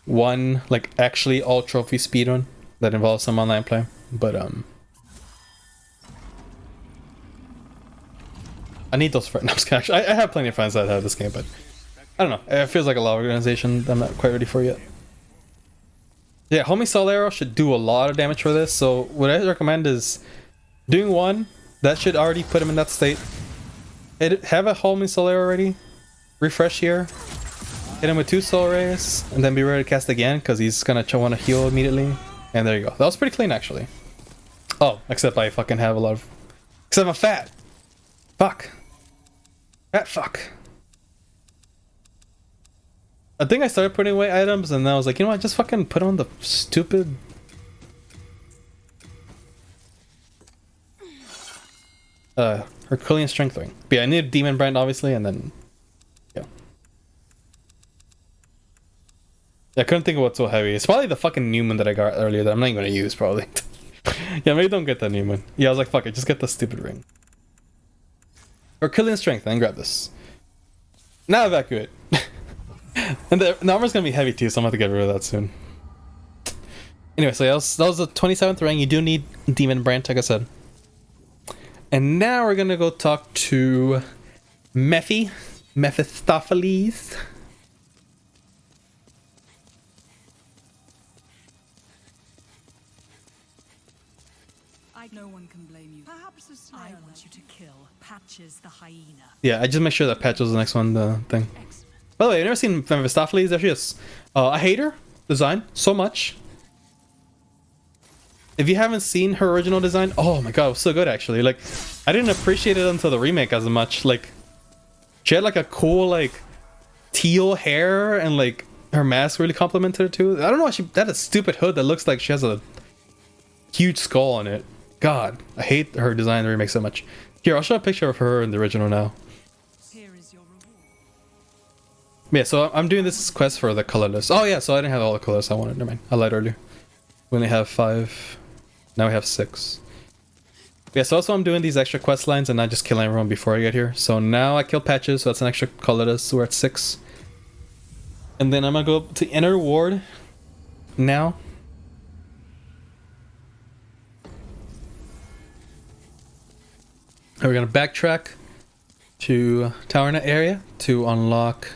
one, like, actually all trophy speedrun that involves some online play. But I need those friends. No, actually, I have plenty of friends that have this game, but I don't know. It feels like a lot of organization I'm not quite ready for yet. Yeah, Homie Soul Arrow should do a lot of damage for this. So what I recommend is doing one. That should already put him in that state. Have a Homie Soul Arrow ready. Refresh here. Hit him with 2 Soul Rays, and then be ready to cast again, because he's gonna want to heal immediately. And there you go. That was pretty clean, actually. Oh, except I fucking have a lot of... Except I'm fat. Fuck. Fat fuck. I think I started putting away items, and then I was like, you know what, just fucking put on the stupid... Herculean Strength Ring. But yeah, I need a Demon Brand, obviously, and then... Yeah. I couldn't think of what's so heavy. It's probably the fucking new one that I got earlier that I'm not even gonna use, probably. Yeah, maybe don't get that new one. Yeah, I was like, fuck it, just get the stupid ring. Herculean Strength, and grab this. Now evacuate. And the armor's gonna be heavy too, so I'm gonna have to get rid of that soon. Anyway, so that was the 27th rank. You do need Demon Brand, like I said. And now we're gonna go talk to Mephistopheles. No one can blame you. Perhaps I want you to kill Patches the hyena. Yeah, I just make sure that Patch was the next one, the thing. Excellent. By the way, I've never seen Mephistopheles. There she is. I hate her design so much. If you haven't seen her original design, oh my god, it was so good actually. Like, I didn't appreciate it until the remake as much. Like, she had like a cool like teal hair, and like her mask really complimented it too. I don't know why she had a stupid hood that looks like she has a huge skull on it. God, I hate her design in the remake so much. Here, I'll show a picture of her in the original now. Here is your reward. Yeah, so I'm doing this quest for the colorless. Oh yeah, so I didn't have all the colors I wanted. Never mind. I lied earlier. We only have 5. Now we have 6. Yeah, so also I'm doing these extra quest lines and not just killing everyone before I get here. So now I kill Patches, so that's an extra colorless. So we're at 6. And then I'm gonna go to Inner Ward now. And we're gonna backtrack to Towernet area to unlock...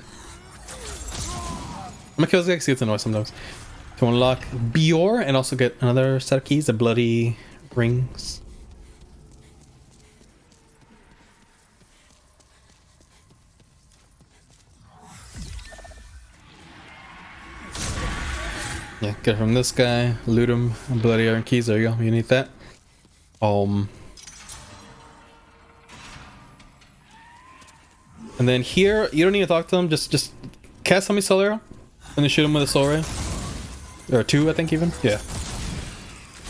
I'm gonna kill this guy because he gets annoyed sometimes. To unlock Bior and also get another set of keys, the bloody rings. Yeah, get it from this guy, loot him, bloody iron keys, there you go, you need that. And then here, you don't need to talk to them, just cast Homie Soul Arrow, and then shoot him with a Soul Ray. Or 2, I think, even. Yeah.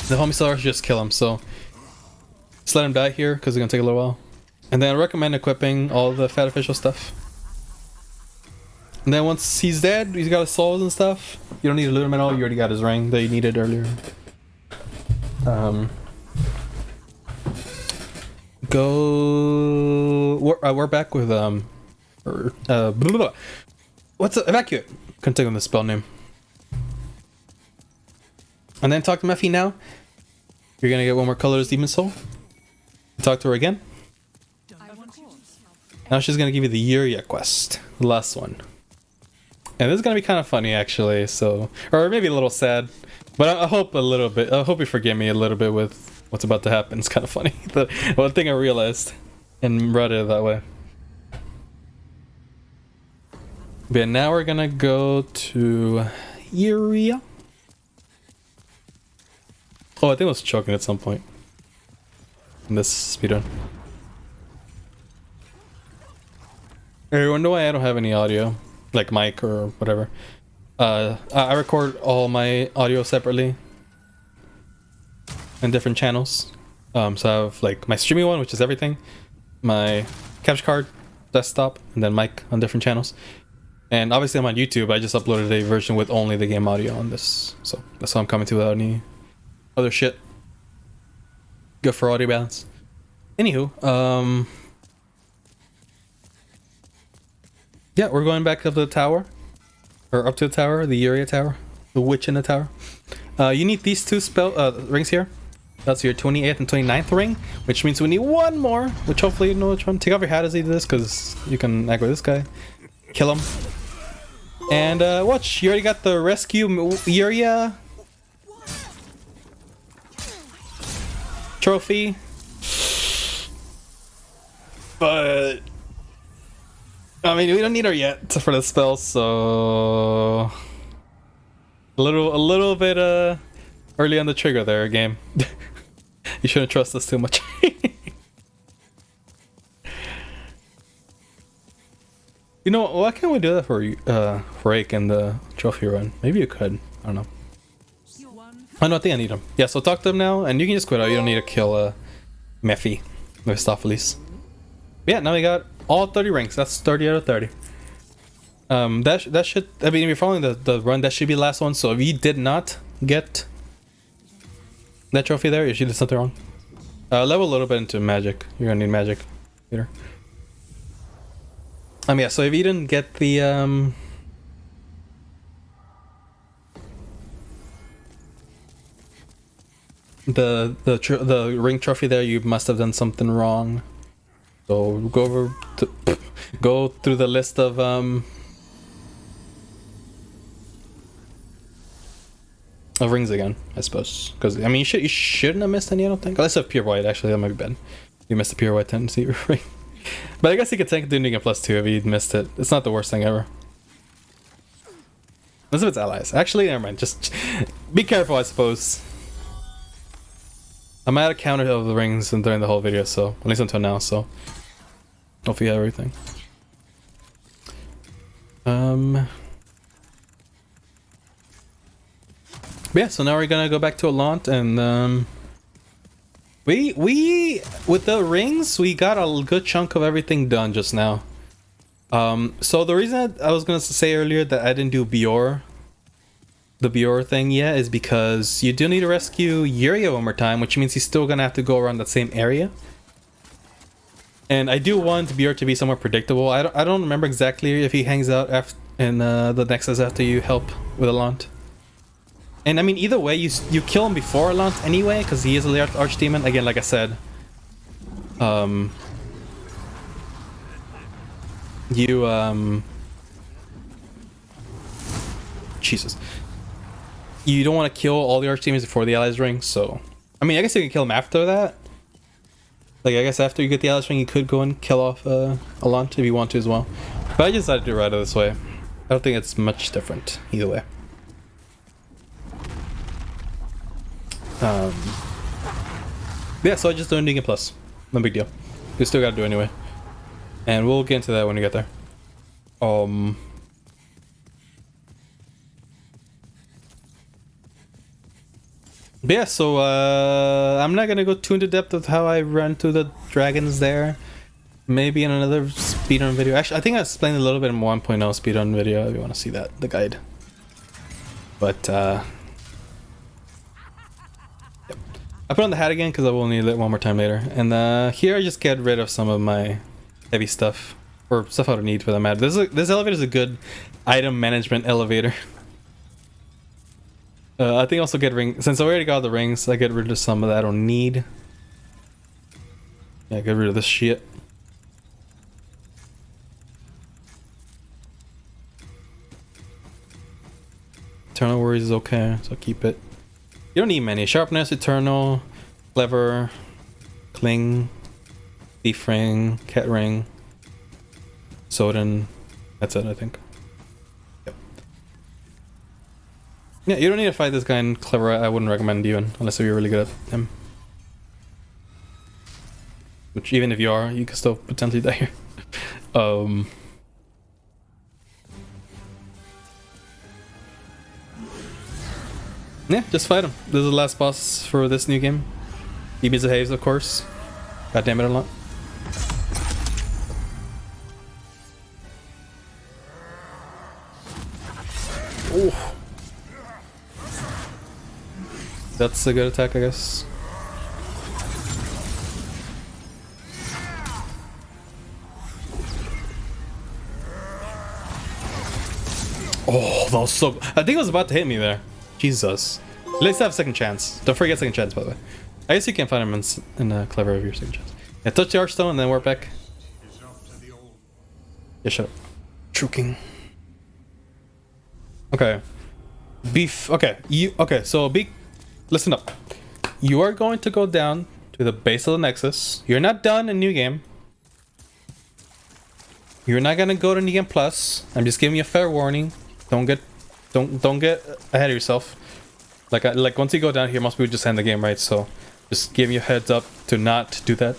The Homie Soul Arrow should just kill him, so just let him die here, because it's going to take a little while. And then I recommend equipping all the Fat Official stuff. And then once he's dead, he's got his souls and stuff, you don't need to loot him at all, you already got his ring that you needed earlier. We're back with what's the evacuate? Couldn't think of the spell name. And then talk to Mephi now. You're gonna get one more colorless demon soul. Talk to her again. Now she's gonna give you the Yuria quest, the last one. And this is gonna be kind of funny actually, so, or maybe a little sad, but I hope a little bit. I hope you forgive me a little bit with what's about to happen. It's kind of funny. The one thing I realized and brought it that way. But now we're gonna go to Yuria. Oh, I think I was choking at some point in this speedrun. I wonder why I don't have any audio, like mic or whatever. I record all my audio separately, in different channels. So I have like my streaming one, which is everything, my capture card, desktop, and then mic on different channels. And obviously I'm on YouTube. I just uploaded a version with only the game audio on this, so that's how I'm coming to without any other shit. Good for audio balance. Anywho, yeah, we're going back up to the tower, or up to the tower, the Uria tower, the witch in the tower. You need these two rings here. That's your 28th and 29th ring, which means we need one more, which hopefully you know which one. Take off your hat as you do this, because you can aggro this guy. Kill him. And watch, you already got the rescue Uria trophy. But I mean, we don't need her yet for the spell, so a little bit early on the trigger there, game. You shouldn't trust us too much. You know, why can't we do that for Ake and the trophy run? Maybe you could. I don't know. I don't think I need him. Yeah, so talk to him now, and you can just quit out. You don't need to kill Mephi, Mephistopheles. Yeah, now we got all 30 ranks. That's 30 out of 30. That should, I mean, if you're following the run, that should be the last one. So if you did not get that trophy there, you did something wrong. Level a little bit into magic. You're gonna need magic later. Yeah, so if you didn't get the ring trophy there, you must have done something wrong. So go through the list of rings again, I suppose. Because I mean, you shouldn't have missed any. I don't think, unless you have pure white. Actually, that might be bad. You missed a pure white tendency ring. But I guess you could tank doing a +2 if you missed it. It's not the worst thing ever. Unless if it's allies. Actually, never mind. Just be careful, I suppose. I'm at a counter of the rings during the whole video, so at least until now. So don't forget everything. But yeah, so now we're gonna go back to Alant, and we with the rings, we got a good chunk of everything done just now. So the reason I was gonna say earlier that I didn't do the Bior thing yet is because you do need to rescue Uria one more time, which means he's still gonna have to go around that same area. And I do want Bior to be somewhat predictable. I don't remember exactly if he hangs out in the Nexus after you help with Alant. And I mean, either way, you kill him before Alant anyway, because he is a archdemon. Again, like I said, Jesus, you don't want to kill all the archdemons before the allies ring. So, I mean, I guess you can kill him after that. Like, I guess after you get the allies ring, you could go and kill off Alant if you want to as well. But I just decided to do it this way. I don't think it's much different either way. Yeah, so I just don't need a plus. No big deal. You still gotta do it anyway. And we'll get into that when we get there. But yeah, so I'm not gonna go too into depth of how I run through the dragons there. Maybe in another speedrun video. Actually, I think I explained a little bit in 1.0 speedrun video if you want to see that, the guide. But I put on the hat again because I will need it one more time later. And here I just get rid of some of my heavy stuff, or stuff I don't need for that matter. This elevator is a good item management elevator. I think I also get ring, since I already got the rings, I get rid of some of that I don't need. Yeah, get rid of this shit. Eternal Worries is okay, so keep it. You don't need many. Sharpness, Eternal, Clever, Cling, Thief Ring, Cat Ring, Sodden. That's it, I think. Yep. Yeah, you don't need to fight this guy in Clever. I wouldn't recommend even, unless you're really good at him. Which, even if you are, you can still potentially die here. Yeah, just fight him. This is the last boss for this new game. He behaves, of course. God damn it a lot. Oh. That's a good attack, I guess. Oh, that was so... I think it was about to hit me there. Jesus. At least I have second chance. Don't forget second chance, by the way. I guess you can find him in Clever of your second chance. Yeah, touch the Archstone and then warp back. Yeah, shut up. True King. Okay. Beef. Okay. So listen up. You are going to go down to the base of the Nexus. You're not done in New Game. You're not gonna go to New Game Plus. I'm just giving you a fair warning. Don't get ahead of yourself. Like once you go down here, most people just end the game, right? So just give you a heads up to not do that.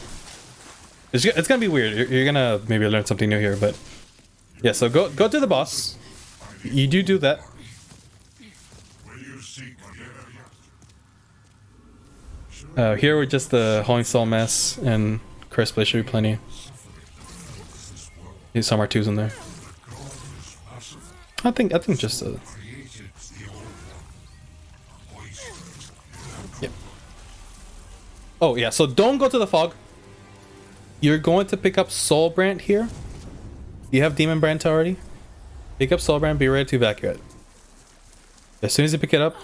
It's gonna be weird. You're gonna maybe learn something new here, but yeah. So go to the boss. You do that. Here we're just the Holy Soul Mass and Curse Blade should be plenty. These some R2s in there. I think just yep. Oh yeah, so don't go to the fog. You're going to pick up Soul Brand here. You have Demon Brand already. Pick up Soul Brand, be ready to evacuate. As soon as you pick it up,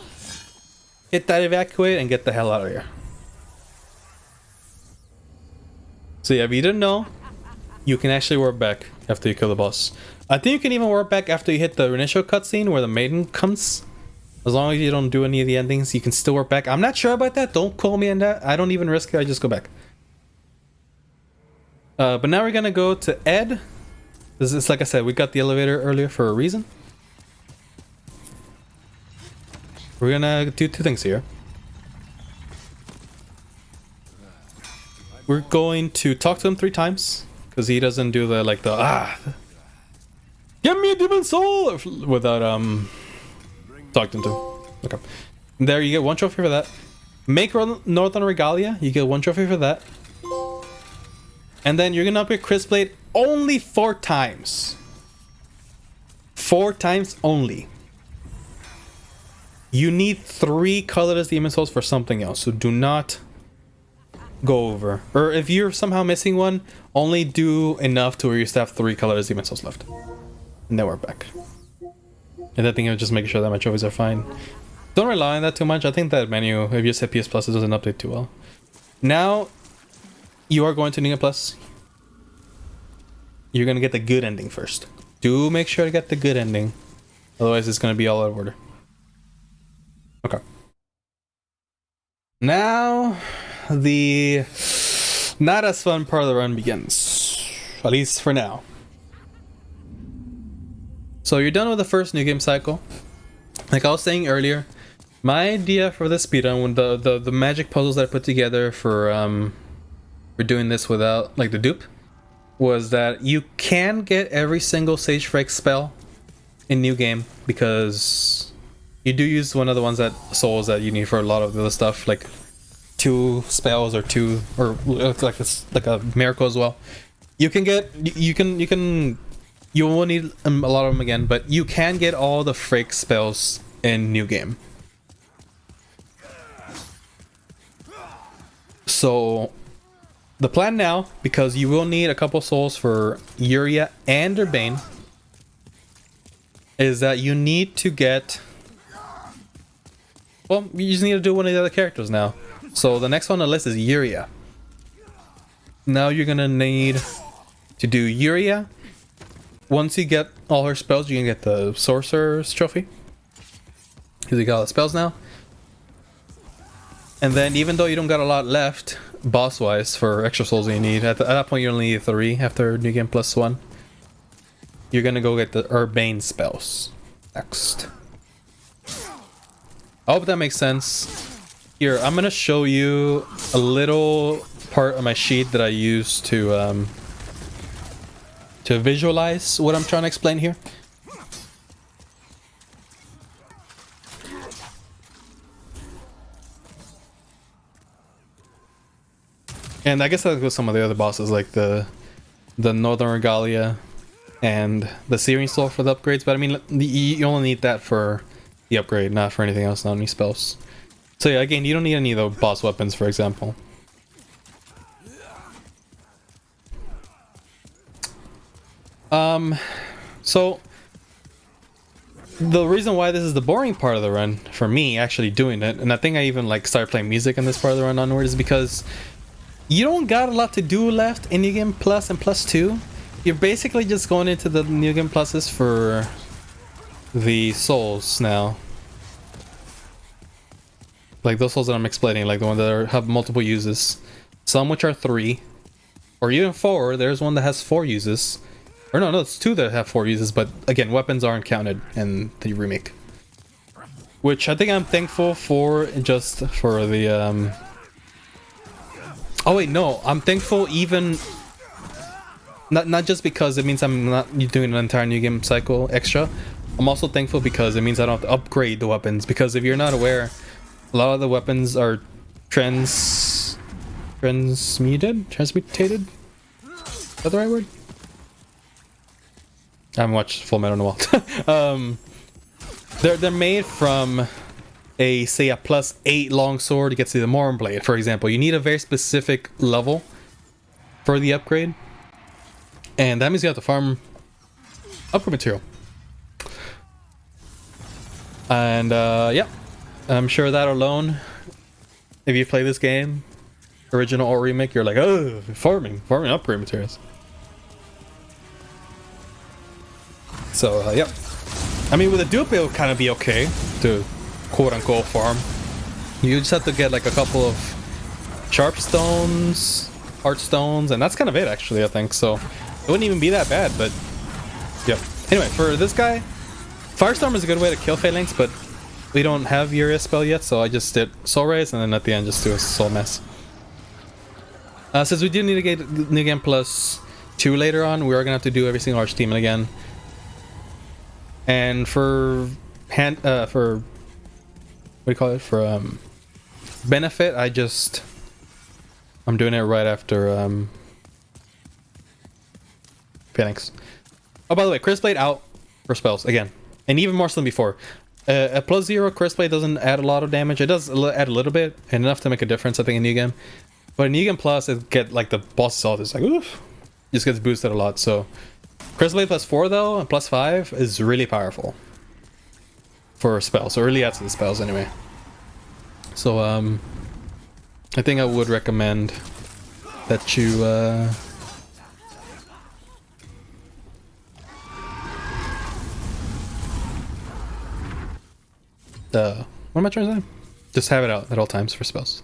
hit that evacuate and get the hell out of here. So yeah, if you didn't know, you can actually warp back after you kill the boss. I think you can even warp back after you hit the initial cutscene where the maiden comes. As long as you don't do any of the endings, you can still warp back. I'm not sure about that. Don't call me on that. I don't even risk it. I just go back. But now we're gonna go to Ed. This is like I said, we got the elevator earlier for a reason. We're gonna do two things here. We're going to talk to him 3 times because he doesn't do the give me a demon soul without talking to him. Okay, there you get 1 trophy for that. Make Northern Regalia, you get 1 trophy for that. And then you're gonna upgrade Crisp Blade only 4 times. 4 times only. You need 3 colorless demon souls for something else, so do not go over. Or if you're somehow missing one, only do enough to where you still have 3 colorless demon souls left. And then we're back. And I think I'm just making sure that my trophies are fine. Don't rely on that too much. I think that menu, if you set PS Plus, it doesn't update too well. Now, you are going to New Plus. You're gonna get the good ending first. Do make sure to get the good ending. Otherwise, it's gonna be all out of order. Okay. Now, the not as fun part of the run begins. At least for now. So you're done with the first new game cycle. Like I was saying earlier, my idea for the speedrun, when the magic puzzles that I put together for doing this without like the dupe, was that you can get every single Sage Frag spell in new game because you do use one of the ones that souls that you need for a lot of the other stuff, like 2 spells or 2 or like a miracle as well. You can get you will need a lot of them again, but you can get all the Frag spells in new game. So the plan now, because you will need a couple souls for Yuria and Urbane, is that you need to get... Well, you just need to do one of the other characters now. So the next one on the list is Yuria. Now you're gonna need to do Yuria. Once you get all her spells, you can get the Sorcerer's Trophy. Because you got all the spells now. And then even though you don't got a lot left, boss-wise, for extra souls that you need, at that point you only need 3 after New Game Plus 1. You're gonna go get the Urbane spells next. I hope that makes sense. Here, I'm gonna show you a little part of my sheet that I use to visualize what I'm trying to explain here. And I guess that goes some of the other bosses, like the Northern Regalia and the Searing Soul for the upgrades. But I mean, you only need that for the upgrade, not for anything else, not any spells. So yeah, again, you don't need any of the boss weapons, for example. So the reason why this is the boring part of the run for me actually doing it, and I think I even like started playing music in this part of the run onward, is because you don't got a lot to do left in New Game Plus and Plus 2. You're basically just going into the New Game Pluses for the souls now. Like those souls that I'm explaining, like the ones that have multiple uses. Some which are 3, or even 4. There's one that has 4 uses. Or no, it's 2 that have 4 uses, but again, weapons aren't counted in the remake. Which I think I'm thankful for, just for the oh wait, no, I'm thankful even not just because it means I'm not doing an entire new game cycle extra. I'm also thankful because it means I don't have to upgrade the weapons, because if you're not aware, a lot of the weapons are transmutated? Is that the right word? I haven't watched Full Metal in a while. They're made from say a +8 longsword to get to the Morn Blade, for example. You need a very specific level for the upgrade, and that means you have to farm upgrade material. And yeah, I'm sure that alone, if you play this game, original or remake, you're like, oh, farming upgrade materials. So yeah, I mean, with a dupe it'll kind of be okay to quote-unquote farm. You just have to get like a couple of sharp stones, heart stones, and that's kind of it actually, I think. So it wouldn't even be that bad, but yeah. Anyway, for this guy, Firestorm is a good way to kill Phalanx, but we don't have Uriah spell yet, so I just did Soul Rays, and then at the end just do a Soul Mass. Since we do need to get New Game Plus 2 later on, we are gonna have to do every single Archdemon again. And for what do you call it? For benefit, I'm doing it right after Phalanx. Oh, by the way, Curse Blade out for spells again, and even more so than before. A +0 Curse Blade doesn't add a lot of damage. It does add a little bit, and enough to make a difference, I think, in New Game. But in New Game Plus, it get like the boss itself is like, oof, just gets boosted a lot. So Curse Blade +4 though, and +5 is really powerful for spells. So it really adds to the spells anyway. So I think I would recommend that you what am I trying to say? Just have it out at all times for spells.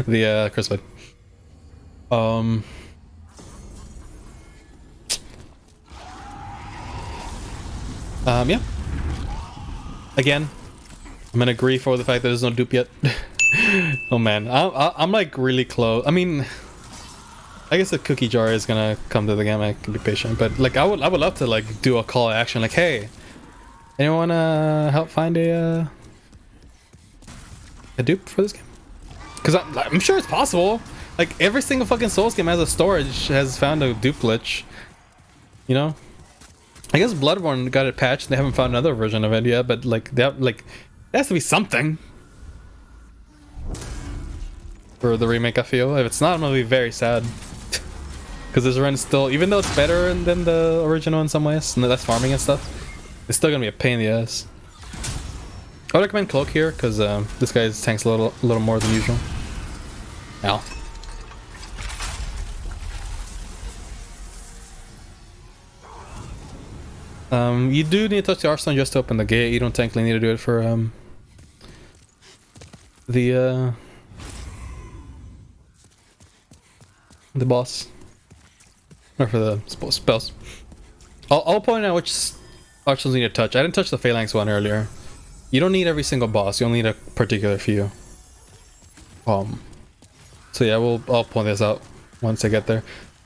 The Curse Blade. Yeah. Again, I'm gonna agree for the fact that there's no dupe yet. Oh man, I'm like really close. I mean, I guess the cookie jar is gonna come to the game. I can be patient, but like I would love to like do a call to action, like, hey, anyone wanna help find a dupe for this game? Because I'm sure it's possible. Like every single fucking Souls game has a storage has found a dupe glitch. You know. I guess Bloodborne got it patched. They haven't found another version of it yet, but like that, like, there has to be something for the remake. I feel if it's not, I'm gonna be very sad because this run is still, even though it's better than the original in some ways, and that's farming and stuff, it's still gonna be a pain in the ass. I would recommend Cloak here because this guy tanks a little more than usual. Ow. You do need to touch the Arsenal just to open the gate. You don't technically need to do it for the boss or for the spells. I'll point out which Arsenals need to touch. I didn't touch the Phalanx one earlier. You don't need every single boss. You only need a particular few. So yeah, I'll point this out once I get there.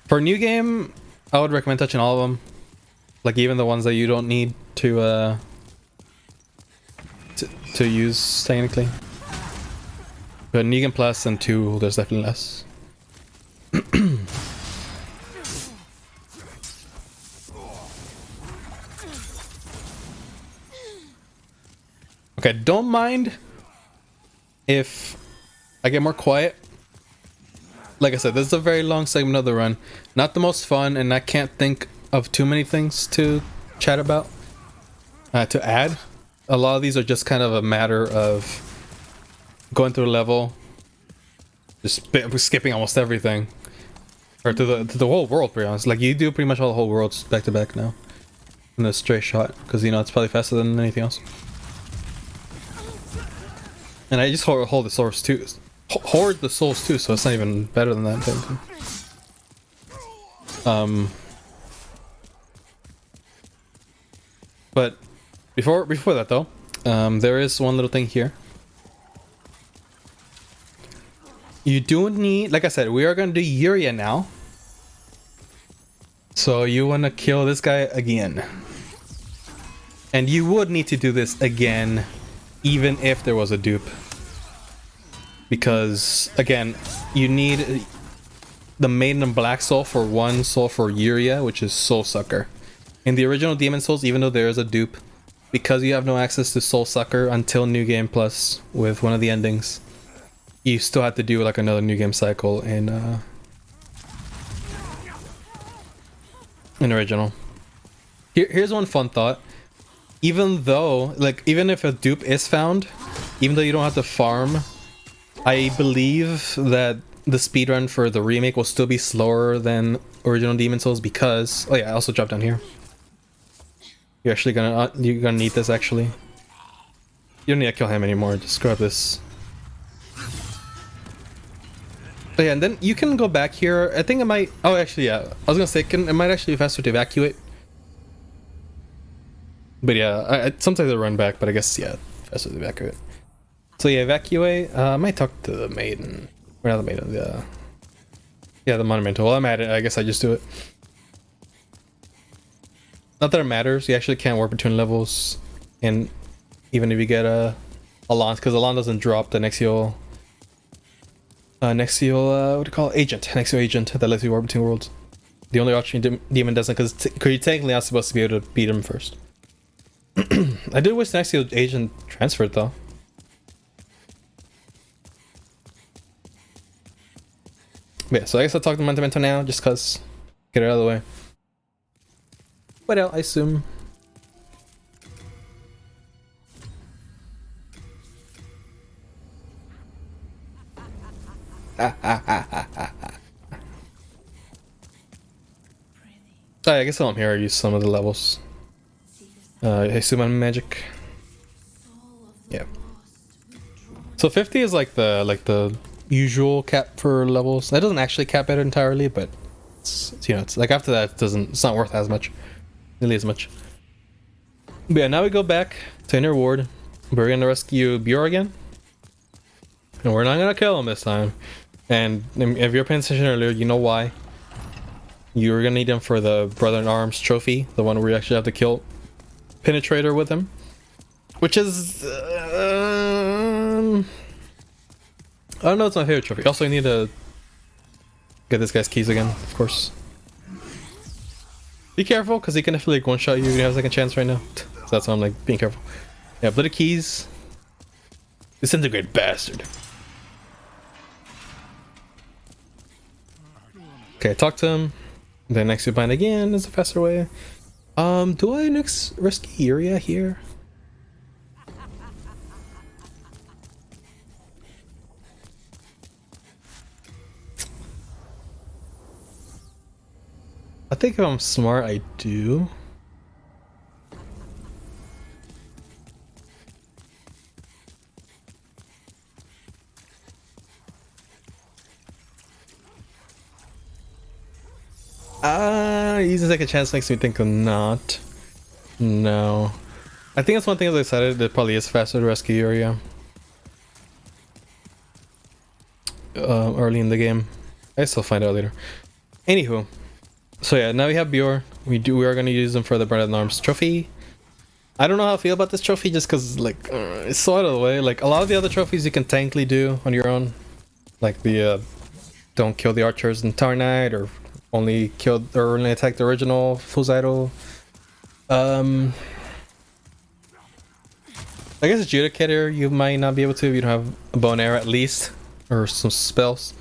For a new game, I would recommend touching all of them. Like even the ones that you don't need to use technically. But Negan Plus and 2, there's definitely less. Okay, don't mind if I get more quiet. Like I said, this is a very long segment of the run. Not the most fun, and I can't think of too many things to chat about, to add. A lot of these are just kind of a matter of going through a level, just skipping almost everything. Or to the whole world, to be honest. Like, you do pretty much all the whole worlds back to back now. In a straight shot, because, you know, it's probably faster than anything else. And I just hold the source too. Hoard the souls too, so it's not even better than that thing. But before that though, there is one little thing here. You do need, like I said, we are gonna do Uria now. So you wanna kill this guy again. And you would need to do this again, even if there was a dupe. Because, again, you need the Maiden and Black Soul for one soul for Uria, which is Soul Sucker. In the original Demon Souls, even though there is a dupe, because you have no access to Soul Sucker until New Game Plus with one of the endings, you still have to do like another New Game cycle in original. Here's one fun thought. Even though, like, even if a dupe is found, even though you don't have to farm, I believe that the speedrun for the remake will still be slower than original Demon Souls because... Oh yeah, I also dropped down here. You're actually gonna need this actually. You don't need to kill him anymore, just grab this. But yeah, and then you can go back here. I think it might... Oh, actually, yeah. I was gonna say, it might actually be faster to evacuate. But yeah, sometimes I run back, but I guess, yeah, faster to evacuate. So yeah, evacuate. I might talk to the Maiden. Or not the Maiden, yeah, the Monumental. Well, I'm at it. I guess I just do it. Not that it matters. You actually can't warp between levels. And even if you get a Alon, because Alon doesn't drop the Nexial... what do you call it? Agent. Nexial agent that lets you warp between worlds. The only Arching Demon doesn't, because you're technically not supposed to be able to beat him first. I did wish the Nexial agent transferred though. But yeah, so I guess I'll talk to Montemento now, just cause get it out of the way. What else? I assume. I guess while I'm here, I use some of the levels. I assume I'm magic. Yeah. So 50 is like the usual cap for levels. That doesn't actually cap it entirely, but it's, you know, it's like after that it's not worth as much, nearly as much. But yeah, now we go back to Inner Ward. We're gonna rescue Bjorn again, and we're not gonna kill him this time. And if you're paying attention earlier, you know why. You're gonna need him for the Brother in Arms trophy, the one where you actually have to kill Penetrator with him, which is I don't know, it's my favorite trophy. Also, I need to get this guy's keys again, of course. Be careful, because he can definitely like one-shot you if you have a second chance right now. So that's why I'm like being careful. Yeah, Bloody Keys. Disintegrate bastard. Okay, talk to him. Then next you bind again is a faster way. Do I next rescue Uria here? I think if I'm smart, I do. Using second chance makes me think of not. No. I think that's one thing I was excited that probably is faster to rescue Uria. Early in the game. I still find out later. Anywho. So yeah, now we have Bjorn. We are gonna use them for the Brother in Arms trophy. I don't know how I feel about this trophy just because like it's so out of the way. Like a lot of the other trophies you can technically do on your own. Like the don't kill the archers in Tower Knight, or only kill or only attack the original Fool's Idol. Like I guess Adjudicator you might not be able to if you don't have a bow and arrow at least, or some spells.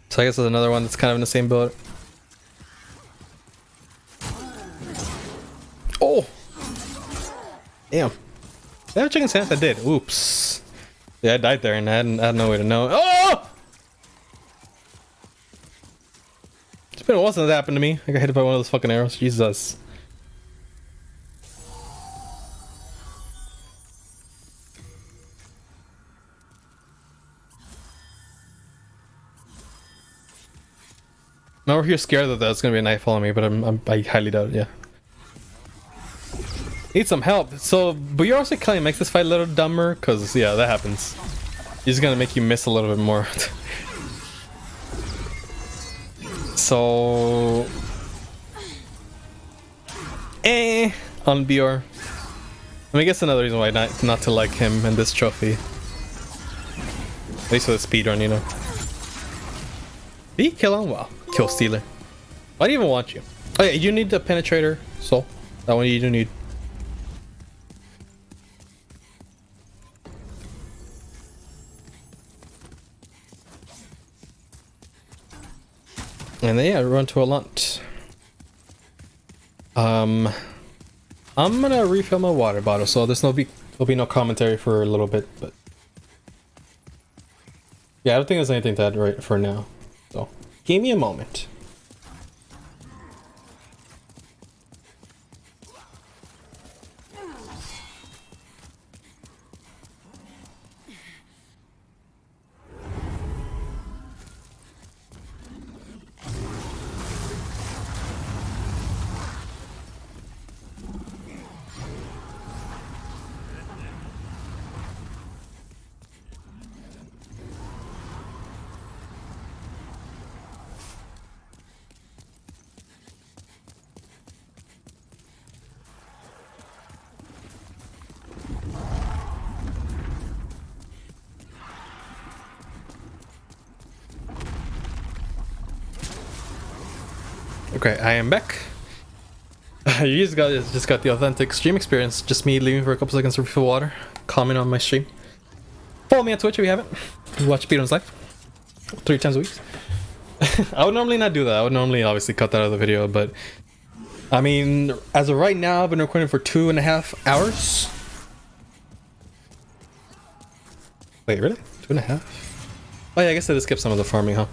So I guess there's another one that's kind of in the same boat. Oh! Damn. Did I have a chicken sandwich? I did. Oops. Yeah, I died there and I had no way to know. Oh! It's been a while since that happened to me. I got hit by one of those fucking arrows. Jesus. I'm over here scared that there's gonna be a knife following me, but I highly doubt it, yeah. Need some help. So, but you're also kind of makes this fight a little dumber, because, yeah, that happens. He's gonna make you miss a little bit more. So... on BR. I mean, I guess another reason why not to like him in this trophy. At least with the speedrun, you know. Did he kill him? Wow. Kill stealer. Why do you even want you? Oh yeah, you need the penetrator soul. That one you do need. And then yeah, run to a lot. I'm gonna refill my water bottle, so there'll be no commentary for a little bit, but yeah, I don't think there's anything to add right for now. So give me a moment. Okay, I am back. You just got the authentic stream experience. Just me leaving for a couple seconds to refill water, comment on my stream. Follow me on Twitch if you haven't. You watch speedruns live 3 times a week. I would normally not do that. I would normally obviously cut that out of the video, but I mean, as of right now, I've been recording for 2.5 hours. Wait, really? 2.5? Oh yeah, I guess I just skipped some of the farming, huh?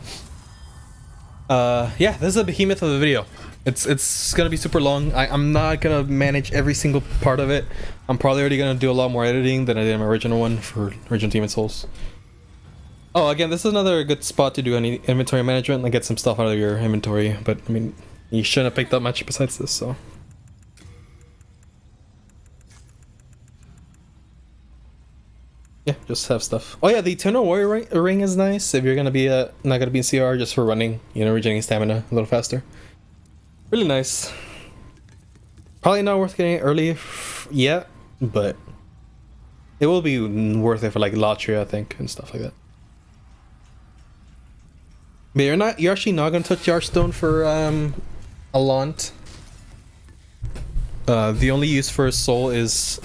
Yeah, this is a behemoth of a video. It's gonna be super long. I'm not gonna manage every single part of it. I'm probably already gonna do a lot more editing than I did in my original one for Original Demon Souls. Oh, again, this is another good spot to do any inventory management and get some stuff out of your inventory. But I mean, you shouldn't have picked up much besides this, so. Yeah, just have stuff. Oh yeah, the Eternal Warrior ring is nice if you're gonna be not gonna be in CR, just for running, you know, regenerating stamina a little faster. Really nice. Probably not worth getting it early yet, but it will be worth it for like Latria, I think, and stuff like that. But you're actually not gonna touch the Archstone for a lot. The only use for a soul is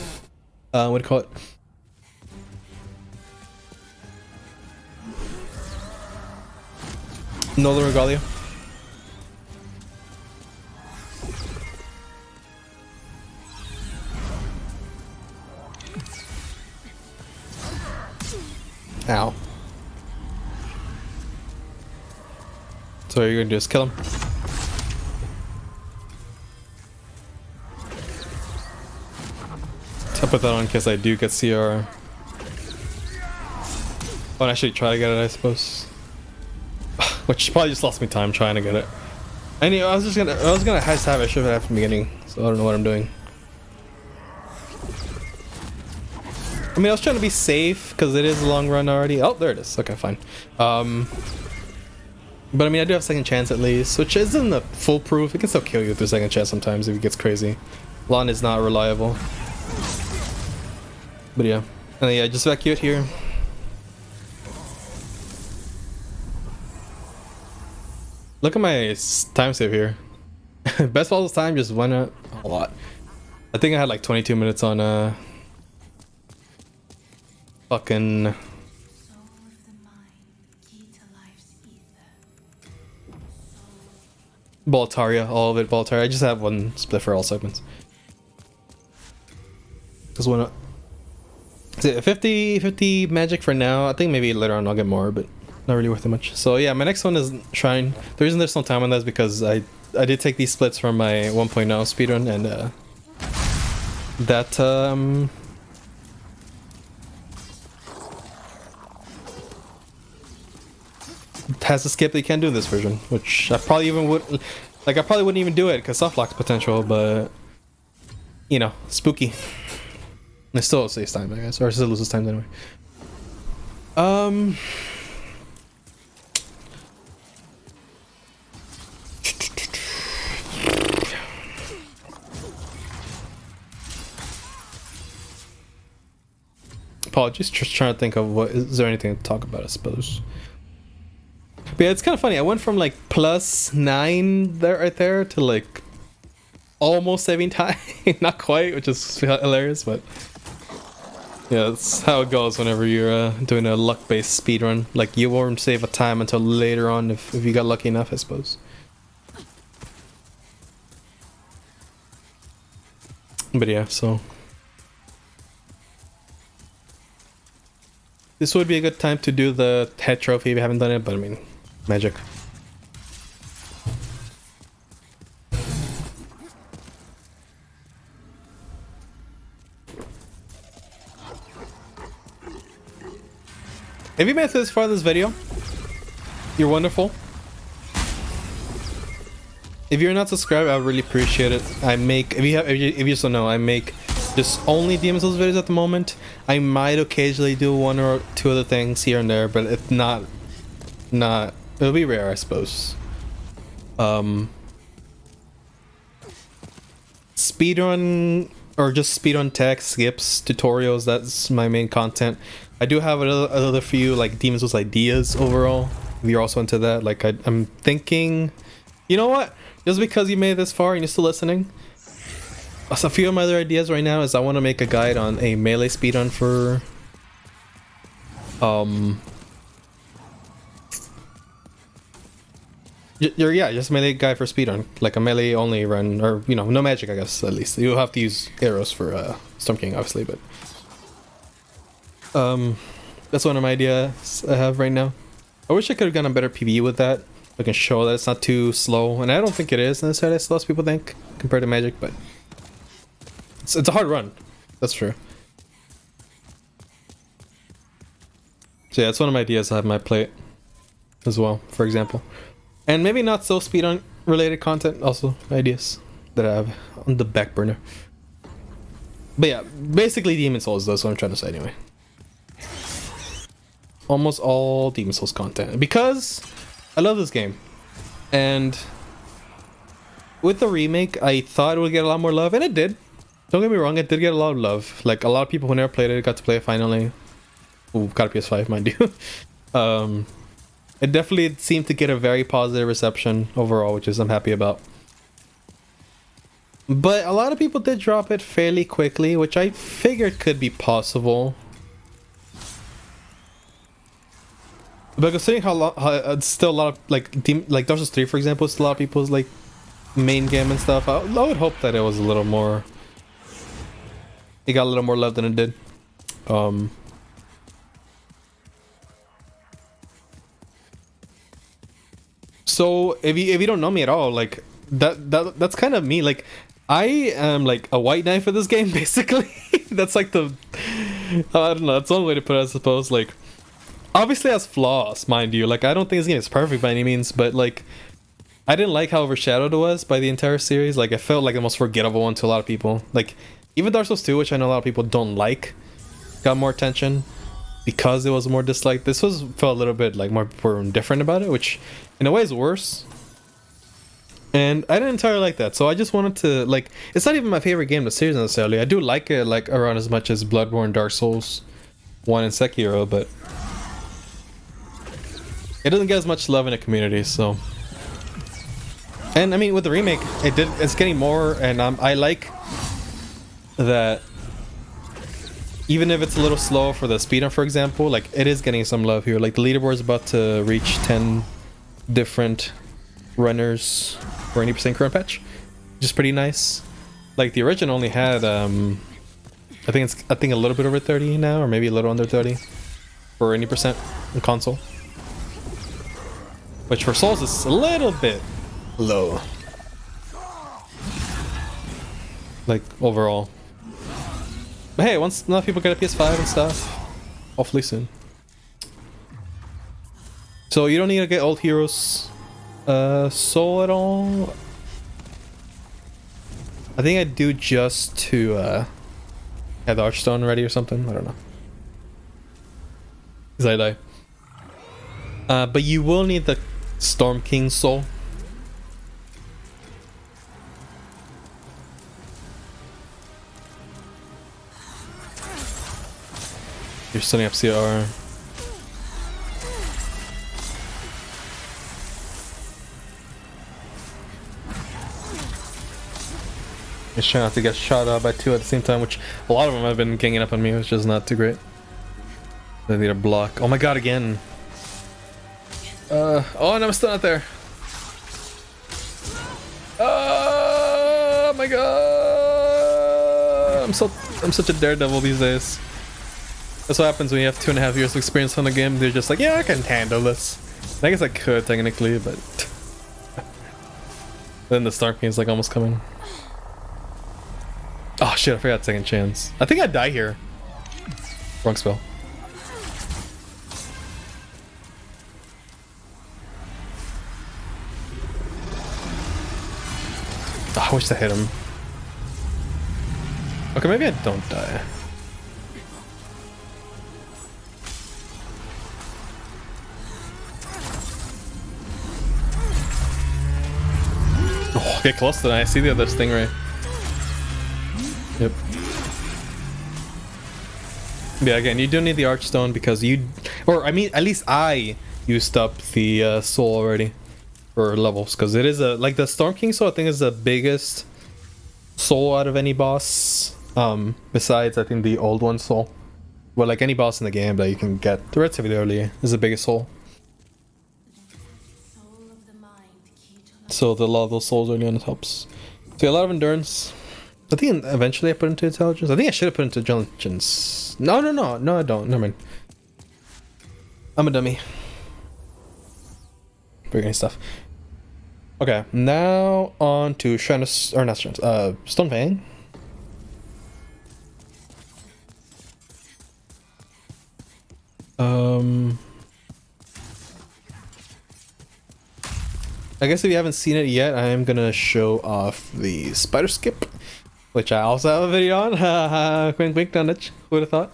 what do you call it? Nola Regalia. Ow. So you're gonna just kill him? I'll put that on in case I do get CR. Oh, and actually try to get it, I suppose. Which probably just lost me time trying to get it. Anyway, I was gonna just have it should have from the beginning, so I don't know what I'm doing. I mean, I was trying to be safe because it is a long run already. Oh, there it is. Okay, fine. But I mean, I do have second chance at least, which isn't a foolproof. It can still kill you with a second chance sometimes if it gets crazy. Lon is not reliable. But yeah, and then, yeah, just evacuate here. Look at my time save here. Best of all this time just went up. Oh, a lot. I think I had like 22 minutes on fucking Boltaria, all of it Boltaria. I just have one split for all segments. Just wanna 50 magic for now. I think maybe later on I'll get more, but not really worth it much. So yeah, my next one is Shrine. The reason there's no time on that is because I did take these splits from my 1.0 speedrun, and that has a skip that you can't do in this version, which I probably wouldn't even do it because soft lock's potential, but you know, spooky. It still saves time, I guess, or it still loses time anyway. Apologies, just trying to think of what is there anything to talk about, I suppose. But yeah, it's kind of funny. I went from like +9 there right there to like almost saving time. Not quite, which is hilarious, but yeah, that's how it goes whenever you're doing a luck-based speedrun. Like, you won't save a time until later on if you got lucky enough, I suppose. But yeah, so this would be a good time to do the head trophy if you haven't done it, but I mean, magic. If you made it this far in this video, you're wonderful. If you're not subscribed, I would really appreciate it. I make, if you just don't know, I make just only Demon Souls videos at the moment. I might occasionally do one or two other things here and there, but it's not, it'll be rare, I suppose. Speedrun or just speedrun tech, skips, tutorials, that's my main content. I do have another few like Demon Souls ideas overall. If you're also into that, like I'm thinking, you know what? Just because you made it this far and you're still listening, a few of my other ideas right now is I want to make a guide on a melee speedrun for just melee guide for speedrun, like a melee only run, or you know, no magic, I guess. At least you'll have to use arrows for Storm King, obviously, but that's one of my ideas I have right now. I wish I could have gotten a better PvE with that. I can show that it's not too slow, and I don't think it is necessarily as slow as people think compared to magic, but it's a hard run, that's true. So yeah, it's one of my ideas I have on my plate as well, for example. And maybe not so speedrun related content, also ideas that I have on the back burner. But yeah, basically Demon Souls, that's what I'm trying to say anyway. Almost all Demon Souls content, because I love this game. And with the remake, I thought it would get a lot more love, and it did. Don't get me wrong, it did get a lot of love. Like, a lot of people who never played it got to play it finally. Ooh, got a PS5, mind you. It definitely seemed to get a very positive reception overall, which is I'm happy about. But a lot of people did drop it fairly quickly, which I figured could be possible. But considering how it's still a lot of like Dark Souls 3, for example, it's a lot of people's like main game and stuff. I would hope that it was a little more. It got a little more love than it did. So if you don't know me at all, like that's kind of me. Like, I am like a white knight for this game, basically. That's like the I don't know. That's one way to put it, I suppose. Like, obviously it has flaws, mind you. Like, I don't think this game is perfect by any means, but like, I didn't like how overshadowed it was by the entire series. Like, it felt like the most forgettable one to a lot of people. Like, even Dark Souls 2, which I know a lot of people don't like, got more attention because it was more disliked. This felt a little bit like more different about it, which in a way is worse. And I didn't entirely like that, so I just wanted to, like, it's not even my favorite game in the series necessarily. I do like it like around as much as Bloodborne, Dark Souls 1, and Sekiro, but it doesn't get as much love in the community, so And I mean, with the remake, it's getting more, and I like that. Even if it's a little slow for the speedrun, for example, like it is getting some love here. Like the leaderboard is about to reach 10 different runners for 80% current patch, which is pretty nice. Like the original only had, I think a little bit over 30 now, or maybe a little under 30 for 80% in console, which for souls is a little bit low, like overall. But hey, once enough people get a PS5 and stuff, hopefully soon. So you don't need to get old heroes soul at all. I think I do just to have the Archstone ready or something. I don't know. Because I die. But you will need the Storm King soul. You're setting up CR. Just trying not to get shot out by two at the same time, which a lot of them have been ganging up on me, which is not too great. They need a block. Oh my god, again. Oh, and I'm still not there. Oh my god. I'm such a daredevil these days. That's what happens when you have 2.5 years of experience on the game. They're just like, yeah, I can handle this. I guess I could technically, but then the Storm King is like almost coming. Oh shit, I forgot second chance. I think I'd die here. Wrong spell. Oh, I wish I hit him. Okay, maybe I don't die. Oh, get close to that. I see the other stingray. Yep. Yeah, again, you do need the Archstone because or I mean, at least I used up the soul already for levels, because it is like the Storm King soul I think is the biggest soul out of any boss. Besides I think the old one soul. Well, like any boss in the game that you can get relatively early is the biggest soul. So a lot of those souls early on helps. So a lot of endurance. I think eventually I put into intelligence. I think I should have put into intelligence. No, I don't. Never mind. I'm a dummy. Forgetting stuff. Okay, now on to Sharpness, or not Sharpness, Stonefang. I guess if you haven't seen it yet, I am gonna show off the spider skip, which I also have a video on. Haha, wink wink, nudge. Who would have thought?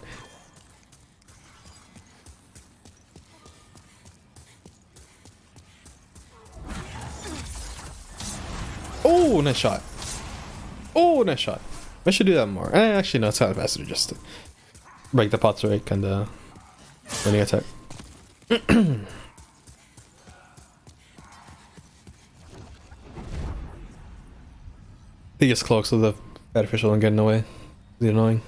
Oh, nice shot. Oh, nice shot. I should do that more. Actually, no, it's kind of faster just to break the pots right and running attack. He gets cloaks so the artificial and getting away. It's annoying.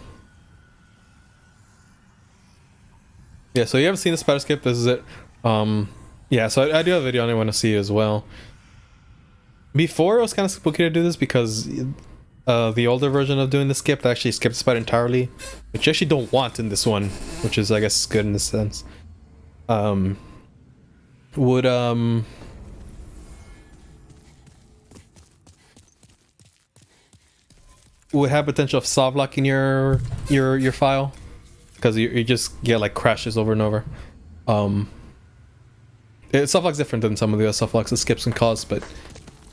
Yeah, so you haven't seen the spider skip, this is it. Yeah, so I do have a video on it, I want to see it as well. Before it was kind of spooky to do this because the older version of doing the skip actually skipped the spider entirely, which you actually don't want in this one, which is I guess good in this sense. Would have potential of soft locking your file, because you just get like crashes over and over. Soft lock's different than some of the other soft locks that skips can cause, but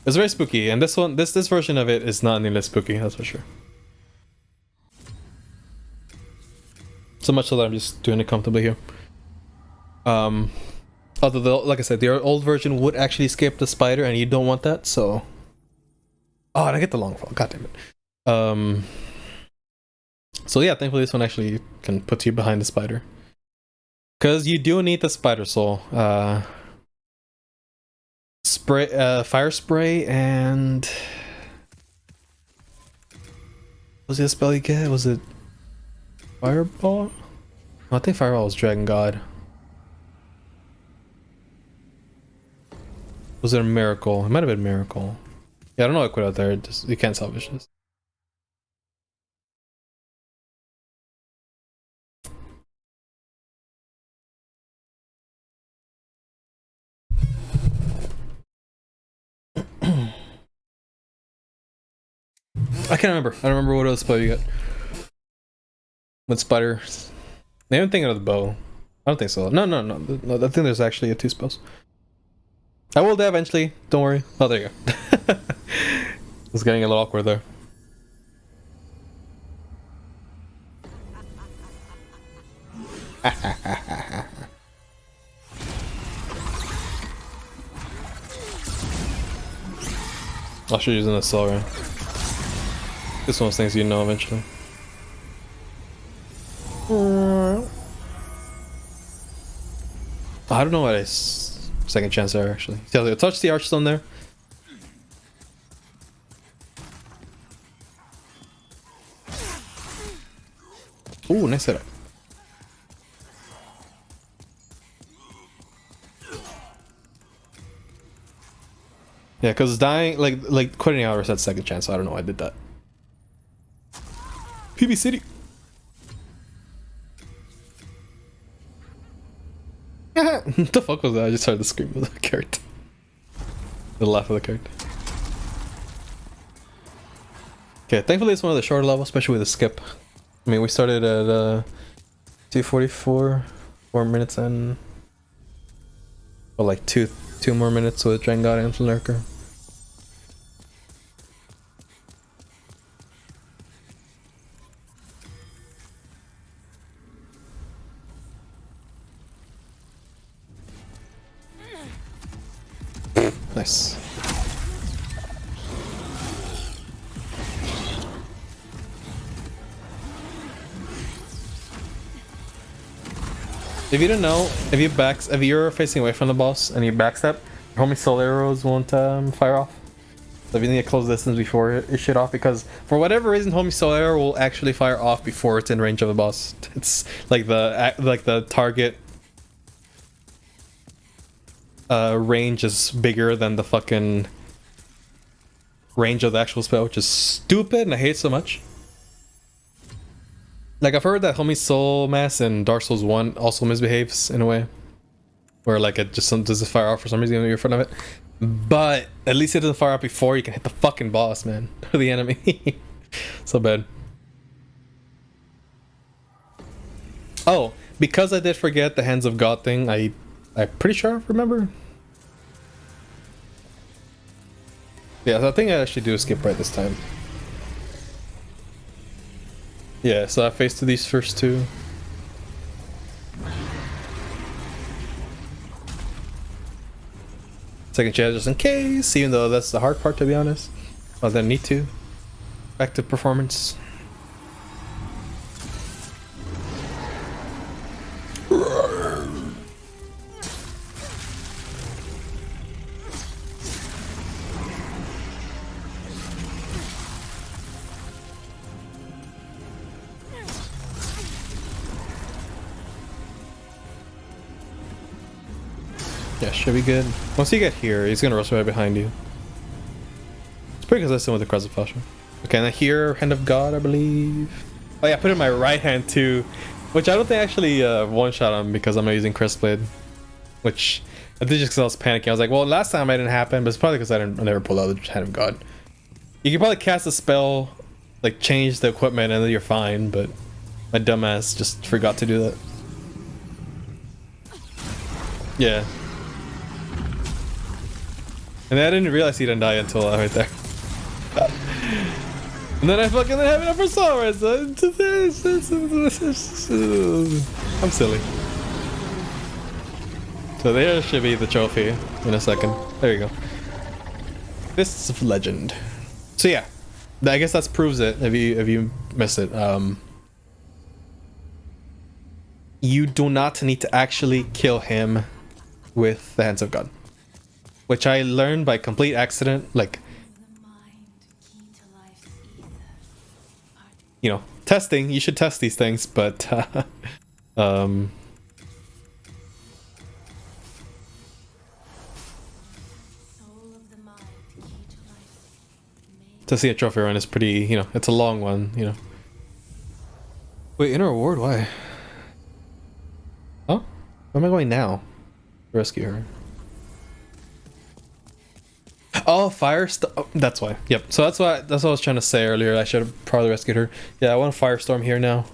it's very spooky, and this one, this version of it is not nearly spooky, that's for sure. So much so that I'm just doing it comfortably here. Although, like I said, the old version would actually skip the spider, and you don't want that, so... Oh, and I get the long fall, god damn it. So yeah, thankfully this one actually can put you behind the spider, because you do need the spider soul, fire spray, and what was the spell you get? Was it fireball? I think fireball was Dragon God. Was it a miracle? It might have been miracle. Yeah, I don't know what I quit out there. Just you can't salvage this. I can't remember. I don't remember what other spell you got. With spider. I am thinking of the bow. I don't think so. No. I think there's actually 2 spells. I will die eventually. Don't worry. Oh, there you go. It's getting a little awkward there. I should use an assault, right? This one of those things you know eventually. I don't know what second chance there actually. See, I'll touch the archstone there. Ooh, nice setup. Yeah, because dying, like quitting out reset second chance, so I don't know why I did that. PB City. What the fuck was that? I just heard the scream of the character. The laugh of the character. Okay, thankfully it's one of the shorter levels, especially with the skip. I mean, we started at 2:44, 4 minutes in. Well, like two more minutes with Dragon God and Lurker. Nice. If you don't know, if you're facing away from the boss and you backstep, your homie soul arrows won't fire off. So if you need to close distance before it shit off, because for whatever reason, homie soul arrow will actually fire off before it's in range of the boss. It's like the target range is bigger than the fucking range of the actual spell, which is stupid and I hate it so much. Like, I've heard that homie soul mass in Dark Souls 1 also misbehaves in a way, where like it just doesn't fire off for some reason when you're in front of it, but at least it doesn't fire off before you can hit the fucking boss, man, or the enemy. So bad. Oh, because I did forget the Hands of God thing, I'm pretty sure I remember. Yeah, so I think I actually do skip right this time. Yeah, so I faced these first 2. Second chance just in case, even though that's the hard part to be honest. I don't need to. Back to performance. Yeah, should be good. Once you get here, he's gonna rush right behind you. It's pretty consistent with the Crescent Fashion. Okay, and here, Hand of God, I believe. Oh yeah, I put it in my right hand too, which I don't think actually one-shot him because I'm not using Crestblade. Which I did just because I was panicking. I was like, well, last time it didn't happen, but it's probably because I never pulled out the Hand of God. You can probably cast a spell, like change the equipment, and then you're fine. But my dumbass just forgot to do that. Yeah. And I didn't realize he didn't die until right there. And then I fucking have it up for Sorcery. I'm silly. So there should be the trophy in a second. There you go. This is legend. So yeah, I guess that proves it. If you missed it, you do not need to actually kill him with the Hands of God. which I learned by complete accident. Like, you know, testing. You should test these things, but to see a trophy run is pretty, you know, it's a long one, you know. Wait, inner reward? Why? Oh? Where am I going now? Rescue her. Oh, Firestorm. Oh, that's why. Yep. So that's what I was trying to say earlier. I should have probably rescued her. Yeah, I want Firestorm here now.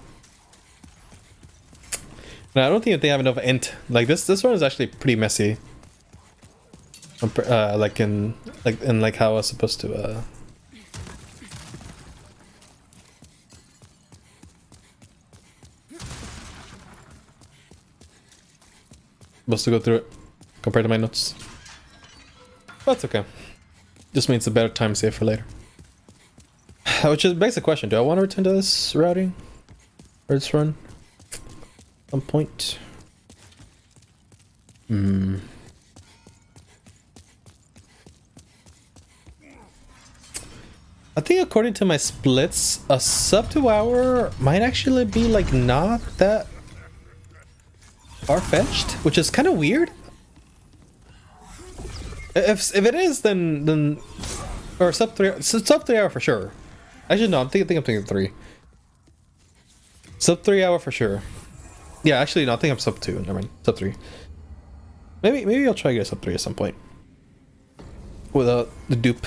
No, I don't think they have enough int. Like this one is actually pretty messy. Like in how I was supposed to go through it compared to my notes. That's okay. Just means a better time save for later. Which is begs the question, do I want to return to this routing? Or this run? At some point? I think according to my splits, a sub 2 hour might actually be like not that far-fetched, which is kind of weird. If it is, then or sub 3 hour for sure. Actually no, I think I'm thinking 3. Sub 3 hour for sure. Yeah, actually no, I think I'm sub 2. Never mind, sub 3. Maybe I'll try to get a sub 3 at some point without the dupe.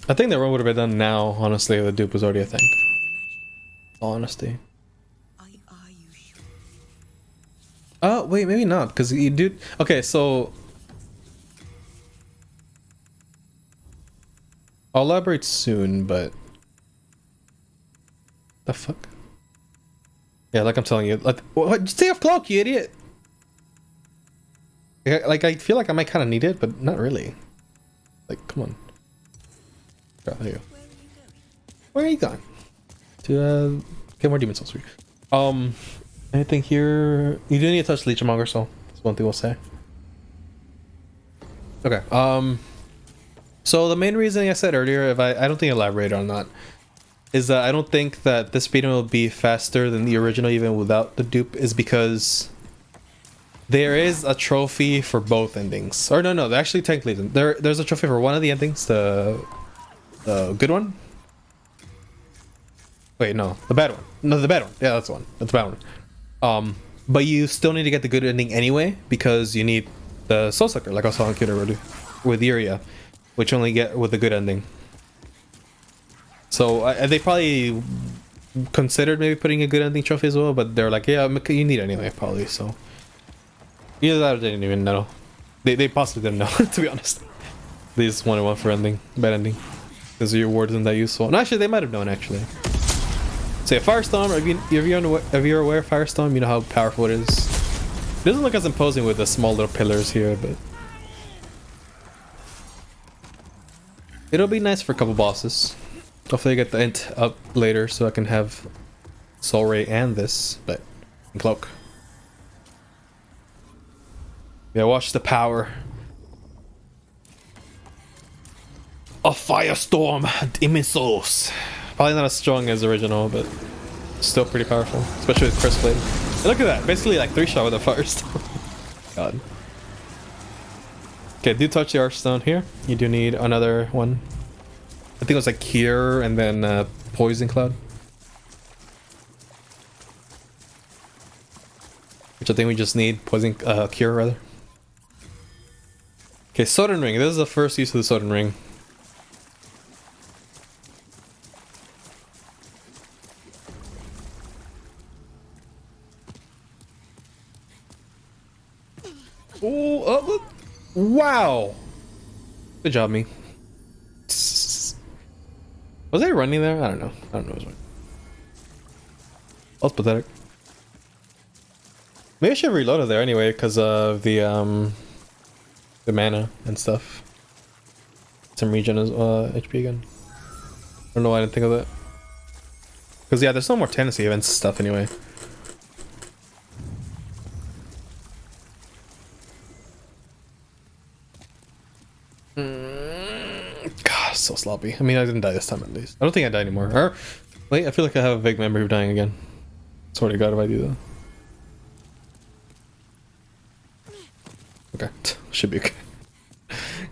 I think the run would have been done now, honestly, if the dupe was already a thing. All honesty. Oh, wait, maybe not, because you do... Okay, so... I'll elaborate soon, but... The fuck? Yeah, like I'm telling you, like... What? Stay off Cloak, you idiot! Like, I feel like I might kind of need it, but not really. Like, come on. Oh, there you go. Where are you going? To get more demon souls. Anything here? You do need to touch Leechmonger, so that's one thing we'll say. Okay. So the main reason I said earlier, if I don't think I elaborated on that, is that I don't think that this speedrun will be faster than the original even without the dupe, is because there is a trophy for both endings. Or no, actually technically there's a trophy for one of the endings, the good one? Wait, no, the bad one. No, the bad one. Yeah, that's the one. That's the bad one. But you still need to get the good ending anyway, because you need the Soul Sucker, like I saw on Kid already, with Iria, which you only get with the good ending. So they probably considered maybe putting a good ending trophy as well, but they're like, yeah, you need it anyway, probably, so. Either that or they didn't even know. They possibly didn't know, to be honest. They just wanted one for ending, bad ending. Because your reward isn't that useful. No, actually, they might have known, actually. So yeah, Firestorm, if you're aware of Firestorm, you know how powerful it is. It doesn't look as imposing with the small little pillars here, but... It'll be nice for a couple bosses. Hopefully I get the int up later so I can have Soul Ray and this, but... And Cloak. Yeah, watch the power. A Firestorm Demon Souls. Probably not as strong as the original, but still pretty powerful, especially with Crest Blade. And look at that, basically like 3-shot with a Firestorm. God. Okay, do touch the Archstone here. You do need another one. I think it was like Cure and then Poison Cloud. Which I think we just need Poison Cure rather. Okay, Sodden Ring. This is the first use of the Sodden Ring. Oh, wow! Good job, me. Was I running there? I don't know. I don't know. That was pathetic. Maybe I should have reloaded there anyway because of the mana and stuff. Some regen as HP again. I don't know why I didn't think of that. Because yeah, there's no more tendency events stuff anyway. So sloppy. I mean, I didn't die this time at least. I don't think I died anymore. Or wait, I feel like I have a vague memory of dying again. Swear to God if I do though. Okay, should be okay.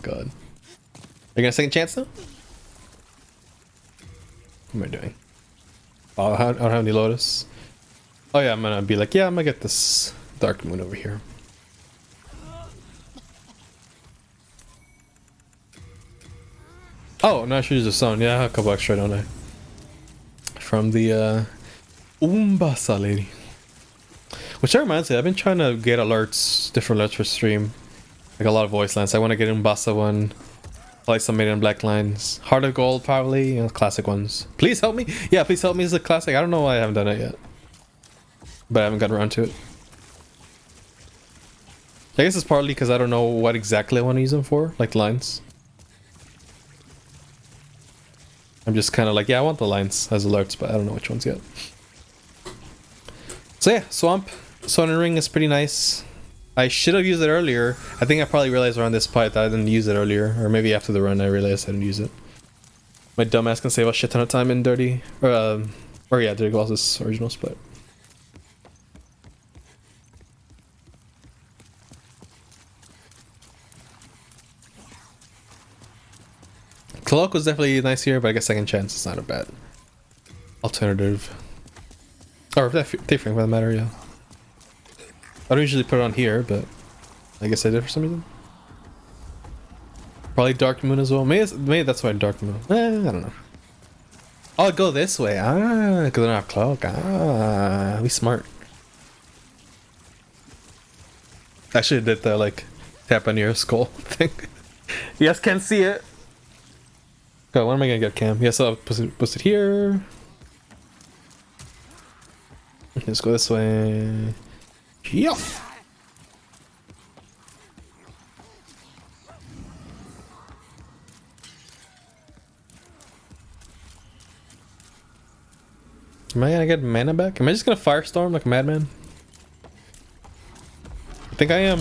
God. Are you gonna second chance though? What am I doing? Oh, I don't have any Lotus. Oh yeah, I'm gonna be like, yeah, I'm gonna get this Dark Moon over here. Oh, no, I should use the sun. Yeah, I have a couple extra, don't I? From the Umbasa lady. Which that reminds me, I've been trying to get alerts, different alerts for stream. Like a lot of voice lines. I want to get Umbasa one. Like some Made in Black lines. Heart of Gold, probably. You know, classic ones. Please help me. Yeah, please help me is a classic. I don't know why I haven't done it yet. But I haven't gotten around to it. I guess it's partly because I don't know what exactly I want to use them for. Like lines. I'm just kind of like, yeah, I want the lines as alerts, but I don't know which ones yet. So yeah, Swamp. Sodden Ring is pretty nice. I should have used it earlier. I think I probably realized around this part that I didn't use it earlier. Or maybe after the run I realized I didn't use it. My dumbass can save a shit ton of time in Dirty. Or yeah, Dirty Gloss's original split. Cloak was definitely nice here, but I guess second chance is not a bad alternative. Or different for that matter, yeah. I don't usually put it on here, but I guess I did for some reason. Probably Dark Moon as well. Maybe that's why Dark Moon. I don't know. I'll go this way. Because I don't have Cloak. Be smart. Actually did the like tap on your skull thing. You guys can't see it. Okay, when am I gonna get Cam? Yes, I'll post it here. Let's go this way. Yeah. Am I gonna get mana back? Am I just gonna firestorm like a madman? I think I am.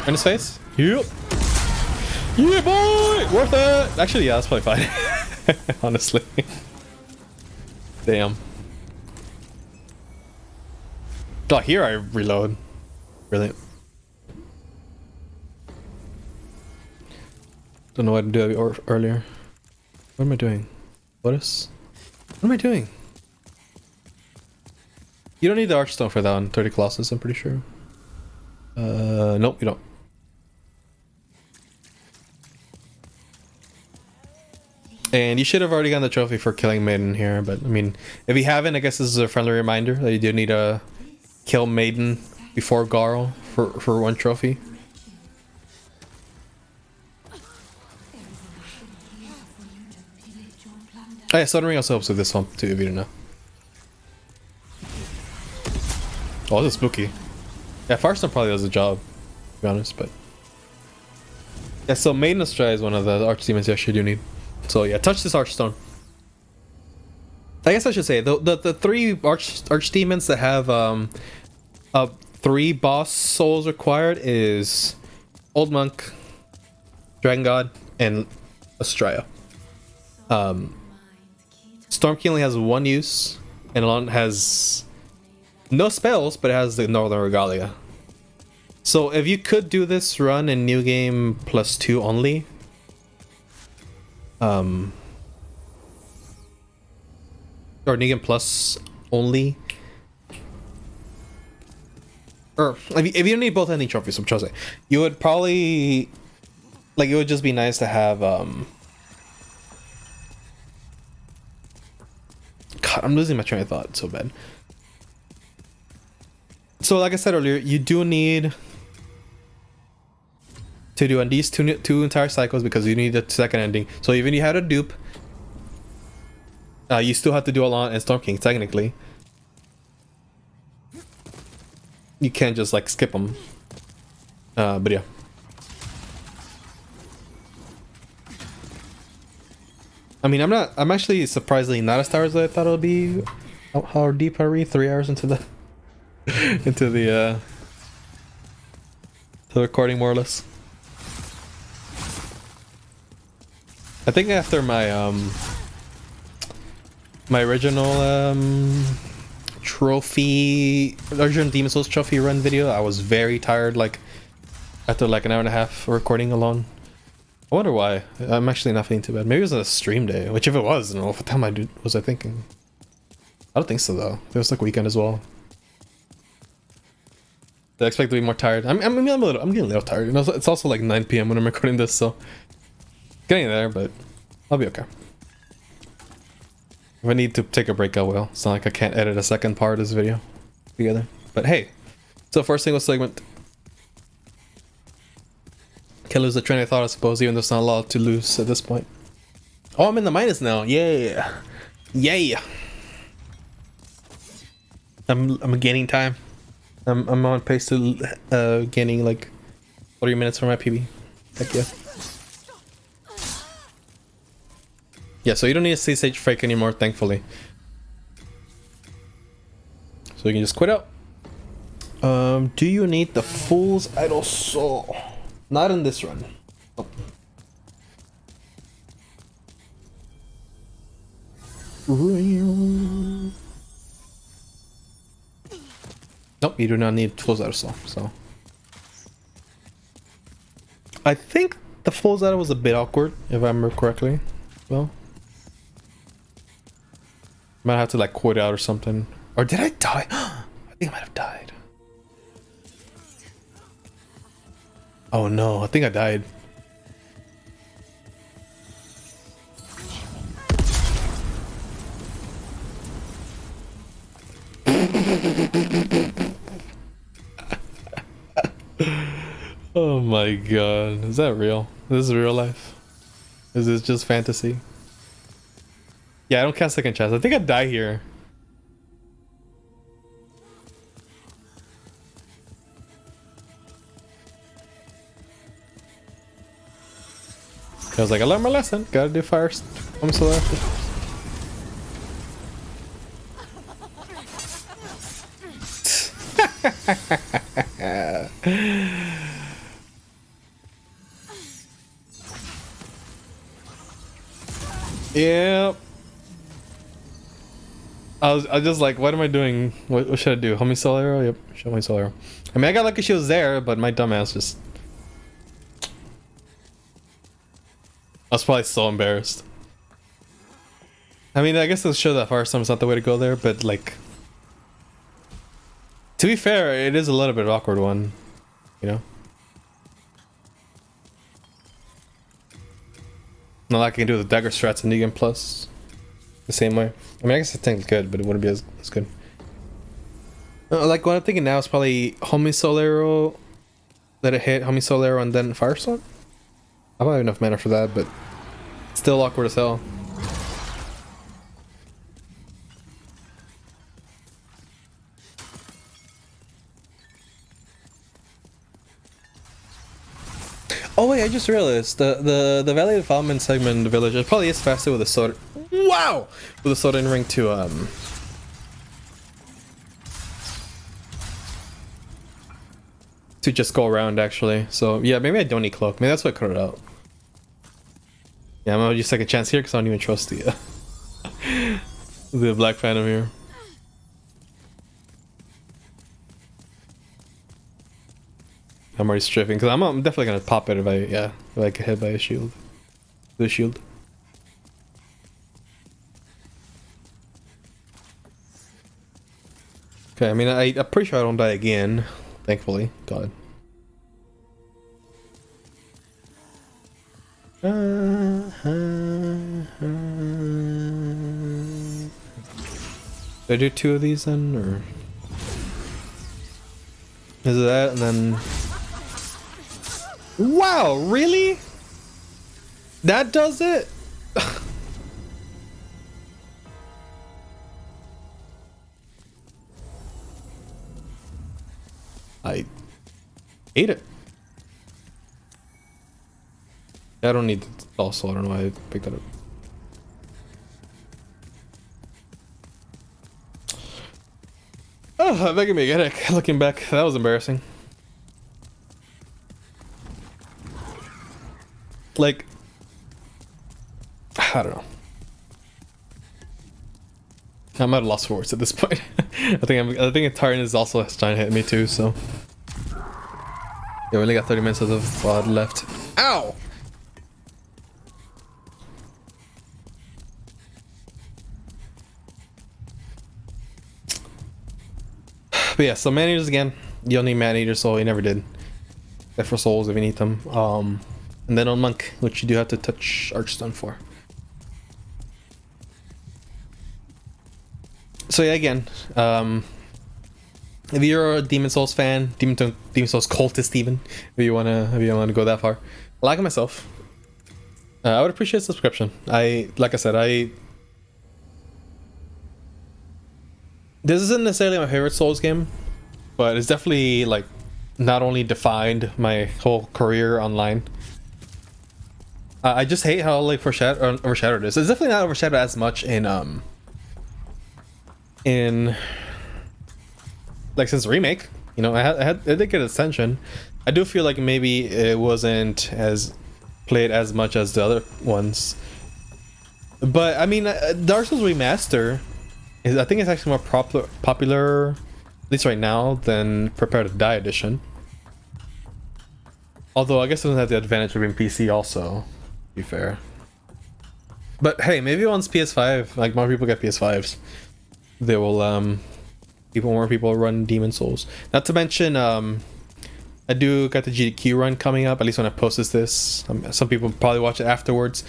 In his face? Yep. Yeah, boy! Worth it! Actually, yeah, that's probably fine. Honestly. Damn. Oh, here I reload. Brilliant. Don't know what to do earlier. What am I doing? Lotus? What am I doing? You don't need the Archstone for that one. 30 Colossus, I'm pretty sure. Nope, you don't. And you should have already gotten the trophy for killing Maiden here, but I mean, if you haven't, I guess this is a friendly reminder that you do need to kill Maiden before Garl for one trophy. Oh yeah, Sodden Ring also helps with this one too, if you don't know. Oh, this is spooky. Yeah, Firestone probably does the job, to be honest, but... Yeah, so Maiden Astray is one of the archdemons you actually do need. So yeah, touch this Archstone. I guess I should say, the three archdemons that have 3 boss souls required is Old Monk, Dragon God, and Istarelle. Stormkey only has 1 use, and Alon has no spells, but it has the Northern Regalia. So if you could do this run in New Game +2 only, or New Game Plus only, or if you don't need both ending trophies, I'm trying to say, you would probably, like, it would just be nice to have God, I'm losing my train of thought so bad. So like I said earlier, you do need to do at least two entire cycles because you need the second ending. So even if you had a dupe, you still have to do Alon and Storm King technically. You can't just like skip them. But yeah. I mean, I'm actually surprisingly not as tired as I thought it would be. How deep are we? 3 hours into the into the recording, more or less. I think after my my original trophy, Argent Demon Souls trophy run video, I was very tired, like after like an hour and a half recording alone. I wonder why. I'm actually not feeling too bad. Maybe it was a stream day, which if it was, I don't know what the time was I thinking. I don't think so though. It was like weekend as well. I expect to be more tired. I'm getting a little tired. You know, it's also like 9 p.m. when I'm recording this, so getting there, but I'll be okay. If I need to take a break, I will. It's not like I can't edit a second part of this video together. But hey, so first single segment. Can't lose the train of thought, I suppose, even though there's not a lot to lose at this point. Oh, I'm in the minus now. Yeah. Yeah. I'm gaining time. I'm on pace to gaining like 40 minutes for my PB. Heck yeah. Yeah, so you don't need a C-Stage Fake anymore, thankfully. So you can just quit out. Do you need the Fool's Idle Soul? Not in this run. Oh. Nope, you do not need Fool's Idle Soul, so. I think the Fool's Idle was a bit awkward, if I remember correctly. Well. Might have to like quit out or something. Or did I die? I think I might have died. Oh no, I think I died. Oh my god, is that real? This is real life? Is this just fantasy? Yeah, I don't cast second chance. I think I die here. I was like, I learned my lesson. Gotta do first. I'm so after. Yep. I was just like, what am I doing? What should I do? Homie Soul Arrow? Yep, show my Soul Arrow. I mean, I got lucky she was there, but my dumbass just... I was probably so embarrassed. I mean, I guess it'll show that Firestorm's not the way to go there, but like... To be fair, it is a little bit of an awkward one, you know? Not like I can do the dagger strats and Negan plus the same way. I mean, I guess it's technically good, but it wouldn't be as good. Like what I'm thinking now is probably Homie Soul Arrow, let it hit, Homie Soul Arrow, and then Firestorm. I don't have enough mana for that, but still awkward as hell. Oh wait, I just realized the Valley Development segment in the village, it probably is faster with a Sodden. Wow! With a Sodden ring to just go around actually. So yeah, maybe I don't need Cloak. Maybe that's what I cut it out. Yeah, I'm gonna just take a chance here because I don't even trust the the Black Phantom here. I'm already strafing because I'm definitely gonna pop it if I get hit by a shield. The shield. Okay, I mean I'm pretty sure I don't die again. Thankfully, God. Did I do 2 of these then, or is it that and then? Wow, really? That does it? I ate it. I don't need it also, I don't know why I picked that up. Oh, that gave me a headache. Looking back, that was embarrassing. Like, I don't know. I'm at a loss for words at this point. I think a Tartan is also trying to hit me too. So yeah, we only got 30 minutes of the VOD left. Ow! But yeah, so man eaters again. You don't need man eaters, so you never did. Except for souls if you need them. And then on monk, which you do have to touch archstone for. So yeah, again, if you're a Demon Souls fan, Demon Souls cultist even, if you wanna go that far, like myself, I would appreciate a subscription. Like I said, this isn't necessarily my favorite Souls game, but it's definitely like not only defined my whole career online. I just hate how like overshadowed it is. It's definitely not overshadowed as much in like since Remake, you know, I did get attention. I do feel like maybe it wasn't as played as much as the other ones, but I mean, Dark Souls Remaster is, I think it's actually more popular, at least right now, than Prepare to Die Edition. Although I guess it doesn't have the advantage of being PC also, to be fair. But hey, maybe once PS5, like more people get PS5s, they will more people run Demon Souls. Not to mention I do got the GDQ run coming up, at least when I post this. Some people probably watch it afterwards.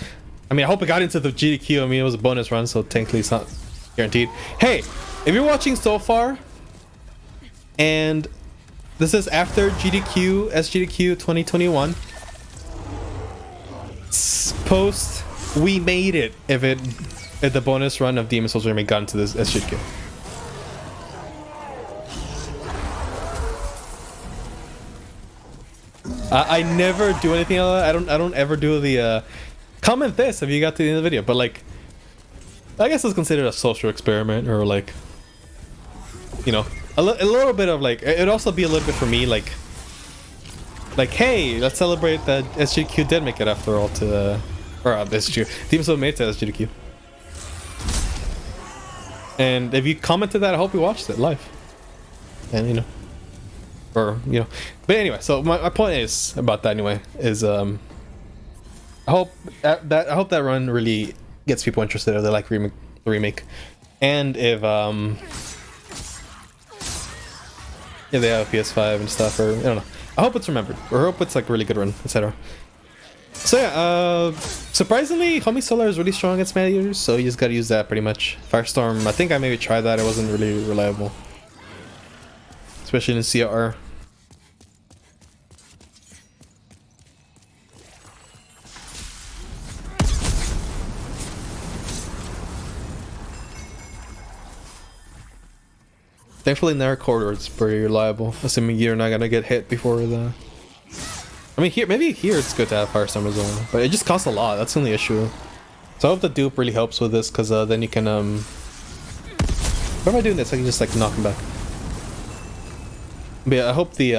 I mean, I hope I got into the GDQ. I mean, it was a bonus run, so technically it's not guaranteed. Hey, if you're watching so far and this is after GDQ, SGDQ 2021, post we made it if the bonus run of Demon Souls Remake got into this SGDQ. I never do anything like that. I don't ever do the comment this if you got to the end of the video, but like I guess it's considered a social experiment, or like, you know, a little bit of like, it'd also be a little bit for me like hey, let's celebrate that SGDQ did make it after all to SGDQ. Demon Souls made it to SGDQ. And if you commented that, I hope you watched it live. And you know, or you know, but anyway, so my point is about that anyway is I hope that run really gets people interested if they like the remake, and if they have a PS5 and stuff, or I don't know. I hope it's remembered, or I hope it's like a really good run, etc. So yeah, surprisingly, Homie Solar is really strong against man eaters, so you just gotta use that pretty much. Firestorm, I think I maybe tried that, it wasn't really reliable, especially in CR. Thankfully, narrow corridors is pretty reliable, assuming you're not gonna get hit before the. I mean, maybe here it's good to have Firestorm as well, but it just costs a lot. That's the only issue. So I hope the dupe really helps with this, because then you can What am I doing this? I can just like knock him back. But yeah, I hope the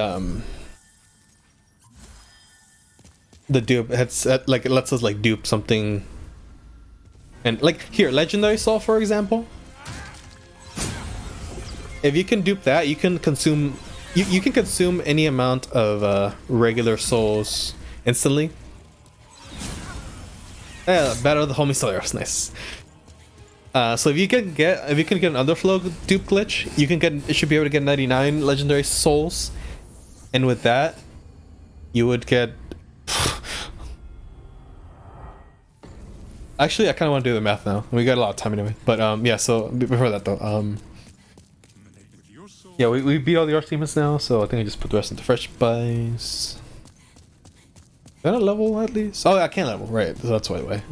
dupe like it lets us like dupe something, and like here, Legendary Soul for example. If you can dupe that, you can consume you can consume any amount of regular souls instantly. Yeah, Battle of the Homie Slayers, nice. So if you can get an underflow dupe glitch, you should be able to get 99 legendary souls, and with that, you would get. Actually, I kind of want to do the math now. We got a lot of time anyway. But yeah. So before that though, yeah, we beat all the Archdemon's now, so I think I just put the rest into fresh buys. Can I level at least? Oh, I can't level, right? So that's why.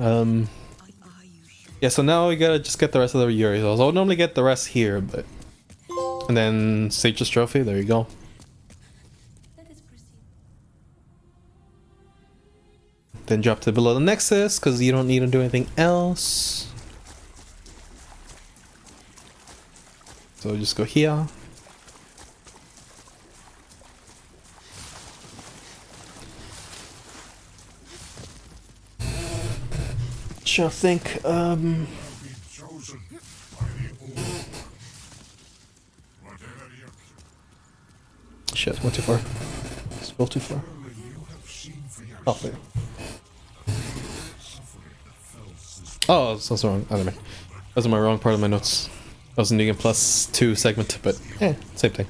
Yeah, so now we gotta just get the rest of the Yuri. So I'll normally get the rest here, but and then Sage's Trophy. There you go. Then drop to below the Nexus because you don't need to do anything else. So just go here. Sure, think. Shit, went too far. Scroll too far. Oh, there. Oh, that's wrong. I don't know. That was my wrong part of my notes. That was a New Game Plus 2 segment, but same thing.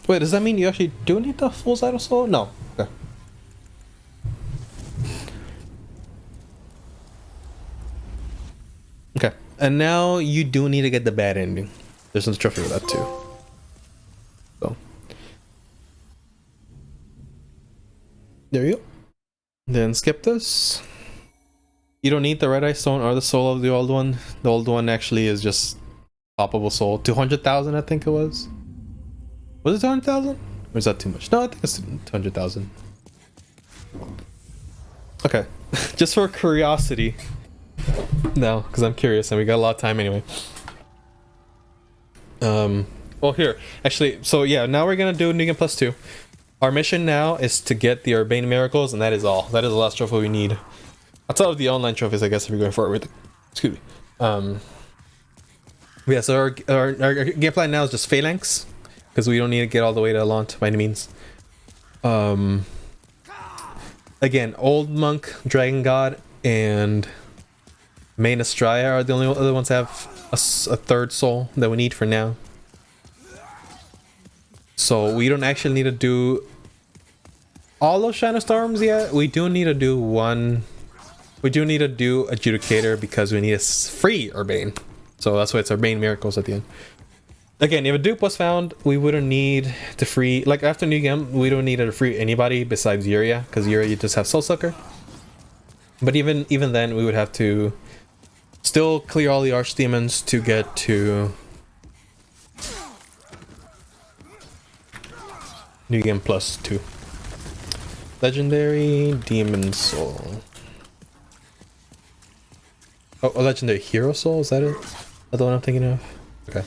Wait, does that mean you actually do need the full Zyto Soul? No. Okay. Okay. And now you do need to get the bad ending. There's some trophy for that too. So. There you go. Then skip this. You don't need the red ice stone or the soul of the old one. The old one actually is just poppable soul. 200,000 I think it was. Was it 200,000? Or is that too much? No, I think it's 200,000. Okay. Just for curiosity. No, because I'm curious and we got a lot of time anyway. Well here. Actually, so yeah, now we're gonna do New Game Plus 2. Our mission now is to get the Urbane Miracles, and that is all. That is the last trophy we need. Outside of the online trophies, I guess, if you're going forward with it. Excuse me. Yeah, so our game plan now is just Phalanx, because we don't need to get all the way to Alaunt by any means. Again, Old Monk, Dragon God, and Main Astraea are the only other ones that have a third soul that we need for now. So we don't actually need to do all those Shadow Storms yet. We do need to do one. We do need to do Adjudicator because we need a free Urbane. So that's why it's Urbane Miracles at the end. Again, if a dupe was found, we wouldn't need to free, like after New Game, we don't need to free anybody besides Yuria, because Yuria you just have Soul Sucker. But even then, we would have to still clear all the Archdemons to get to New Game Plus 2. Legendary Demon Soul. Oh, a Legendary Hero Soul, is that it? Is that the one I'm thinking of? Okay.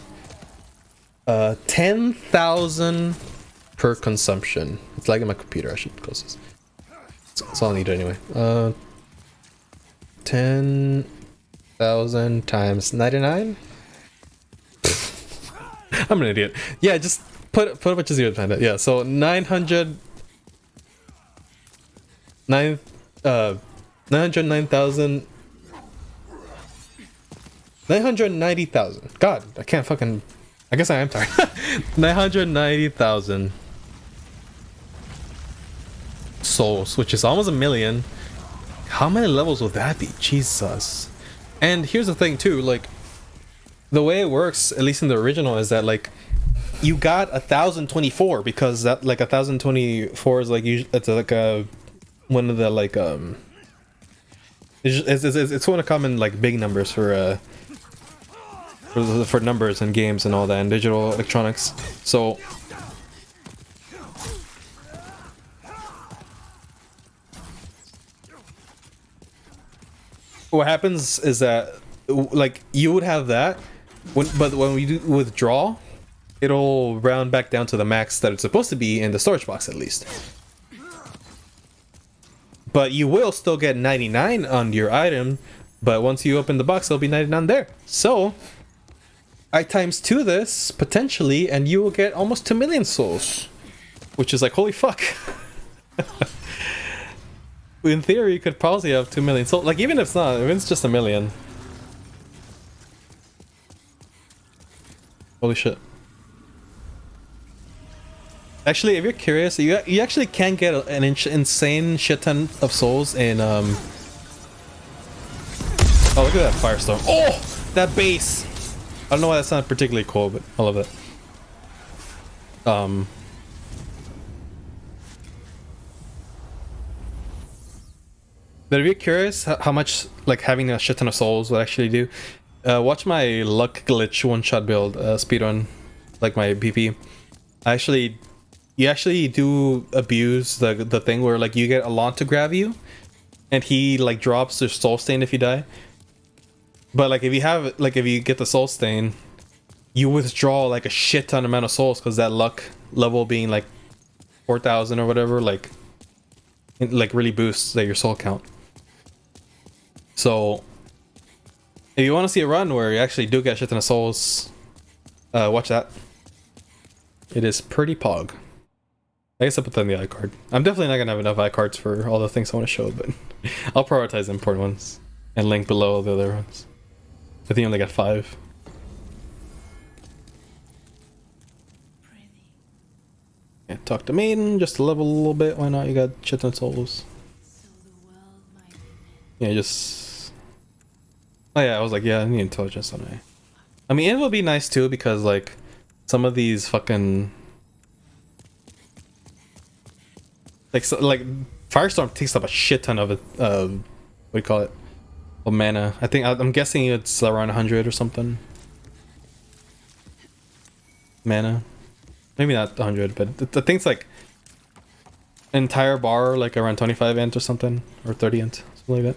10,000 per consumption. It's like in my computer, I should close this. That's all I need anyway. 10,000 times 99? I'm an idiot. Yeah, just put a bunch of zeros behind it. Yeah, so 909,000. 990,000. God, I can't fucking. I guess I am tired. 990,000 souls, which is almost a million. How many levels will that be? Jesus. And here's the thing too, like the way it works, at least in the original, is that like you got 1,024 because that like 1,024 is like it's like a one of the like it's one of the common like big numbers for numbers and games and all that and digital electronics. So what happens is that like you would have that but when we do withdraw, it'll round back down to the max that it's supposed to be in the storage box at least. But you will still get 99 on your item, but once you open the box, it'll be 99 there. So I times 2 this potentially, and you will get almost 2 million souls, which is like holy fuck. In theory, you could probably have 2 million souls. Like even if it's not, if it's just a million. Holy shit. Actually, if you're curious, you actually can get an insane shit ton of souls in oh, look at that firestorm. Oh, that base. I don't know why that's not particularly cool, but I love it. But if you're curious how much like having a shit ton of souls would actually do, watch my luck glitch one-shot build speedrun, like my BP. You actually do abuse the thing where like you get Alaunt to grab you, and he like drops their soul stain if you die. But like if you get the soul stain, you withdraw like a shit ton amount of souls because that luck level being like 4,000 or whatever, like really boosts like your soul count. So if you want to see a run where you actually do get shit in the souls, watch that. It is pretty pog. I guess I'll put that in the iCard. I'm definitely not gonna have enough iCards for all the things I want to show, but I'll prioritize the important ones and link below the other ones. I think I only got 5. Yeah, talk to Maiden, just to level a little bit. Why not? You got shit and souls. Yeah, just. Oh yeah, I was like, yeah, I need intelligence on it. I mean, it would be nice too because like some of these fucking like Firestorm takes up a shit ton of it. What do you call it? Of mana. I think I'm guessing it's around 100 or something. Mana. Maybe not 100, but I think it's like entire bar, like around 25 int or something, or 30 int, something like that.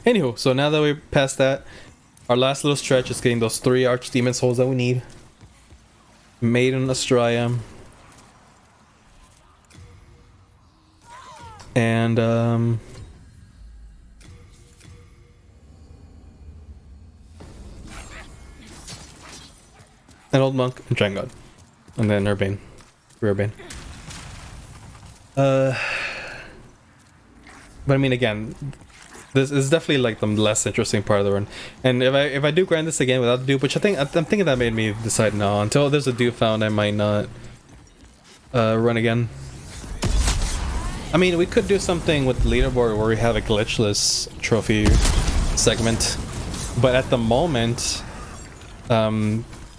Anywho, so now that we're past that, our last little stretch is getting those 3 Archdemon souls that we need. Maiden, Istarelle, and an old monk and Dragon God, and then Urbane, Urbane. But I mean, again, this is definitely like the less interesting part of the run. And if I do grind this again without the dupe, which I'm thinking that made me decide no. Until there's a dupe found, I might not run again. I mean, we could do something with the leaderboard where we have a glitchless trophy segment, but at the moment,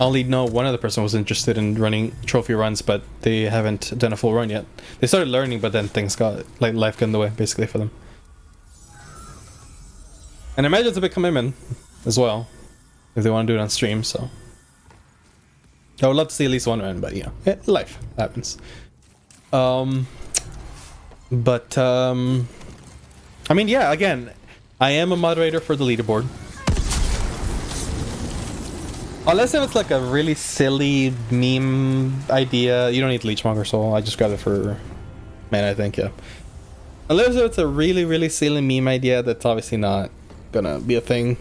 only know one other person was interested in running trophy runs, but they haven't done a full run yet. They started learning, but then things got, like, life got in the way, basically, for them. And I imagine it's a big commitment as well, if they want to do it on stream, so. I would love to see at least one run, but, you know, life happens. I mean, yeah, again, I am a moderator for the leaderboard. Unless if it's like a really silly meme idea, you don't need Leechmonger Soul. I just grabbed it for man, I think, yeah. Unless if it's a really, really silly meme idea, that's obviously not gonna be a thing.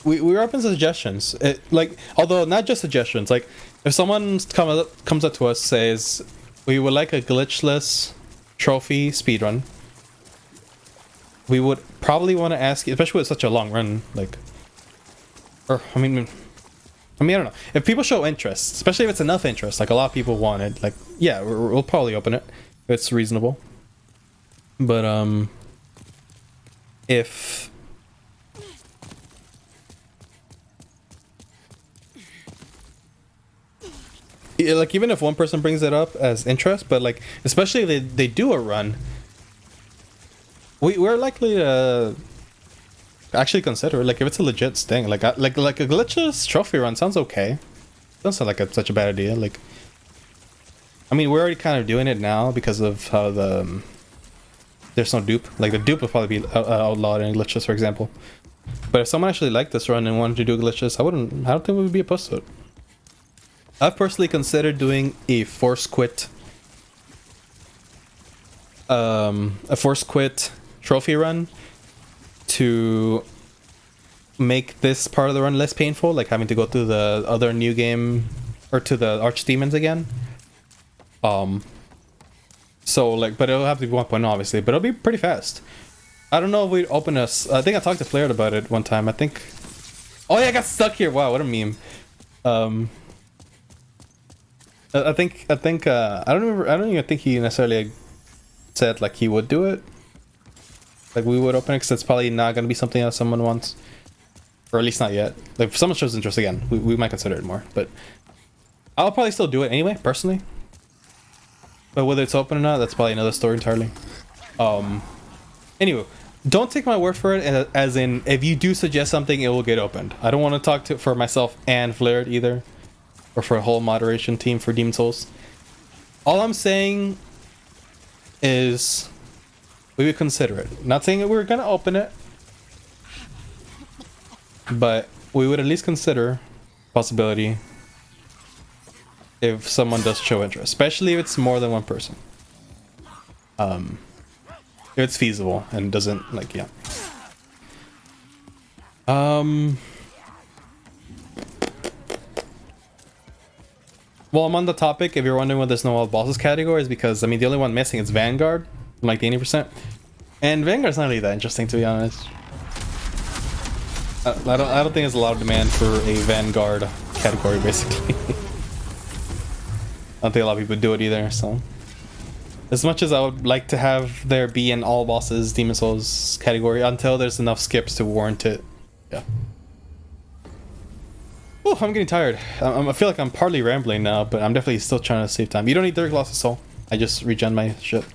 We're open to suggestions. Like, although not just suggestions, like if someone comes up to us says we would like a glitchless trophy speedrun, we would probably want to ask, especially with such a long run, like, or I mean, I don't know. If people show interest, especially if it's enough interest, like a lot of people want it, like, yeah, we'll probably open it if it's reasonable. But if like, even if one person brings it up as interest, but like, especially if they do a run, we're likely to actually consider, like, if it's a legit thing, like a glitchless trophy run sounds okay. Doesn't sound like such a bad idea. Like, I mean, we're already kind of doing it now because of how there's no dupe. Like, the dupe would probably be outlawed in glitchless, for example. But if someone actually liked this run and wanted to do glitchless, I don't think we would be opposed to it. I've personally considered doing a force quit trophy run to make this part of the run less painful, like having to go through the other new game or to the archdemons again. So like, but it'll have to be 1.0 obviously, but it'll be pretty fast. I don't know if we'd open us. I think I talked to Flared about it one time. I think. Oh yeah, I got stuck here. Wow, what a meme. I think I don't remember. I don't even think he necessarily said like he would do it. Like we would open it because it's probably not going to be something that someone wants, or at least not yet. Like if someone shows interest again, we might consider it more. But I'll probably still do it anyway, personally. But whether it's open or not, that's probably another story entirely. Anyway, don't take my word for it. As in, if you do suggest something, it will get opened. I don't want to talk for myself and Flared either, or for a whole moderation team for Demon Souls. All I'm saying is we would consider it. Not saying that we're gonna open it, but we would at least consider possibility if someone does show interest, especially if it's more than one person. If it's feasible and doesn't like, yeah. Well, I'm on the topic. If you're wondering what there's no all bosses category, is because I mean the only one missing is Vanguard, like the 80%, and Vanguard's not really that interesting, to be honest. I don't think there's a lot of demand for a Vanguard category, basically. I don't think a lot of people do it either. So, as much as I would like to have there be an all bosses Demon Souls category, until there's enough skips to warrant it, yeah. Oh, I'm getting tired. I feel like I'm partly rambling now, but I'm definitely still trying to save time. You don't need 30 Colossus Soul. I just regen my shit.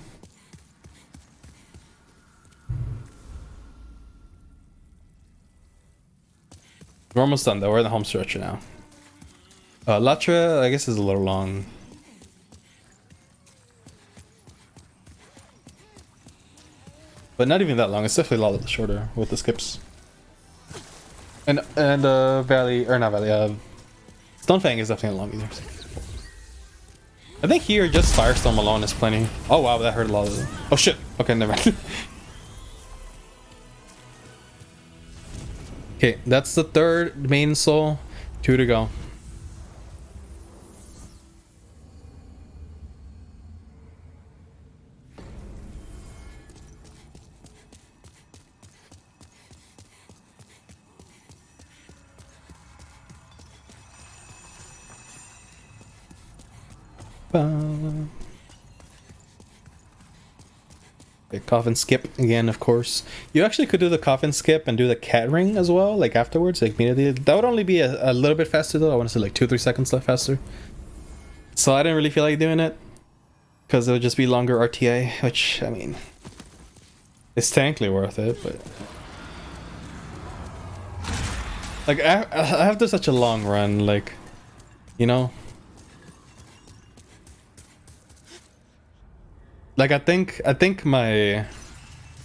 We're almost done though. We're in the home stretch now. Latra, I guess, is a little long. But not even that long. It's definitely a lot shorter with the skips. And Valley, or not Valley, Stonefang is definitely long either. I think here just Firestorm alone is plenty. Oh wow, that hurt a lot of them. Oh shit. Okay, never mind. Okay, that's the third main soul. 2 to go. Okay, coffin skip again, of course. You actually could do the coffin skip and do the cat ring as well, like afterwards, like immediately. That would only be a little bit faster though. I want to say like 2-3 seconds left faster. So I didn't really feel like doing it because it would just be longer RTA, which I mean, it's technically worth it, but like after such a long run, like, you know. Like I think my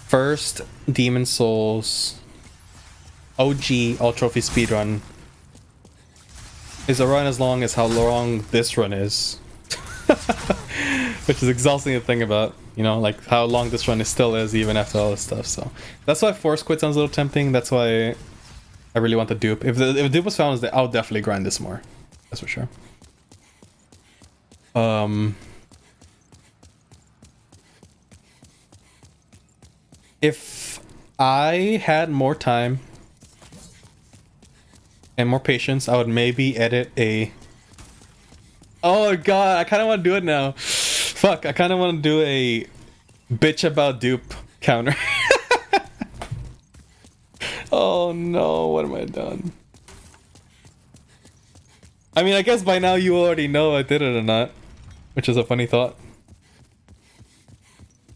first Demon Souls OG all trophy speedrun is a run as long as how long this run is. Which is exhausting to think about, you know, like how long this run still is even after all this stuff. So that's why Force Quit sounds a little tempting. That's why I really want the dupe. If the dupe was found, I'll definitely grind this more. That's for sure. If I had more time and more patience, I would maybe edit a... Oh god, I kind of want to do it now. Fuck, I kind of want to do a bitch about dupe counter. Oh no, what have I done? I mean, I guess by now you already know I did it or not, which is a funny thought.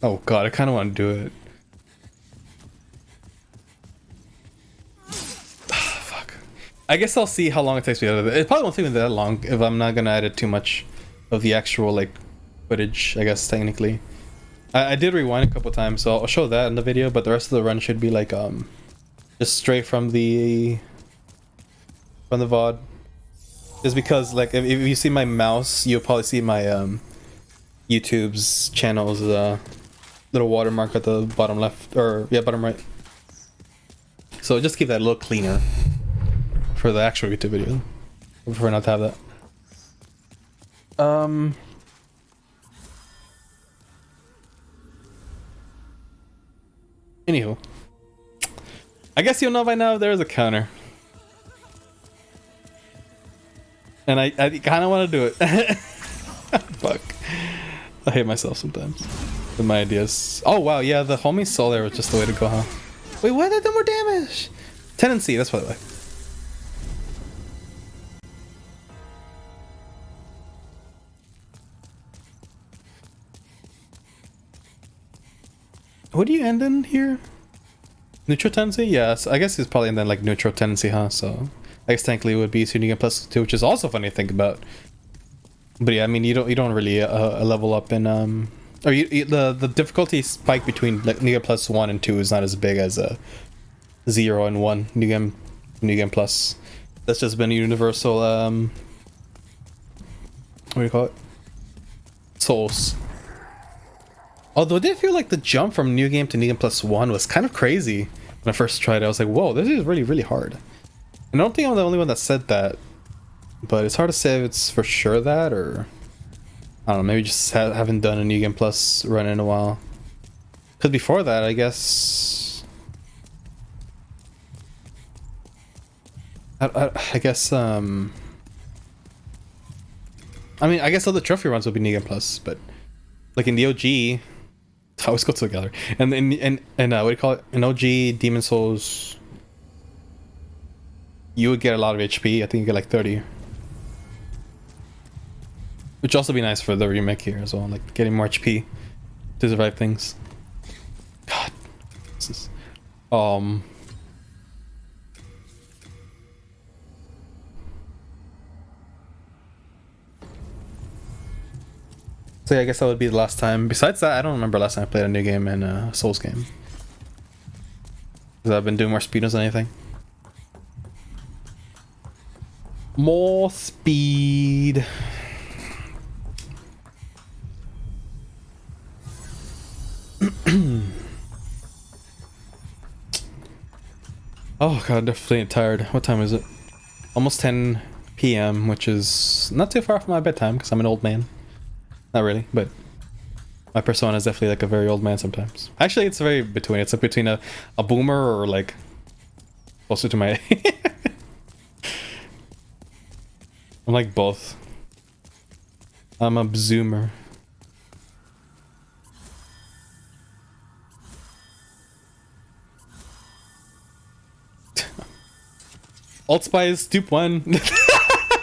Oh god, I kind of want to do it. I guess I'll see how long it takes me to edit it. It probably won't take me that long if I'm not gonna edit too much of the actual like footage, I guess technically. I did rewind a couple times, so I'll show that in the video, but the rest of the run should be like just straight from the VOD. Just because like if you see my mouse, you'll probably see my YouTube's channel's little watermark at the bottom left, or yeah, bottom right. So just keep that a little cleaner for the actual YouTube video. I prefer not to have that. Anywho, I guess you'll know by now there's a counter, and I kind of want to do it. Fuck, I hate myself sometimes with my ideas. Oh wow, yeah, the homie soul there was just the way to go, huh? Wait, why did I do more damage? Tendency, that's by the way. What do you end in here? Neutral tendency? Yes, I guess it's probably in then like neutral tendency, huh? So I guess technically it would be shooting at +2, which is also funny to think about. But yeah, I mean you don't really level up in or the difficulty spike between like New Game +1 and 2 is not as big as 0 and 1 New Game Plus. That's just been a universal what do you call it? Souls. Although I did feel like the jump from New Game to New Game Plus 1 was kind of crazy. When I first tried it, I was like, whoa, this is really, really hard. And I don't think I'm the only one that said that. But it's hard to say if it's for sure that, or... I don't know, maybe just haven't done a New Game Plus run in a while. Because before that, I guess... I guess, I mean, I guess all the trophy runs would be New Game Plus, but... Like in the OG... I always go together. And what do you call it? In OG Demon Souls... You would get a lot of HP. I think you get like 30. Which would also be nice for the remake here as well, like getting more HP to survive things. God, this is so yeah, I guess that would be the last time. Besides that, I don't remember last time I played a new game and a Souls game. Because I've been doing more speedruns than anything. More speed. Oh god, definitely tired. What time is it? Almost 10 p.m., which is not too far from my bedtime because I'm an old man. Not really, but my persona is definitely like a very old man sometimes. Actually, it's very between. It's like between a boomer or like closer to my... I'm like both. I'm a zoomer. Alt Spies, dupe 1.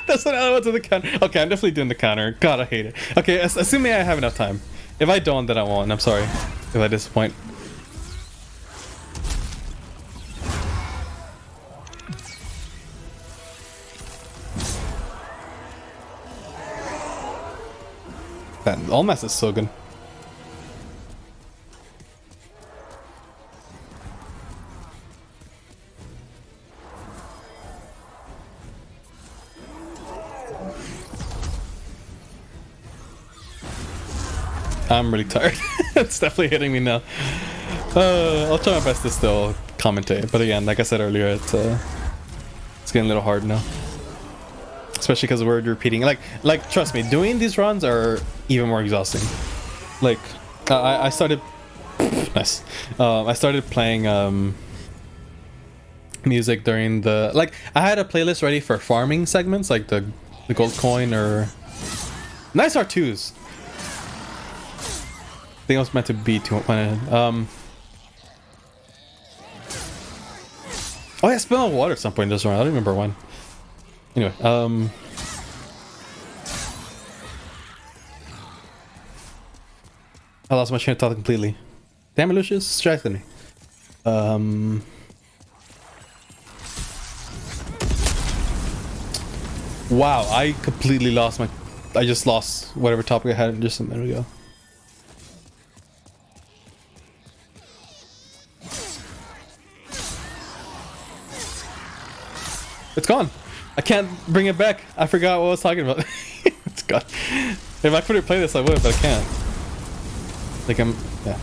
That's another one to the counter. Okay, I'm definitely doing the counter. God, I hate it. Okay, assuming I have enough time. If I don't, then I won't. I'm sorry if I disappoint. That Umbasa is so good. I'm really tired. It's definitely hitting me now. I'll try my best to still commentate, but again, like I said earlier, it's getting a little hard now. Especially because we're repeating. Like, trust me, doing these runs are even more exhausting. Like, I started... Nice. I started playing music during the... Like, I had a playlist ready for farming segments, like the gold coin or... Nice R2s! I think I was meant to be 200. Oh yeah, I spilled on water at some point in this run. I don't remember when. Anyway, I lost my train of thought completely. Damn it, Lucius, distracted me. Wow, I completely lost my... I just lost whatever topic I had just a minute ago. It's gone. I can't bring it back. I forgot what I was talking about. It's gone. If I could replay this, I would, but I can't. Like yeah.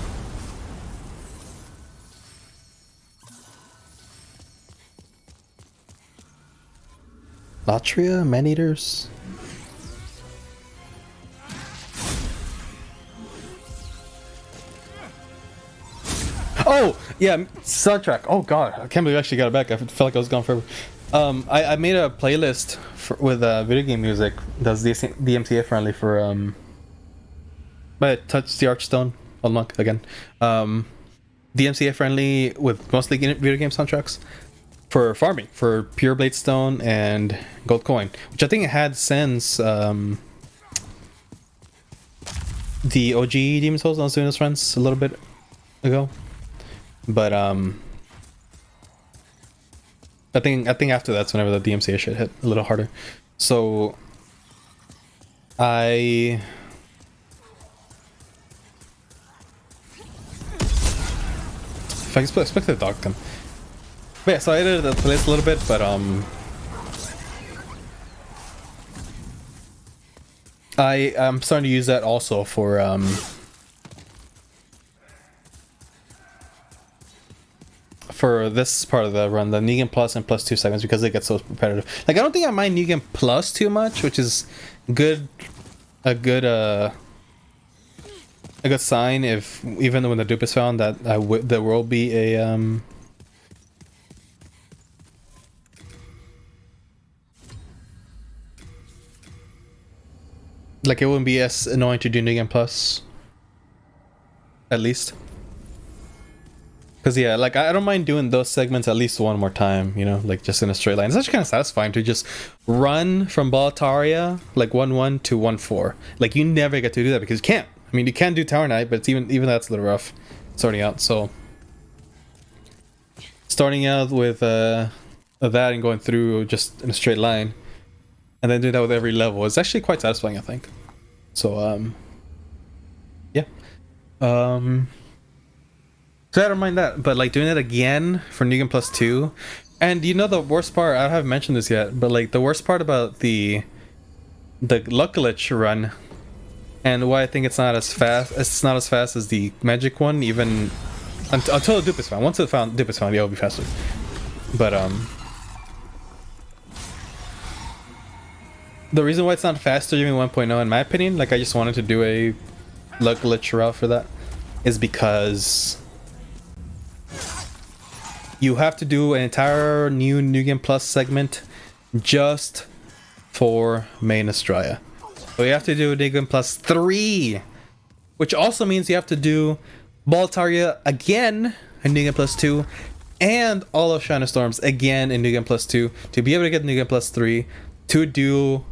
Latria, man-eaters. Oh yeah, soundtrack. Oh god, I can't believe I actually got it back. I felt like I was gone forever. I made a playlist with video game music that's DMCA friendly for but Touch the Archstone unlock again. DMCA friendly with mostly video game soundtracks for farming for pure Bladestone and gold coin, which I think it had since the OG Demon Souls. I was doing this runs a little bit ago, but I think after that's whenever the DMCA shit hit a little harder. So I if I can expect the dog come. But yeah, so I edited the playlist a little bit, but I'm starting to use that also for for this part of the run, the Negan Plus and Plus 2 segments, because they get so repetitive. Like, I don't think I mind Negan Plus too much, which is good. A good sign, if even when the dupe is found, that there will be a like, it wouldn't be as annoying to do Negan Plus, at least. Because, yeah, like, I don't mind doing those segments at least one more time, you know, like, just in a straight line. It's actually kind of satisfying to just run from Boletaria, like, 1-1 to 1-4. Like, you never get to do that because you can't. I mean, you can do Tower Knight, but it's even that's a little rough starting out. So, starting out with that and going through just in a straight line, and then doing that with every level is actually quite satisfying, I think. So, yeah. So I don't mind that, but like doing it again for Negan Plus 2, and you know the worst part, I haven't mentioned this yet, but like the worst part about the luck glitch run, and why I think it's not as fast as the magic one, even until the dupe is found. Once the dupe is found, yeah, it'll be faster. But the reason why it's not faster even 1.0, in my opinion, like I just wanted to do a luck glitch route for that, is because you have to do an entire new Negan Plus segment just for main Istarelle. So you have to do Negan Plus 3, which also means you have to do Boletaria again in Negan Plus 2, and all of Shining Storms again in Negan Plus 2 to be able to get Negan Plus 3 to do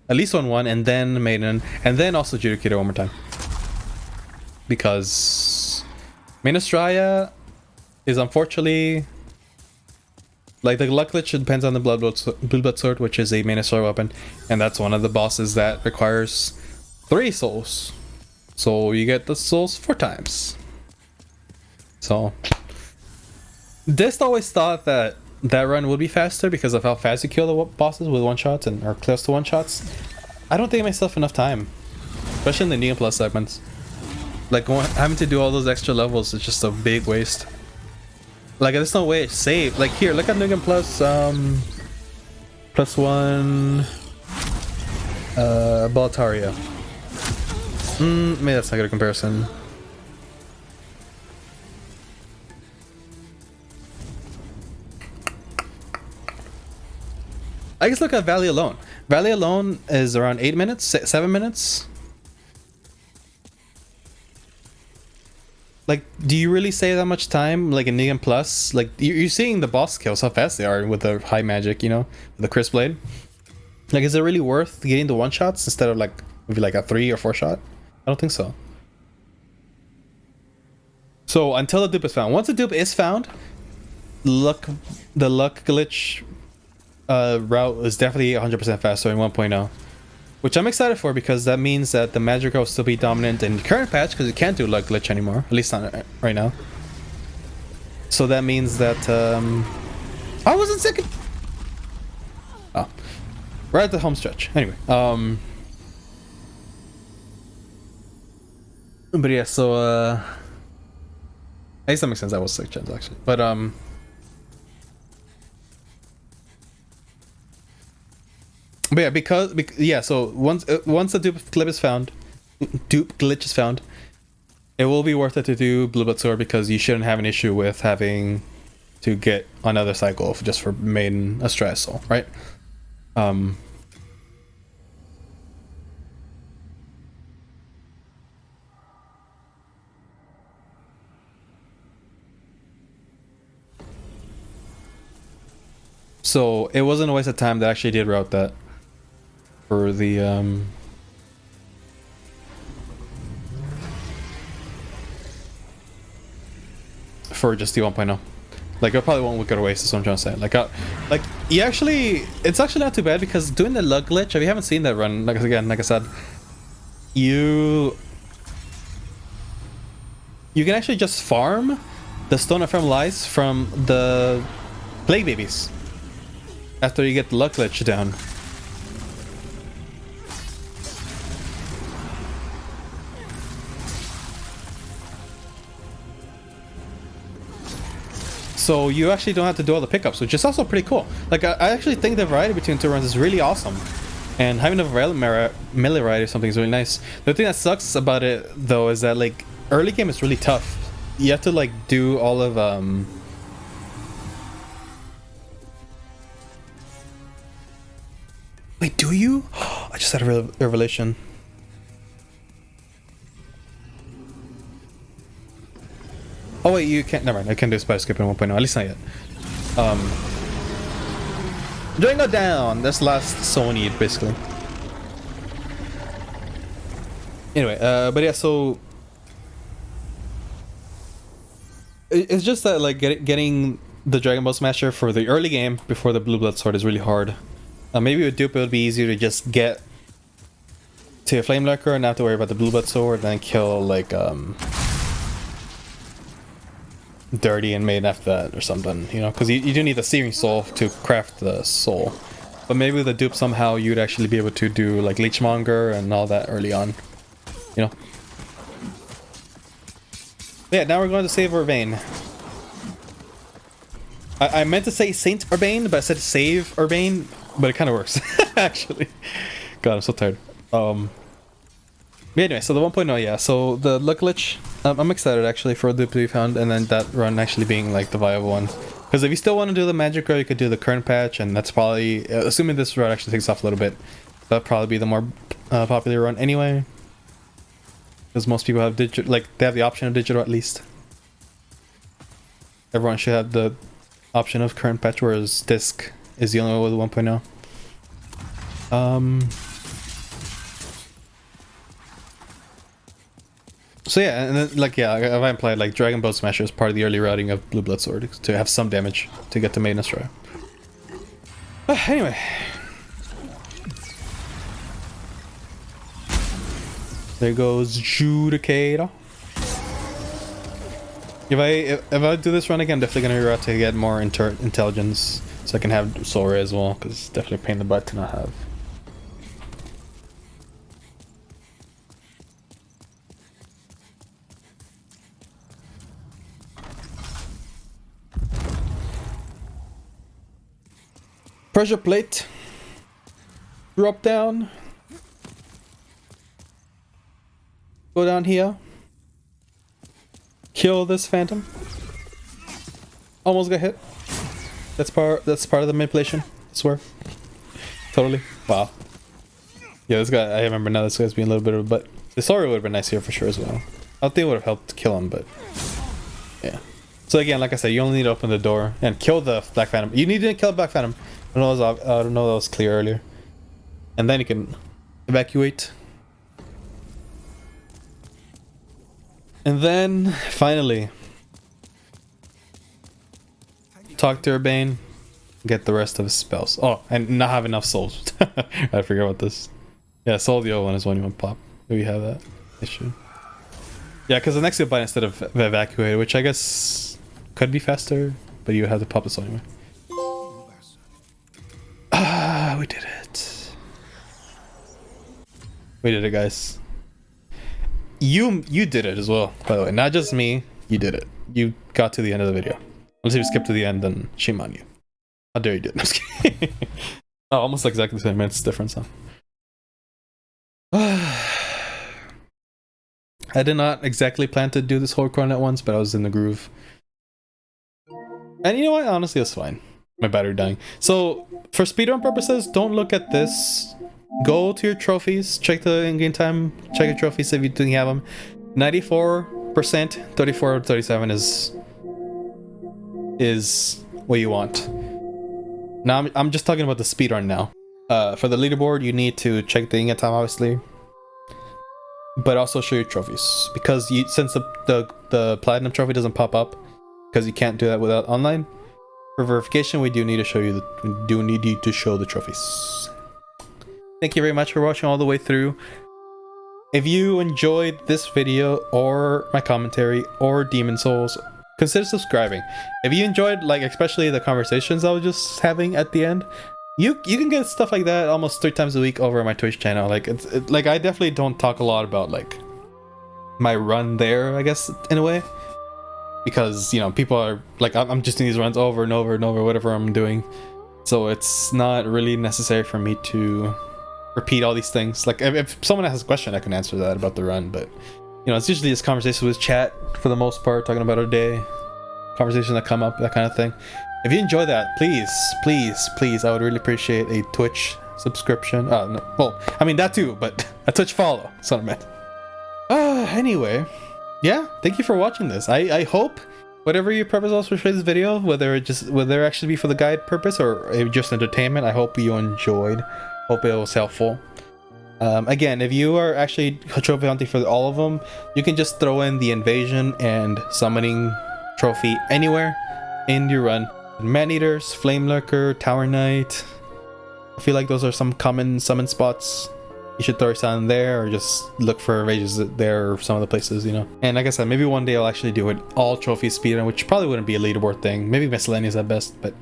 at least 1-1, and then Maiden, and then also Judicator one more time. Because main Istarelle is unfortunately, like, the luck glitch depends on the Blue Blood Sword, which is a main Istarelle weapon, and that's one of the bosses that requires 3 souls. So you get the souls 4 times. So Dist always thought that run would be faster because of how fast you kill the bosses with one-shots or close to one-shots. I don't think I myself enough time, especially in the Negan Plus segments. Like, having to do all those extra levels is just a big waste. Like, there's no way it's safe. Like, here, look at Negan Plus, plus 1, Boletaria. Maybe that's not a good comparison. I guess look at Valley alone. Valley alone is around 8 minutes, 7 minutes. Like, do you really save that much time, like in Negan Plus? Like, you're seeing the boss kills, how fast they are with the high magic, you know, with the Crisp Blade. Like, is it really worth getting the one-shots instead of like maybe like a 3 or 4 shot? I don't think so. So until the dupe is found. Once the dupe is found, the luck glitch route is definitely 100% faster in 1.0. Which I'm excited for, because that means that the magic will still be dominant in the current patch, because you can't do luck glitch anymore, at least not right now. So that means that I wasn't second. Oh, we're at the home stretch. Anyway, but yeah, so I guess that makes sense. That was 6 gens actually, but yeah, because yeah, so once the dupe glitch is found, it will be worth it to do Blue Blood Sword, because you shouldn't have an issue with having to get another cycle just for main Istarelle soul, right? So it wasn't a waste of time. That actually did route that for the for just the 1.0. Like, I probably won't go to waste, is what I'm trying to say. Like you actually, it's actually not too bad, because doing the luck glitch, if you haven't seen that run, like I said, you can actually just farm the Stone of Firm Lies from the Plague Babies after you get the luck glitch down. So you actually don't have to do all the pickups, which is also pretty cool. Like I actually think the variety between 2 runs is really awesome. And having a melee variety or something is really nice. The thing that sucks about it though is that like early game is really tough. You have to like do all of Wait, do you? I just had a revelation. Oh wait, you can't. Never mind. I can't do spider skip in 1.0. At least not yet. Django down. That's last soul need basically. Anyway, but yeah. So it's just that like getting the Dragon Ball Smasher for the early game before the Blue Blood Sword is really hard. Maybe with Dupe it would be easier to just get to a Flame Lurker and not have to worry about the Blue Blood Sword, and then kill like Dirty and Maiden after that or something, you know, because you do need the Searing Soul to craft the soul. But maybe with the Dupe somehow you'd actually be able to do like Leechmonger and all that early on, you know. Yeah, now we're going to save Urbane. I meant to say Saint Urbane, but I said save Urbane, but it kind of works actually. God, I'm so tired. But anyway, so the 1.0, yeah, so the luck glitch, I'm excited actually for the to be found, and then that run actually being like the viable one. Because if you still want to do the magic run, you could do the current patch, and that's probably, assuming this run actually takes off a little bit, that'll probably be the more popular run anyway. Because most people have digital, like they have the option of digital at least. Everyone should have the option of current patch, whereas disc is the only one with 1.0. So yeah, and then, like yeah, if I implied like Dragon Ball Smasher is part of the early routing of Blue Blood Sword to have some damage to get to Maiden Destroyer. Anyway. There goes Judicator. If I do this run again, I'm definitely gonna reroute to get more intelligence, so I can have Soul Ray as well, because it's definitely a pain in the butt to not have. Pressure plate. Drop down. Go down here. Kill this phantom. Almost got hit. That's part of the manipulation, I swear. Totally. Wow. Yeah, this guy, I remember now this guy's being a little bit of a butt. The story would have been nice here for sure as well. I think it would have helped kill him, but yeah. So again, like I said, you only need to open the door and kill the Black Phantom. You need to kill Black Phantom. I don't know that was clear earlier. And then you can evacuate. And then, finally, talk to Urbane, get the rest of his spells. Oh, and not have enough souls. I forgot about this. Yeah, Soul the old one is one you want to pop. We have that issue. Yeah, because the next goodbye instead of evacuate, which I guess could be faster, but you have to pop this anyway. Ah, we did it. We did it, guys. You did it as well, by the way. Not just me. You did it. You got to the end of the video. Unless you skip to the end, then shame on you. How dare you do it? No, I'm just kidding. Oh, almost exactly the same minutes difference, huh? I did not exactly plan to do this whole run at once, but I was in the groove. And you know what? Honestly, it's fine. My battery dying. So, for speedrun purposes, don't look at this. Go to your trophies, check the in-game time, check your trophies if you do have them. 94%, 34, 37 is what you want. Now I'm just talking about the speedrun now. For the leaderboard, you need to check the in-game time, obviously, but also show your trophies, because since the platinum trophy doesn't pop up, because you can't do that without online. For verification, we do need to show you the trophies. Thank you very much for watching all the way through. If you enjoyed this video or my commentary or Demon Souls, consider subscribing. If you enjoyed, like, especially the conversations I was just having at the end, you can get stuff like that almost 3 times a week over on my Twitch channel. Like like I definitely don't talk a lot about like my run there, I guess, in a way. because you know people are like, I'm just doing these runs over and over and over, whatever I'm doing, so it's not really necessary for me to repeat all these things. Like if someone has a question, I can answer that about the run, but you know, it's usually just conversations with chat for the most part, talking about our day, conversations that come up, that kind of thing. If you enjoy that, please, I would really appreciate a Twitch subscription. No, well, I mean that too, but a Twitch follow. That's what I meant. Anyway, yeah, thank you for watching this. I hope whatever your purpose was for this video, whether it actually be for the guide purpose or just entertainment, I hope you enjoyed. Hope it was helpful. Again, if you are actually trophy hunting for all of them, you can just throw in the invasion and summoning trophy anywhere in your run. Man-eaters, flame lurker, tower knight. I feel like those are some common summon spots. You should throw it down there, or just look for rages there, or some of the places, you know. And like I said, maybe one day I'll actually do it all trophy speedrun, which probably wouldn't be a leaderboard thing. Maybe miscellaneous at best, but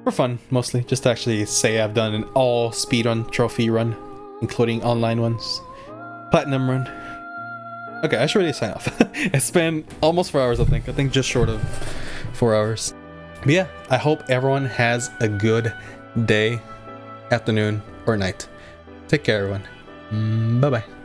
for fun mostly, just to actually say I've done an all speedrun trophy run, including online ones, platinum run. Okay, I should really sign off. It's been almost 4 hours, I think just short of 4 hours. But yeah, I hope everyone has a good day, afternoon, or night. Take care, everyone. Bye bye.